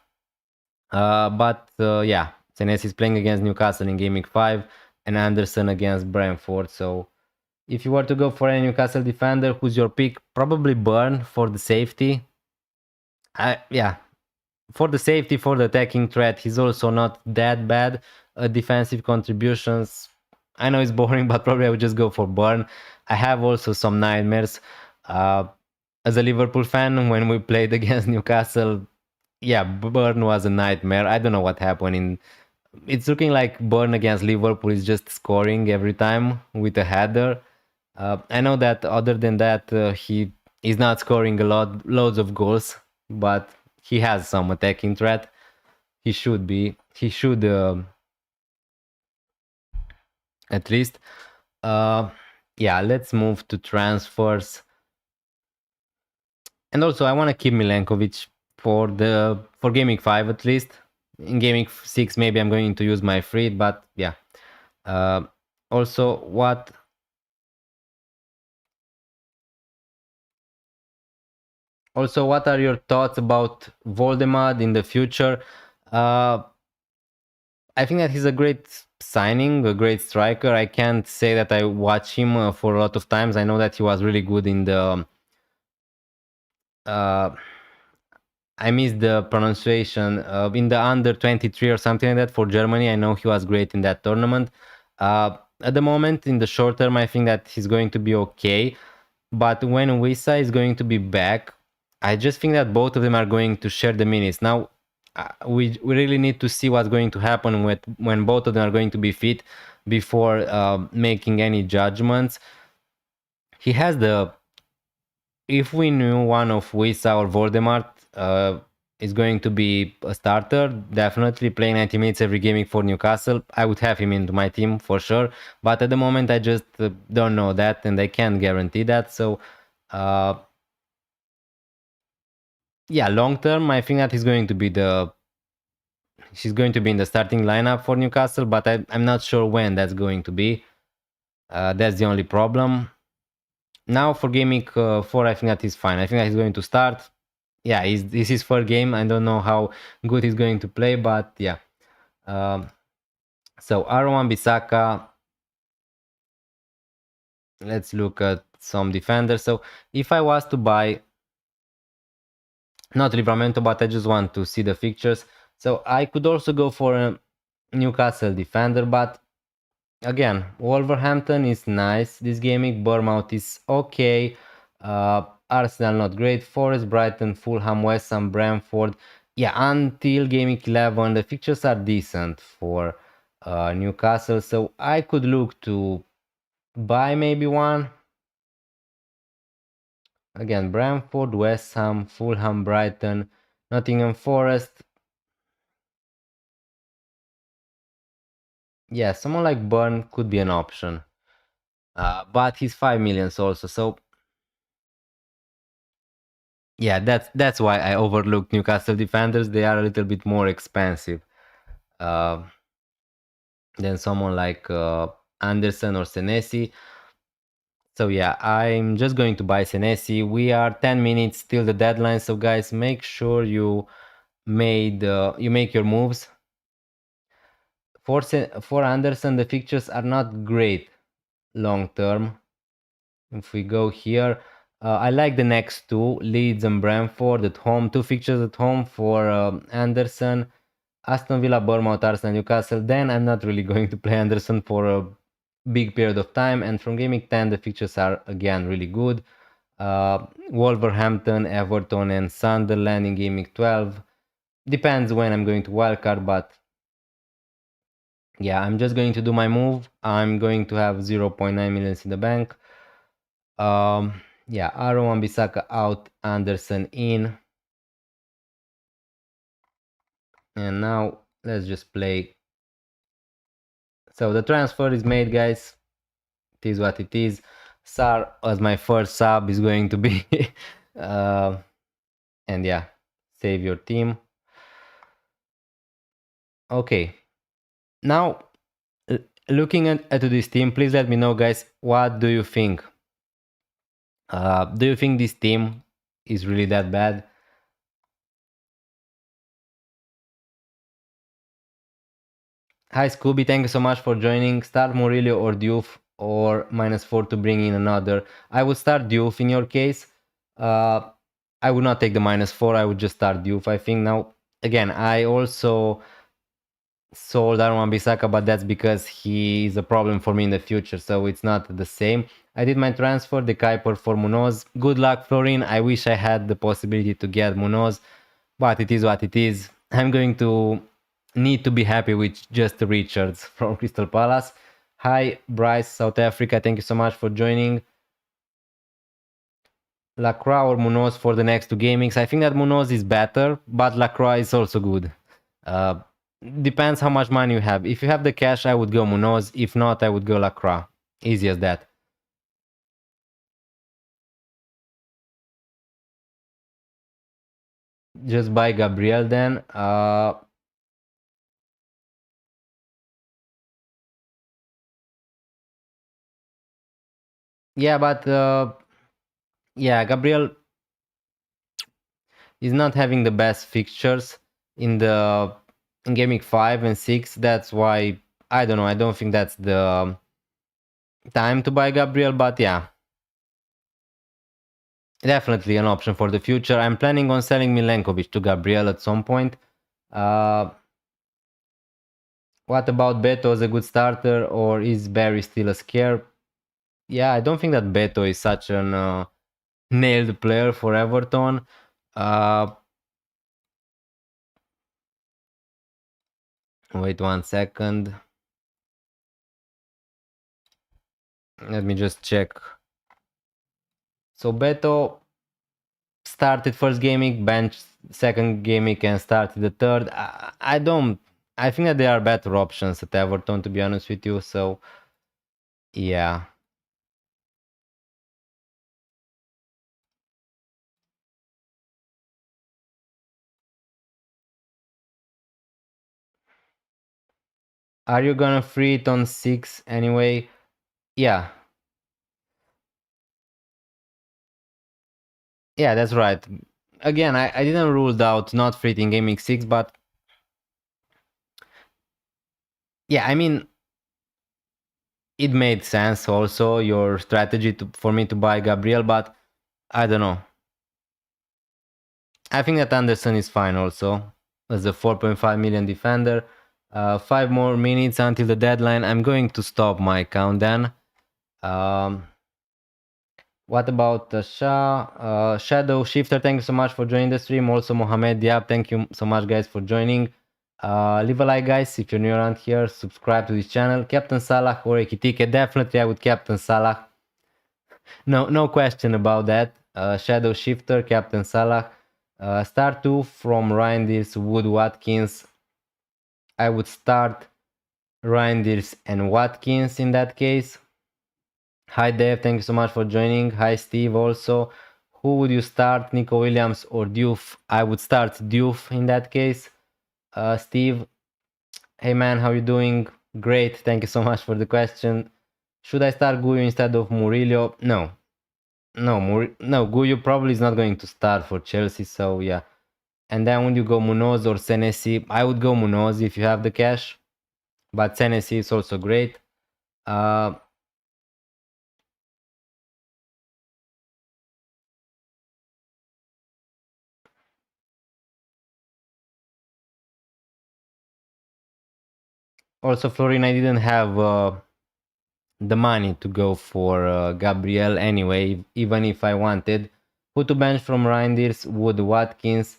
But yeah, Senesi is playing against Newcastle in game week 5 and Anderson against Brentford. So if you were to go for a Newcastle defender, who's your pick? Probably Burn for the safety. Yeah, for the safety, for the attacking threat, he's also not that bad. Defensive contributions, I know it's boring, but probably I would just go for Burn. I have also some nightmares. As a Liverpool fan, when we played against Newcastle, yeah, Burn was a nightmare. I don't know what happened. It's looking like Burn against Liverpool is just scoring every time with a header. I know that other than that, he is not scoring loads of goals, but he has some attacking threat. He should at least. Yeah, let's move to transfers. And also, I want to keep Milenkovic for game week 5 at least. In game week 6, maybe I'm going to use my free, but yeah. Also, what are your thoughts about Voldemort in the future? Uh, I think that he's a great signing, a great striker. I can't say that I watch him for a lot of times. I know that he was really good in the. Uh, I missed the pronunciation in the under 23 or something like that for Germany. I know he was great in that tournament. At the moment, in the short term, I think that he's going to be okay. But when Wisa is going to be back, I just think that both of them are going to share the minutes. Now, we really need to see what's going to happen when both of them are going to be fit before making any judgments. He has the if we knew one of Wisa or Voldemort is going to be a starter, definitely playing 90 minutes every gaming for Newcastle, I would have him into my team for sure. But at the moment, I just don't know that, and I can't guarantee that. So, yeah, long term, I think that she's going to be in the starting lineup for Newcastle, but I'm not sure when that's going to be. That's the only problem. Now for gaming 4, I think that he's fine. I think that he's going to start. Yeah, this is his first game. I don't know how good he's going to play, but yeah. So Aaron Bissaka. Let's look at some defenders. So if I was to buy, not Livramento, but I just want to see the fixtures. So I could also go for a Newcastle defender, but again, Wolverhampton is nice. This gaming Bournemouth is okay. Arsenal not great. Forest, Brighton, Fulham, West Ham, Brentford. Yeah, until gaming 11, the fixtures are decent for Newcastle. So I could look to buy maybe one. Again, Brentford, West Ham, Fulham, Brighton, Nottingham Forest. Yeah, someone like Burn could be an option. But he's 5 millions also. So yeah, that's why I overlooked Newcastle defenders. They are a little bit more expensive uh, than someone like Anderson or Senesi. So yeah, I'm just going to buy Senesi. We are 10 minutes till the deadline, so guys, make sure you make your moves. For Anderson, the fixtures are not great long term. If we go here, I like the next two, Leeds and Brentford at home. Two fixtures at home for Anderson. Aston Villa, Bournemouth, Arsenal, Newcastle. Then I'm not really going to play Anderson for a big period of time. And from gaming 10, the fixtures are again really good. Wolverhampton, Everton, and Sunderland in gaming 12. Depends when I'm going to wildcard, but yeah, I'm just going to do my move. I'm going to have 0.9 millions in the bank. Yeah, Aaron Wan-Bissaka out, Anderson in. And now let's just play. So the transfer is made, guys. It is what it is. Sar as my first sub is going to be. And yeah, save your team. Okay. Now, looking at this team, please let me know, guys, what do you think? Do you think this team is really that bad? Hi Scooby, thank you so much for joining. Start Murillo or Diouf or -4 to bring in another. I would start Diouf in your case. I would not take the -4. I would just start Diouf. I think now, again, I also sold Aaron Bissaka, but that's because he is a problem for me in the future, so it's not the same. I did my transfer, the Kuiper for Munoz. Good luck, Florin. I wish I had the possibility to get Munoz, but it is what it is. I'm going to need to be happy with just Richards from Crystal Palace. Hi, Bryce, South Africa. Thank you so much for joining. Lacroix or Munoz for the next two gamings. I think that Munoz is better, but Lacroix is also good. Uh, Depends how much money you have. If you have the cash, I would go Munoz. If not, I would go Lacroix. Easy as that. Just buy Gabriel then. Yeah, but yeah, Gabriel is not having the best fixtures in the in Game Week 5 and 6. That's why I don't know. I don't think that's the time to buy Gabriel, but yeah, definitely an option for the future. I'm planning on selling Milenkovic to Gabriel at some point. Uh, what about Beto as a good starter, or is Barry still a scare? Yeah, I don't think that Beto is such an nailed player for Everton. Uh, wait 1 second. Let me just check. So Beto started first gaming, benched second gaming, and started the third. I don't. I think that there are better options at Everton, to be honest with you. So yeah. Are you gonna free it on 6 anyway? Yeah. Yeah, that's right. Again, I didn't rule out not free it in gaming 6, but yeah, I mean, it made sense also your strategy for me to buy Gabriel, but I don't know. I think that Anderson is fine also as a 4.5 million defender. 5 more minutes until the deadline. I'm going to stop my countdown. What about Shadow Shifter? Thank you so much for joining the stream. Also Mohamed Diab, thank you so much guys for joining. Leave a like guys if you're new around here. Subscribe to this channel. Captain Salah or Ekitike. Definitely I would Captain Salah. No question about that. Shadow Shifter, Captain Salah. Start 2 from Reinders, Wood, Watkins. I would start Reinders and Watkins in that case. Hi Dave, thank you so much for joining. Hi Steve also. Who would you start, Nico Williams or Diouf? I would start Diouf in that case. Steve, hey man, how you doing? Great, thank you so much for the question. Should I start Guyu instead of Murillo? No. No, Guyu probably is not going to start for Chelsea, so yeah. And then when you go Munoz or Senesi, I would go Munoz if you have the cash. But Senesi is also great. Also, Florin, I didn't have the money to go for Gabriel anyway, even if I wanted. Who to bench from Reinders? Wood, Watkins.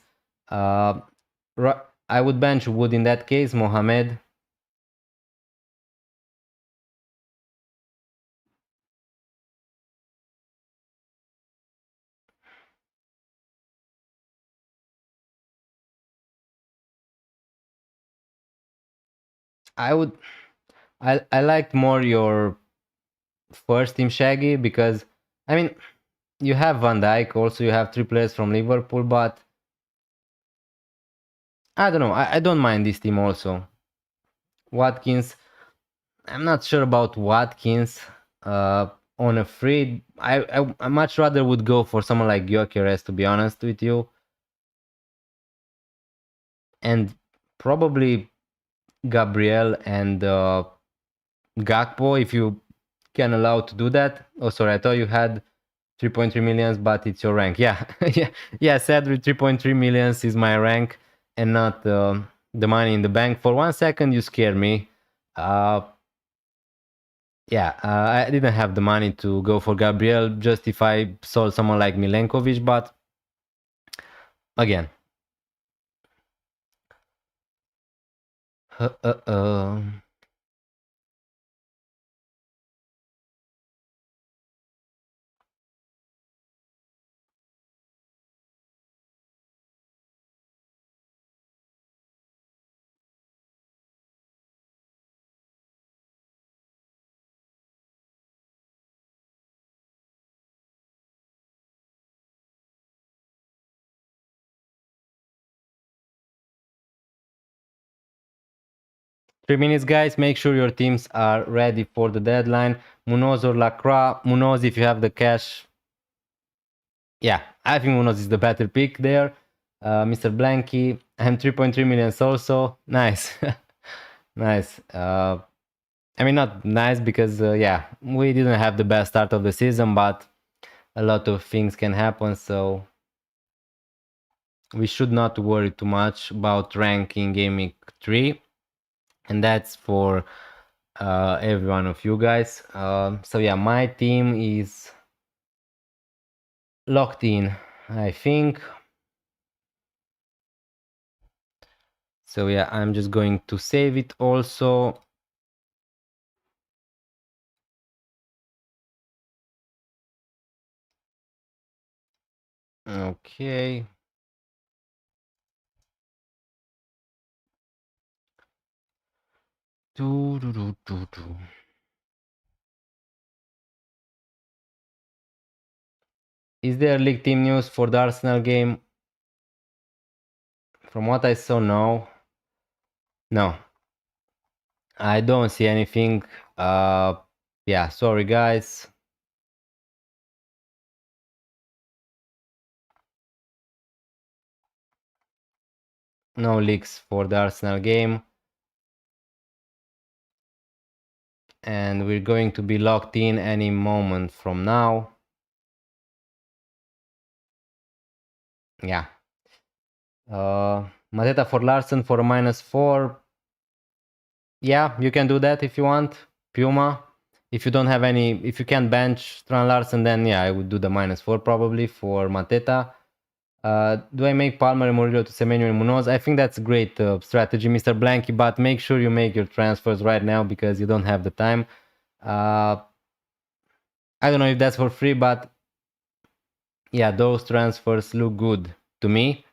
Uh, I would bench Wood in that case, Mohamed. I would. I liked more your first team Shaggy because I mean you have Van Dijk, also you have 3 players from Liverpool, but I don't know. I don't mind this team also. Watkins. I'm not sure about Watkins. On a free, I much rather would go for someone like Gyökeres, to be honest with you, and probably Gabriel and Gakpo if you can allow to do that. Oh, sorry, I thought you had 3.3 millions, but it's your rank. Yeah, yeah. Sadly, 3.3 millions is my rank and not the money in the bank. For 1 second, you scared me. Yeah, I didn't have the money to go for Gabriel just if I sold someone like Milenkovic, but again. Uh, uh, uh. 3 minutes, guys. Make sure your teams are ready for the deadline. Munoz or Lacroix. Munoz, if you have the cash. Yeah, I think Munoz is the better pick there. Mr. Blanky. I'm 3.3 million also. Nice. Nice. I mean, not nice because, yeah, we didn't have the best start of the season, but a lot of things can happen, so we should not worry too much about ranking Game Week 3. And that's for every one of you guys. So yeah, my team is locked in, I think. So yeah, I'm just going to save it also. Okay. Is there league team news for the Arsenal game? From what I saw, no. No. I don't see anything. Yeah, sorry guys. No leaks for the Arsenal game. And we're going to be locked in any moment from now. Yeah. Mateta for Larsen for a -4. Yeah, you can do that if you want. Puma. If you don't have any, if you can't bench Tran Larsen, then yeah, I would do the -4 probably for Mateta. Do I make Palmer and Murillo to Semenyo and Munoz? I think that's a great strategy, Mr. Blanky, but make sure you make your transfers right now because you don't have the time. I don't know if that's for free, but yeah, those transfers look good to me.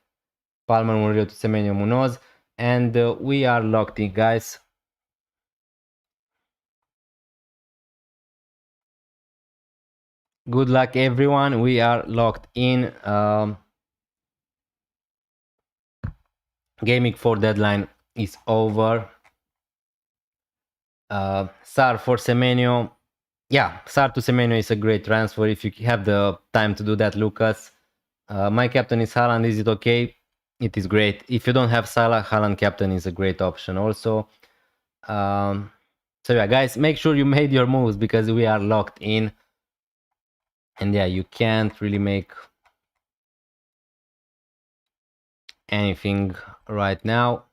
Palmer, Murillo to Semenyo, Munoz. And we are locked in, guys. Good luck, everyone. We are locked in. Game Week 4 deadline is over. Sar for Semenyo. Yeah, Sar to Semenyo is a great transfer if you have the time to do that, Lucas. My captain is Haaland. Is it okay? It is great. If you don't have Salah, Haaland captain is a great option also. So yeah, guys, make sure you made your moves because we are locked in. And yeah, you can't really make anything right now.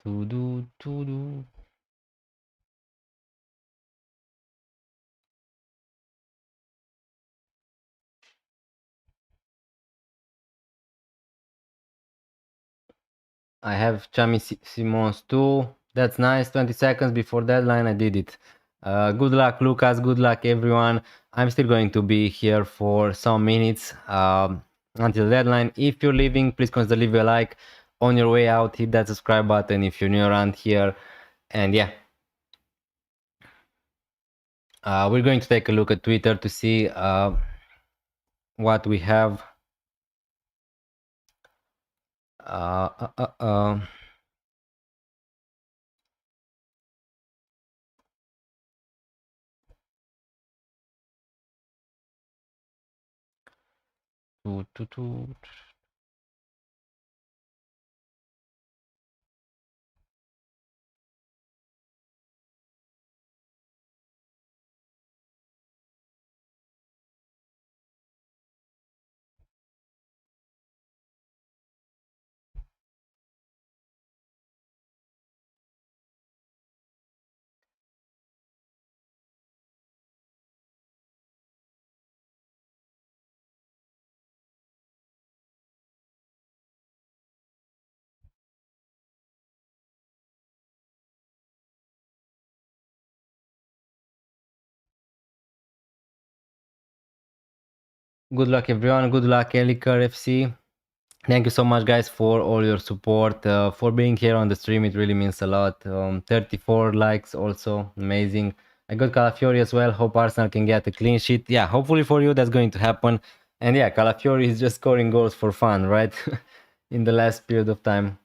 To do. I have Chami Simons too. That's nice. 20 seconds before deadline, I did it. Good luck, Lucas. Good luck, everyone. I'm still going to be here for some minutes until deadline. If you're leaving, please consider leave a like. On your way out, hit that subscribe button if you're new around here. And yeah, we're going to take a look at Twitter to see what we have. Uh, uh, uh, uh. Good luck, everyone. Good luck, Eliker FC. Thank you so much, guys, for all your support, for being here on the stream. It really means a lot. 34 likes, also amazing. I got Calafiori as well. Hope Arsenal can get a clean sheet. Yeah, hopefully for you that's going to happen. And yeah, Calafiori is just scoring goals for fun, right? In the last period of time.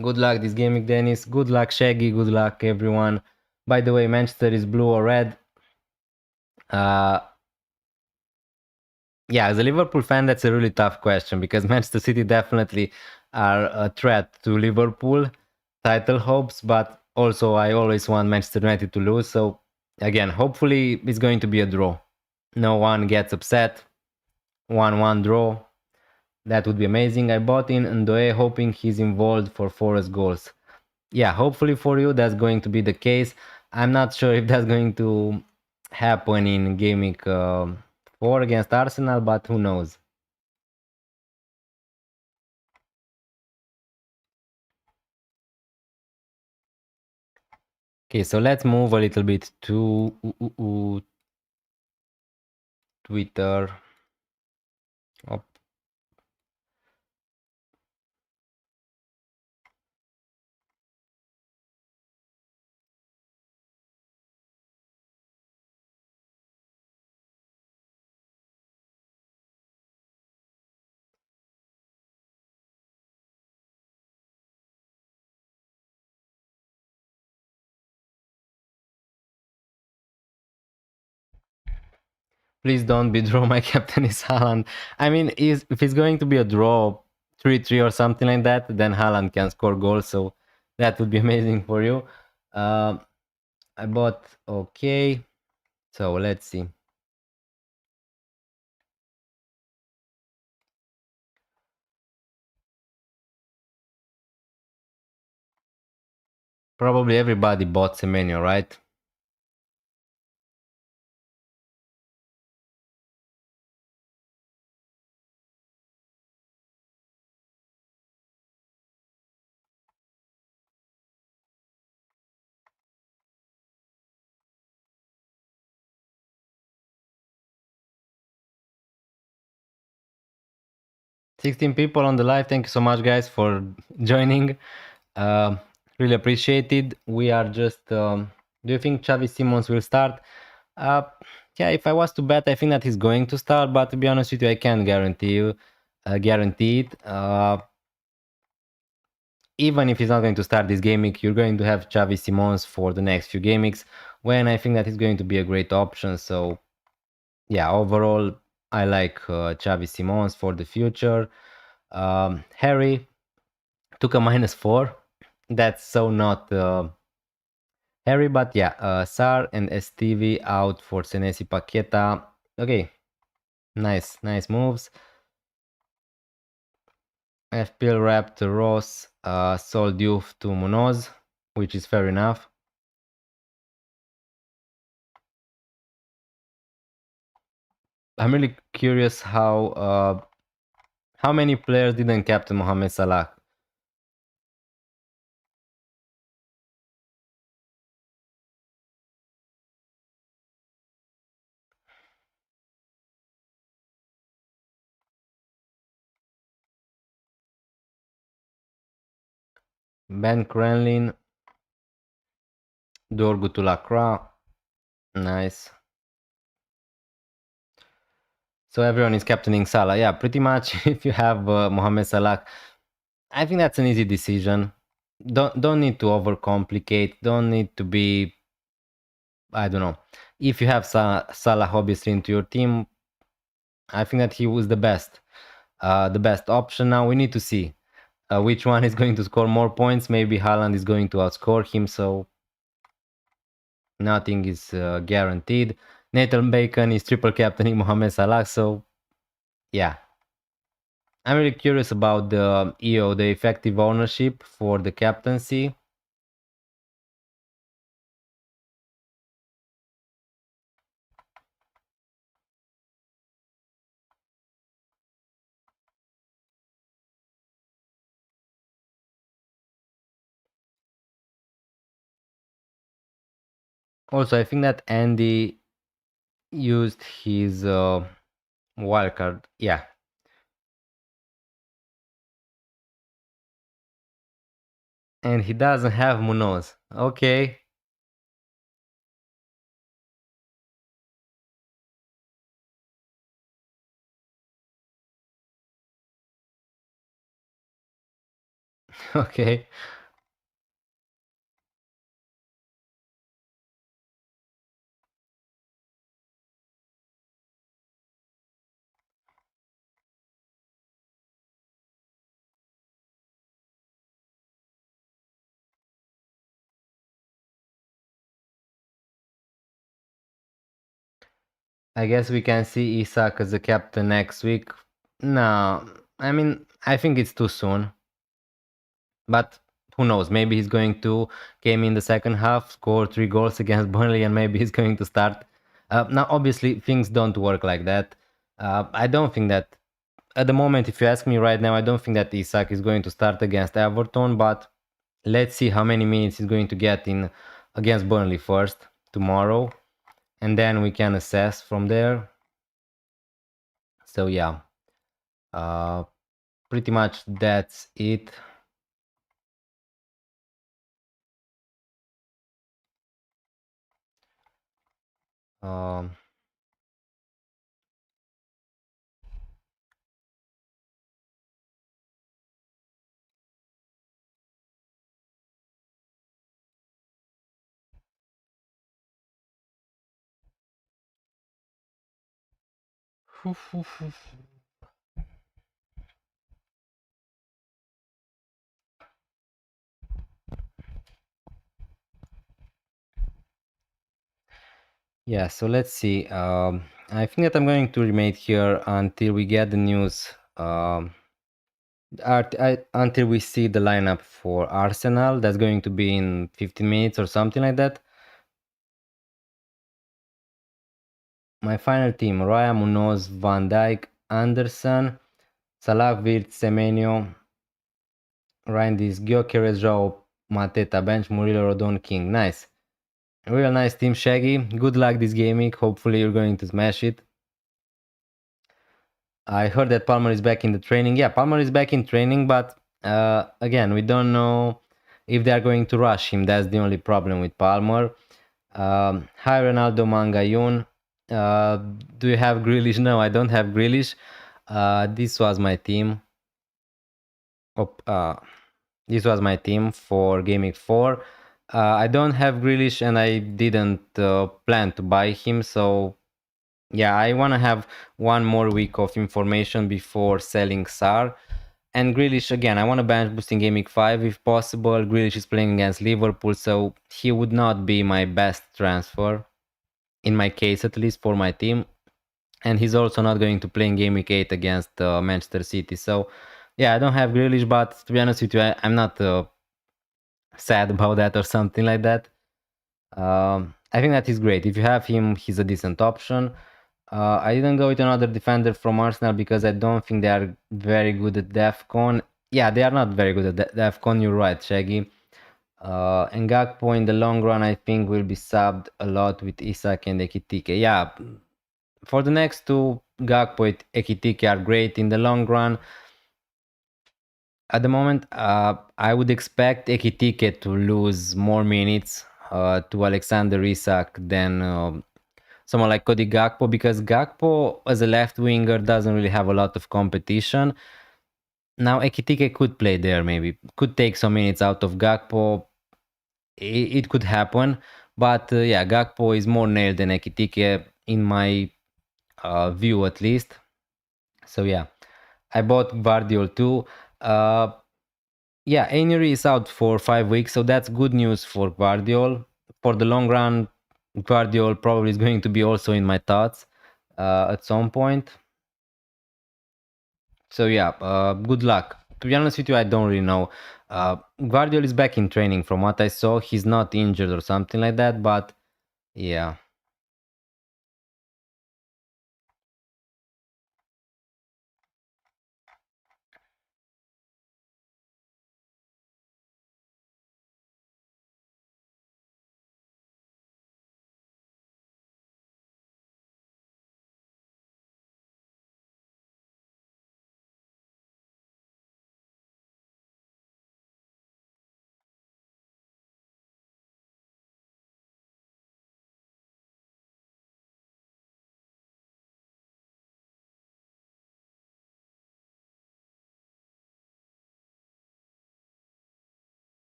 Good luck this gaming, Dennis. Good luck, Shaggy. Good luck, everyone. By the way, Manchester is blue or red. Uh, Yeah, as a Liverpool fan, that's a really tough question because Manchester City definitely are a threat to Liverpool title hopes, but also I always want Manchester United to lose. So again, hopefully it's going to be a draw. No one gets upset. 1-1 draw. That would be amazing. I bought in Ndoye hoping he's involved for Forest goals. Yeah, hopefully for you that's going to be the case. I'm not sure if that's going to happen in gaming 4 against Arsenal, but who knows. Okay, so let's move a little bit to Twitter. Up. Please don't be draw. My captain is Haaland. I mean, if it's going to be a draw 3-3 or something like that, then Haaland can score goals. So that would be amazing for you. I bought okay. So let's see. Probably everybody bought Semenyo, right? $16 people on the live. Thank you so much, guys, for joining. Really appreciated. We are just. Do you think Xavi Simons will start? Uh, yeah, if I was to bet, I think that he's going to start. But to be honest with you, I can't guarantee it. Even if he's not going to start this game week, you're going to have Xavi Simons for the next few game weeks, when I think that he's going to be a great option. So yeah, overall, I like Xavi Simons for the future. Harry took a -4. That's so not Harry, but yeah, Sar and Stevie out for Senesi Paqueta. Okay, nice moves. FPL wrapped Ross, sold Diouf to Munoz, which is fair enough. I'm really curious how many players didn't captain Mohamed Salah. Ben Cranlin, Dorgu to Lacroix. Nice. So everyone is captaining Salah. Yeah, pretty much. If you have Mohamed Salah, I think that's an easy decision. Don't need to overcomplicate. Don't need to be, I don't know. If you have Salah obviously into your team, I think that he was the best option. Now we need to see which one is going to score more points. Maybe Haaland is going to outscore him. So nothing is guaranteed. Nathan Bacon is triple captaining Mohamed Salah. So yeah, I'm really curious about the EO, the effective ownership for the captaincy. Also, I think that Andy used his wildcard. Yeah. And he doesn't have Munoz. Okay. Okay. I guess we can see Isak as a captain next week. No, I mean, I think it's too soon. But who knows? Maybe he's going to came in the second half, score 3 goals against Burnley, and maybe he's going to start. Now, obviously, things don't work like that. I don't think that at the moment, if you ask me right now, I don't think that Isak is going to start against Everton. But let's see how many minutes he's going to get in against Burnley first tomorrow, and then we can assess from there. So yeah, uh, pretty much that's it. Um, yeah, so let's see. I think that I'm going to remain here until we get the news. Until we see the lineup for Arsenal. That's going to be in 15 minutes or something like that. My final team: Raya, Munoz, Van Dijk, Anderson, Salah, Wirtz, Semenyo, Reinders, Gyökeres, João, Mateta, bench, Murillo, Rodon, King. Nice. Real nice team, Shaggy. Good luck this gaming. Hopefully you're going to smash it. I heard that Palmer is back in the training. Yeah, Palmer is back in training, but again, we don't know if they are going to rush him. That's the only problem with Palmer. Hi, Ronaldo Mangayun. Do you have Grealish? No, I don't have Grealish. This was my team. This was my team for Gaming 4. I don't have Grealish and I didn't plan to buy him, so yeah, I want to have one more week of information before selling Sar. And Grealish, again, I want to bench boost in Gaming 5 if possible. Grealish is playing against Liverpool, so he would not be my best transfer, in my case at least, for my team. And he's also not going to play in Game Week 8 against Manchester City. So yeah, I don't have Grealish, but to be honest with you, I'm not sad about that or something like that. I think that he's great. If you have him, he's a decent option. I didn't go with another defender from Arsenal because I don't think they are very good at DEFCON. Yeah, they are not very good at DEFCON. You're right, Shaggy. And Gakpo in the long run, I think, will be subbed a lot with Isak and Ekitike. Yeah, for the next two, Gakpo and Ekitike are great in the long run. At the moment, I would expect Ekitike to lose more minutes to Alexander Isak than someone like Cody Gakpo, because Gakpo as a left winger doesn't really have a lot of competition. Now Ekitike could play there, maybe could take some minutes out of Gakpo. It could happen, but yeah, Gakpo is more nailed than Ekitike in my view at least. So yeah, I bought Guardiol too. Uh, yeah, Ainery is out for 5 weeks, so that's good news for Guardiol. For the long run, Guardiol probably is going to be also in my thoughts at some point. So yeah, good luck. To be honest with you, I don't really know. Guardiol is back in training from what I saw. He's not injured or something like that, but yeah.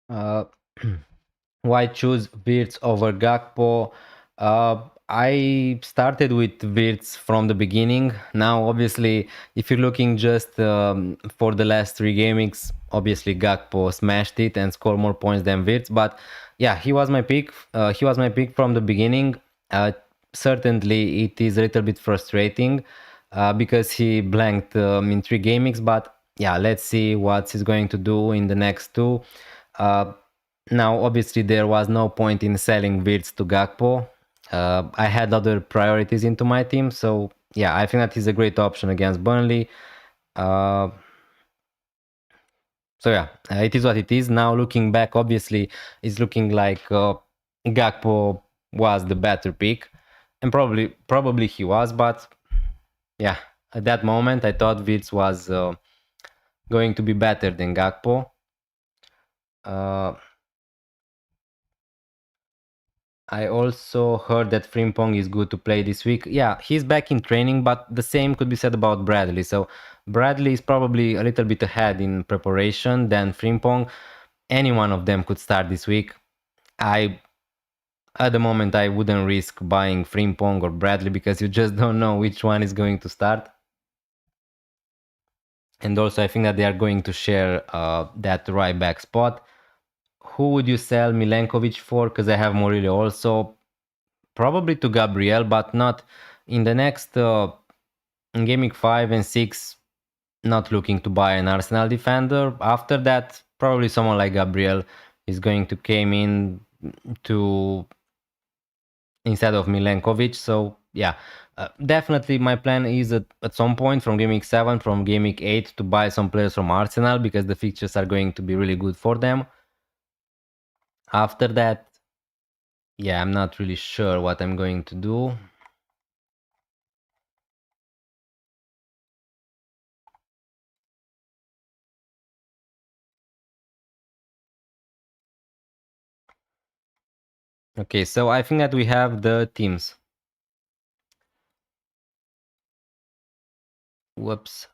Uh, why choose Wirtz over Gakpo? I started with Wirtz from the beginning. Now, obviously, if you're looking just for the last three gamings, obviously Gakpo smashed it and scored more points than Wirtz. But yeah, he was my pick. He was my pick from the beginning. Certainly, it is a little bit frustrating because he blanked in three gamings. But yeah, let's see what he's going to do in the next two. Uh, Now, obviously, there was no point in selling Wirtz to Gakpo. I had other priorities into my team, so yeah, I think that he's a great option against Burnley. Uh, so yeah, it is what it is. Now, looking back, obviously, it's looking like Gakpo was the better pick, and probably he was, but yeah, at that moment, I thought Wirtz was going to be better than Gakpo. Uh, I also heard that Frimpong is good to play this week. Yeah, he's back in training, but the same could be said about Bradley. So Bradley is probably a little bit ahead in preparation than Frimpong. Any one of them could start this week. At the moment, I wouldn't risk buying Frimpong or Bradley because you just don't know which one is going to start. And also, I think that they are going to share that right back spot. Who would you sell Milenkovic for? Because I have Murillo also. Probably to Gabriel, but not in the next in gaming 5 and 6, not looking to buy an Arsenal defender. After that, probably someone like Gabriel is going to came in to instead of Milenkovic. So yeah, definitely my plan is at some point from gaming 7, from gaming 8 to buy some players from Arsenal because the fixtures are going to be really good for them. After that, yeah, I'm not really sure what I'm going to do. Okay, so I think that we have the teams. Whoops.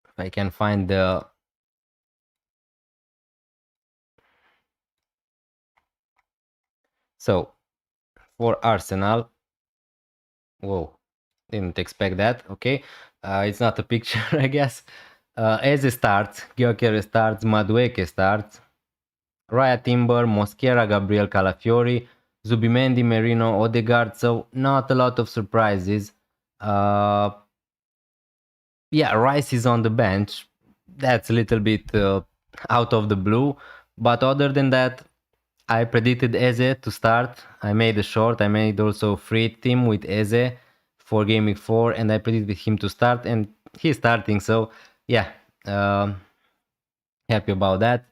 If I can find the... So, for Arsenal... Whoa, didn't expect that. Okay, it's not a picture, I guess. Eze starts, Gyökeres starts, Madueke starts, Raya Timber, Mosquera, Gabriel Calafiori, Zubimendi, Merino, Odegaard. So, not a lot of surprises. Yeah, Rice is on the bench. That's a little bit out of the blue. But other than that, I predicted Eze to start. I made a short. I made also a free team with Eze for gaming 4, and I predicted him to start, and he's starting. So yeah, happy about that.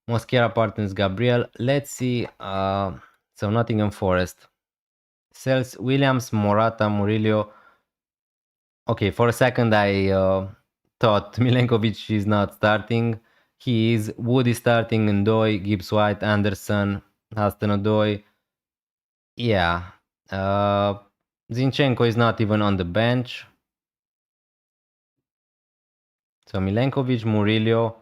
Mosquera partners Gabriel. Let's see. So Nottingham Forest sells Williams, Morata, Murillo. Okay, for a second I thought Milenkovic is not starting. He is. Wood is starting, Ndoye, Gibbs White, Anderson, Huston Odoi. Yeah. Zinchenko is not even on the bench. So Milenkovic, Murillo,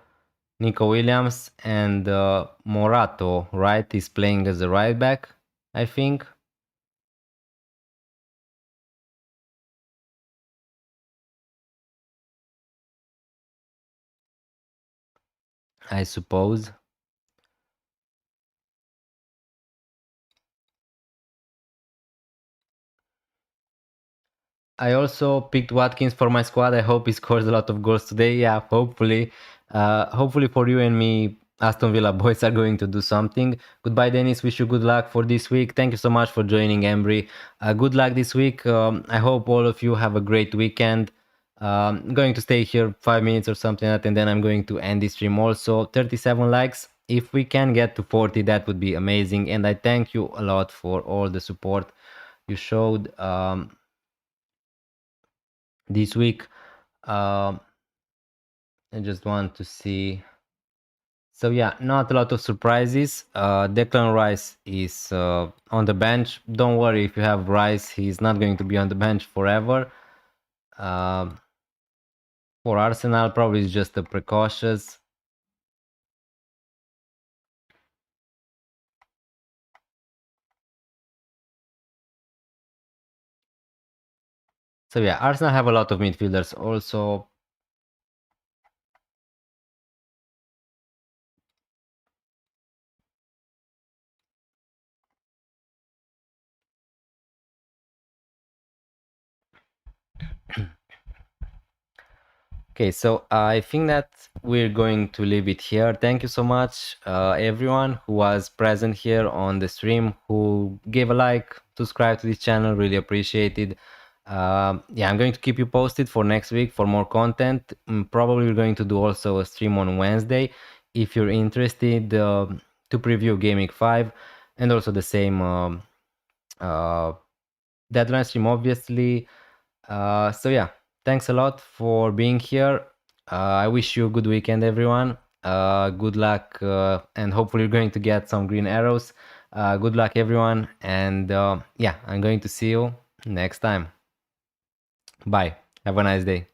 Nico Williams, and Morato, right, is playing as a right back, I think. I suppose. I also picked Watkins for my squad. I hope he scores a lot of goals today. Yeah, hopefully. Hopefully for you and me, Aston Villa boys are going to do something. Goodbye, Dennis. Wish you good luck for this week. Thank you so much for joining, Embry. Good luck this week. I hope all of you have a great weekend. I'm going to stay here 5 minutes or something like that, and then I'm going to end this stream also. 37 likes. If we can get to 40, that would be amazing. And I thank you a lot for all the support you showed. This week. I just want to see. So yeah, not a lot of surprises. Declan Rice is on the bench. Don't worry if you have Rice, he's not going to be on the bench forever. For Arsenal, probably it's just a precautious. So yeah, Arsenal have a lot of midfielders also. Okay, so I think that we're going to leave it here. Thank you so much, everyone who was present here on the stream, who gave a like, subscribe to this channel, really appreciated. Yeah, I'm going to keep you posted for next week for more content. Probably we're going to do also a stream on Wednesday if you're interested to preview Game Week 5, and also the same uh, deadline stream, obviously. So yeah, thanks a lot for being here. I wish you a good weekend, everyone. Good luck, and hopefully you're going to get some green arrows. Good luck, everyone, and yeah, I'm going to see you next time. Bye. Have a nice day.